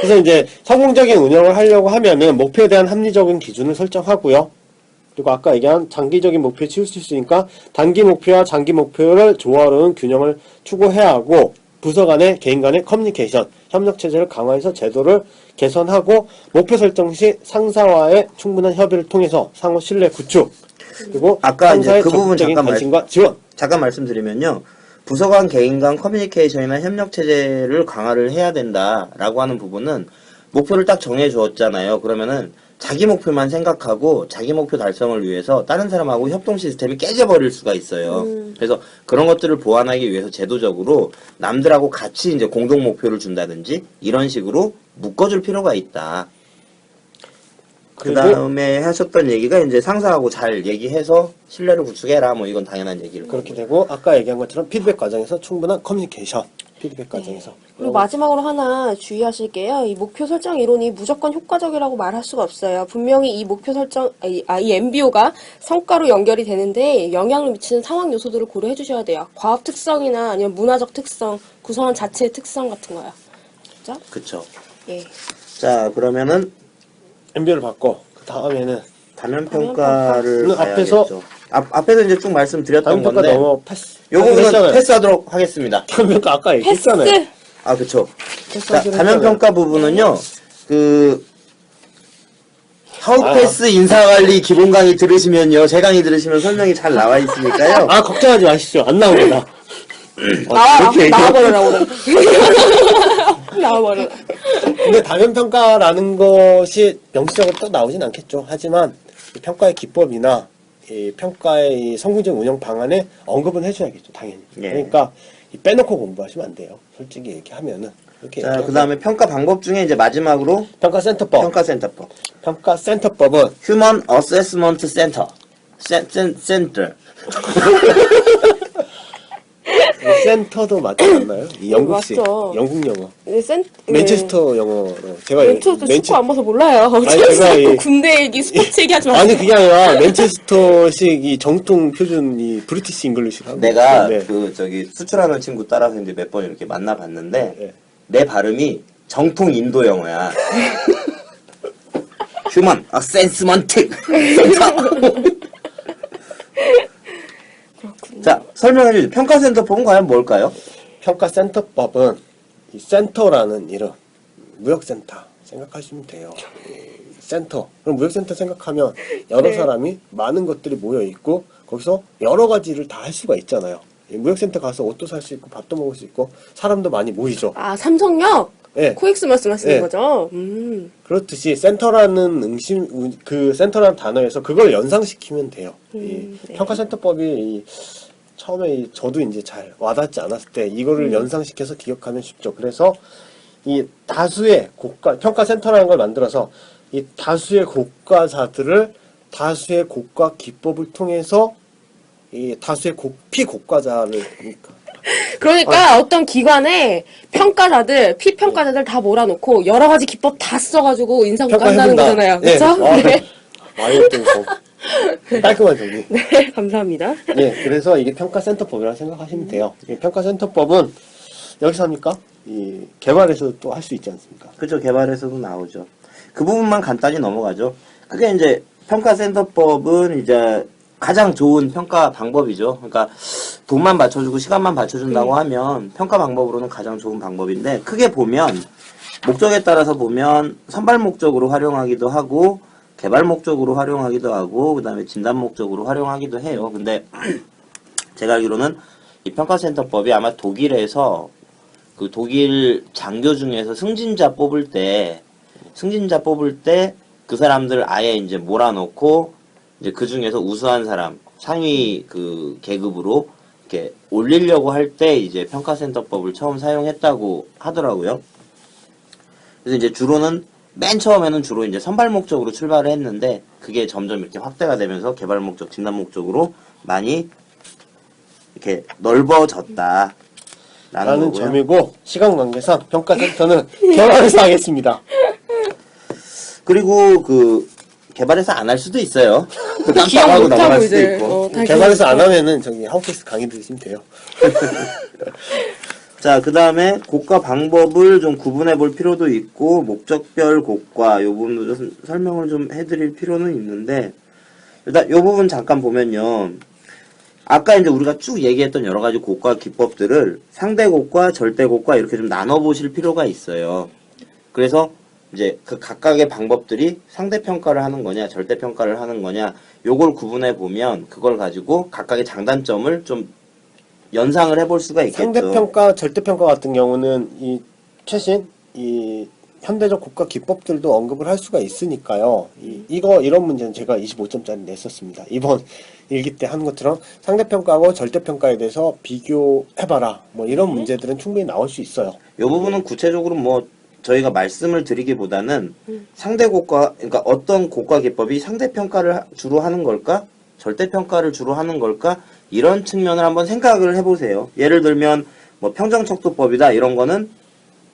Speaker 3: 그래서 이제 성공적인 운영을 하려고 하면은 목표에 대한 합리적인 기준을 설정하고요. 그리고 아까 얘기한 장기적인 목표에 치우칠 수 있으니까 단기 목표와 장기 목표를 조화로운 균형을 추구해야 하고 부서 간의 개인 간의 커뮤니케이션, 협력 체제를 강화해서 제도를 개선하고 목표 설정 시 상사와의 충분한 협의를 통해서 상호 신뢰 구축 그리고
Speaker 4: 아까 이제
Speaker 3: 상사의
Speaker 4: 그 부분
Speaker 3: 적극적인
Speaker 4: 잠깐
Speaker 3: 관심과 지원
Speaker 4: 잠깐 말씀드리면요. 부서 간 개인 간 커뮤니케이션이나 협력 체제를 강화를 해야 된다라고 하는 부분은 목표를 딱 정해 주었잖아요. 그러면은 자기 목표만 생각하고 자기 목표 달성을 위해서 다른 사람하고 협동 시스템이 깨져버릴 수가 있어요. 그래서 그런 것들을 보완하기 위해서 제도적으로 남들하고 같이 이제 공동 목표를 준다든지 이런 식으로 묶어줄 필요가 있다. 그 다음에 하셨던 얘기가 이제 상사하고 잘 얘기해서 신뢰를 구축해라. 뭐 이건 당연한 얘기를.
Speaker 3: 그렇게 되고 아까 얘기한 것처럼 피드백 과정에서 충분한 커뮤니케이션 피드백 과정에서.
Speaker 5: 그리고 마지막으로 하나 주의하실게요. 이 목표 설정 이론이 무조건 효과적이라고 말할 수가 없어요. 분명히 이 목표 설정, 이 MBO가 성과로 연결이 되는데 영향을 미치는 상황 요소들을 고려해 주셔야 돼요. 과업 특성이나 아니면 문화적 특성, 구성원 자체의 특성 같은 거요. 그죠?
Speaker 4: 그쵸.
Speaker 5: 예.
Speaker 4: 자, 그러면은
Speaker 3: MBO를 받고 그 다음에는
Speaker 4: 단면평가를
Speaker 3: 물론 앞에서
Speaker 4: 봐야겠죠. 앞에서 이제 쭉 말씀드렸던
Speaker 3: 단면평가
Speaker 4: 건데
Speaker 3: 넘어 패스.
Speaker 4: 요거는
Speaker 3: 했잖아요.
Speaker 4: 패스하도록 하겠습니다.
Speaker 3: 단면평가 아까 얘기했잖아요.
Speaker 5: 패스!
Speaker 4: 아, 그쵸. 자,
Speaker 3: 패스하기로
Speaker 4: 단면평가 부분은요, 그,
Speaker 3: 아.
Speaker 4: 하우패스 인사관리 기본 강의 들으시면요, 제 강의 들으시면 설명이 잘 나와 있으니까요.
Speaker 3: 아, 걱정하지 마시죠. 안 나옵니다.
Speaker 5: 나와버려라, 오늘. 나와버려.
Speaker 3: 근데 단면평가라는 것이 명시적으로 또 나오진 않겠죠. 하지만 이 평가의 기법이나 이 평가의 이 성공적 운영 방안에 언급은 해줘야겠죠. 당연히.
Speaker 4: 예.
Speaker 3: 그러니까 이 빼놓고 공부하시면 안 돼요. 솔직히 얘기하면은. 이렇게
Speaker 4: 자,
Speaker 3: 얘기하면
Speaker 4: 그 다음에 평가 방법 중에 이제 마지막으로
Speaker 3: 평가센터법.
Speaker 4: 평가센터법.
Speaker 3: 평가센터법은
Speaker 4: 휴먼 어세스먼트 센터. 센터.
Speaker 3: 센터도 맞지 않나요? 이 영국식,
Speaker 5: 맞죠.
Speaker 3: 영국 영어.
Speaker 5: 근데
Speaker 3: 맨체스터 영어로 제가
Speaker 5: 맨체스터 축구 안 봐서 몰라요.
Speaker 3: 제가 이-
Speaker 5: 군대 얘기, 스포츠 얘기 하지 마세요.
Speaker 3: 아니 그게 아니라 맨체스터식 이 정통 표준 이 브리티시 잉글리시 하고
Speaker 4: 내가
Speaker 3: 있는데
Speaker 4: 그 저기 수출하는 친구 따라서 이제 몇 번 이렇게 만나봤는데
Speaker 3: 네.
Speaker 4: 내 발음이 정통 인도 영어야. 휴먼 어세스먼트 센터. 자, 설명해 주세요. 평가센터법은 과연 뭘까요?
Speaker 3: 평가센터법은 이 센터라는 이름 무역센터 생각하시면 돼요. 이 센터 그럼 무역센터 생각하면 여러
Speaker 5: 네.
Speaker 3: 사람이 많은 것들이 모여 있고 거기서 여러 가지를 다 할 수가 있잖아요. 이 무역센터 가서 옷도 살 수 있고 밥도 먹을 수 있고 사람도 많이 모이죠.
Speaker 5: 아, 삼성역?
Speaker 3: 네.
Speaker 5: 코엑스 말씀하시는
Speaker 3: 네.
Speaker 5: 거죠?
Speaker 3: 그렇듯이 센터라는 그 센터라는 단어에서 그걸 연상시키면 돼요. 이
Speaker 5: 네.
Speaker 3: 평가센터법이 처음에 저도 이제 잘 와닿지 않았을 때 이거를 연상시켜서 기억하면 쉽죠. 그래서 이 다수의 평가센터라는 걸 만들어서 이 다수의 고과자들을 다수의 고과 기법을 통해서 이 다수의 피고과자를
Speaker 5: 그러니까 어떤 기관에 평가자들, 피평가자들 다 몰아놓고 여러 가지 기법 다 써가지고 인사고과 한다는 거잖아요.
Speaker 3: 네.
Speaker 5: 그쵸?
Speaker 3: 아,
Speaker 5: 네.
Speaker 3: 이것도 깔끔한 정리.
Speaker 5: 네, 감사합니다.
Speaker 3: 예, 그래서 이게 평가센터법이라고 생각하시면 돼요. 이 평가센터법은 여기서 합니까? 이 개발에서도 또 할 수 있지 않습니까?
Speaker 4: 그죠, 개발에서도 나오죠. 그 부분만 간단히 넘어가죠. 그게 이제 평가센터법은 이제 가장 좋은 평가 방법이죠. 그러니까 돈만 받쳐주고 시간만 받쳐준다고 하면 평가 방법으로는 가장 좋은 방법인데 크게 보면 목적에 따라서 보면 선발 목적으로 활용하기도 하고 개발 목적으로 활용하기도 하고 그 다음에 진단 목적으로 활용하기도 해요. 근데 제가 알기로는 이 평가센터법이 아마 독일에서 그 독일 장교 중에서 승진자 뽑을 때 그 사람들 아예 이제 몰아놓고 이제 그 중에서 우수한 사람 상위 그 계급으로 이렇게 올리려고 할 때 이제 평가센터법을 처음 사용했다고 하더라고요. 그래서 이제 맨 처음에는 주로 이제 선발 목적으로 출발을 했는데 그게 점점 이렇게 확대가 되면서 개발 목적, 진단 목적으로 많이 이렇게 넓어졌다.
Speaker 3: 라는 점이고 시간 관계상 평가센터는 개발에서 하겠습니다.
Speaker 4: 그리고 그 개발해서 안 할 수도 있어요. 그
Speaker 5: 기억
Speaker 4: 깜빡하고
Speaker 5: 못하고
Speaker 4: 넘어갈 수도
Speaker 5: 이제,
Speaker 4: 있고.
Speaker 5: 다
Speaker 3: 개발에서 안
Speaker 5: 기억
Speaker 3: 하면은 저기 하우스에서 강의 들으시면 돼요.
Speaker 4: 자, 그 다음에 고가 방법을 좀 구분해 볼 필요도 있고, 목적별 고가, 요 부분도 좀 설명을 좀 해드릴 필요는 있는데, 일단 요 부분 잠깐 보면요. 아까 이제 우리가 쭉 얘기했던 여러 가지 고가 기법들을 상대 고가, 절대 고가 이렇게 좀 나눠 보실 필요가 있어요. 그래서 이제 그 각각의 방법들이 상대 평가를 하는 거냐, 절대 평가를 하는 거냐, 요걸 구분해 보면 그걸 가지고 각각의 장단점을 좀 연상을 해볼 수가 있겠죠.
Speaker 3: 상대평가, 절대평가 같은 경우는 이 최신 이 현대적 국가 기법들도 언급을 할 수가 있으니까요. 이런 문제는 제가 25점짜리 냈었습니다. 이번 일기 때 한 것처럼 상대평가하고 절대평가에 대해서 비교해봐라. 뭐 이런 문제들은 충분히 나올 수 있어요.
Speaker 4: 이 부분은 구체적으로 뭐 저희가 말씀을 드리기보다는 상대 고가, 그러니까 어떤 고가 기법이 상대 평가를 주로 하는 걸까? 절대 평가를 주로 하는 걸까? 이런 측면을 한번 생각을 해보세요. 예를 들면 뭐 평정척도법이다 이런 거는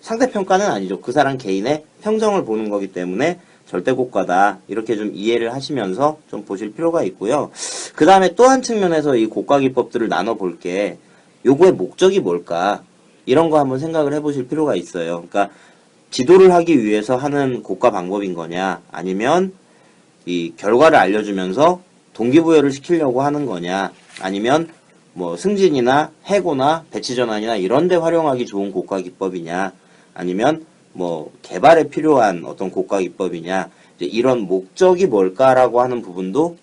Speaker 4: 상대평가는 아니죠. 그 사람 개인의 평정을 보는 거기 때문에 절대고가다 이렇게 좀 이해를 하시면서 좀 보실 필요가 있고요. 그 다음에 또 한 측면에서 이 고가기법들을 나눠볼 게 요거의 목적이 뭘까 이런 거 한번 생각을 해보실 필요가 있어요. 그러니까 지도를 하기 위해서 하는 고가 방법인 거냐 아니면 이 결과를 알려주면서 동기부여를 시키려고 하는 거냐 아니면 뭐 승진이나 해고나 배치전환이나 이런 데 활용하기 좋은 고가 기법이냐 아니면 뭐 개발에 필요한 어떤 고가 기법이냐 이제 이런 목적이 뭘까라고 하는 부분도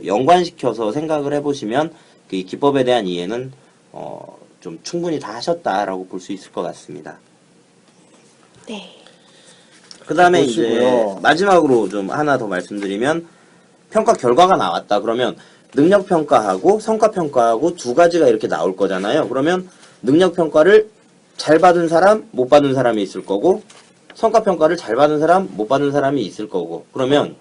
Speaker 4: 연관시켜서 생각을 해보시면 그 기법에 대한 이해는 좀 충분히 다 하셨다라고 볼 수 있을 것 같습니다.
Speaker 5: 네.
Speaker 4: 그 다음에 이제
Speaker 3: 보시고요.
Speaker 4: 마지막으로 좀 하나 더 말씀드리면 평가 결과가 나왔다. 그러면 능력평가하고 성과평가하고 두 가지가 이렇게 나올 거잖아요. 그러면 능력평가를 잘 받은 사람, 못 받은 사람이 있을 거고 성과평가를 잘 받은 사람, 못 받은 사람이 있을 거고 그러면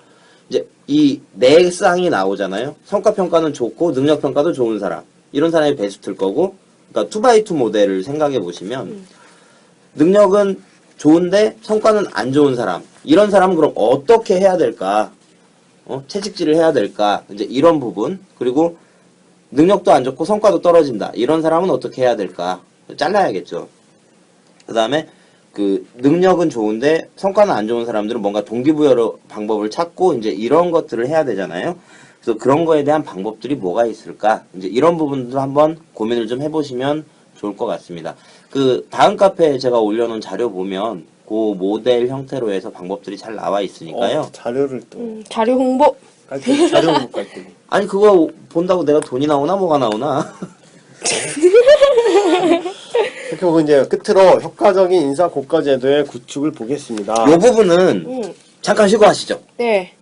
Speaker 4: 이제 이 네 쌍이 나오잖아요. 성과평가는 좋고 능력평가도 좋은 사람 이런 사람이 베스트일 거고 그러니까 2x2 모델을 생각해 보시면 능력은 좋은데 성과는 안 좋은 사람 이런 사람은 그럼 어떻게 해야 될까? 채찍질을 해야 될까? 이제 이런 부분 그리고 능력도 안 좋고 성과도 떨어진다 이런 사람은 어떻게 해야 될까? 잘라야겠죠. 그 다음에 그 능력은 좋은데 성과는 안 좋은 사람들은 뭔가 동기부여 방법을 찾고 이제 이런 것들을 해야 되잖아요. 그래서 그런 거에 대한 방법들이 뭐가 있을까? 이제 이런 부분도 한번 고민을 좀 해보시면 좋을 것 같습니다. 그 다음 카페에 제가 올려놓은 자료 보면 그 모델 형태로 해서 방법들이 잘 나와 있으니까요.
Speaker 3: 자료를 또
Speaker 5: 자료 홍보.
Speaker 3: 자료 못 갈때
Speaker 4: 아니 그거 본다고 내가 돈이 나오나 뭐가 나오나?
Speaker 3: 이렇게 보고 이제 끝으로 효과적인 인사 고가 제도의 구축을 보겠습니다.
Speaker 4: 이 부분은
Speaker 5: 음.
Speaker 4: 잠깐 쉬고 하시죠.
Speaker 5: 네.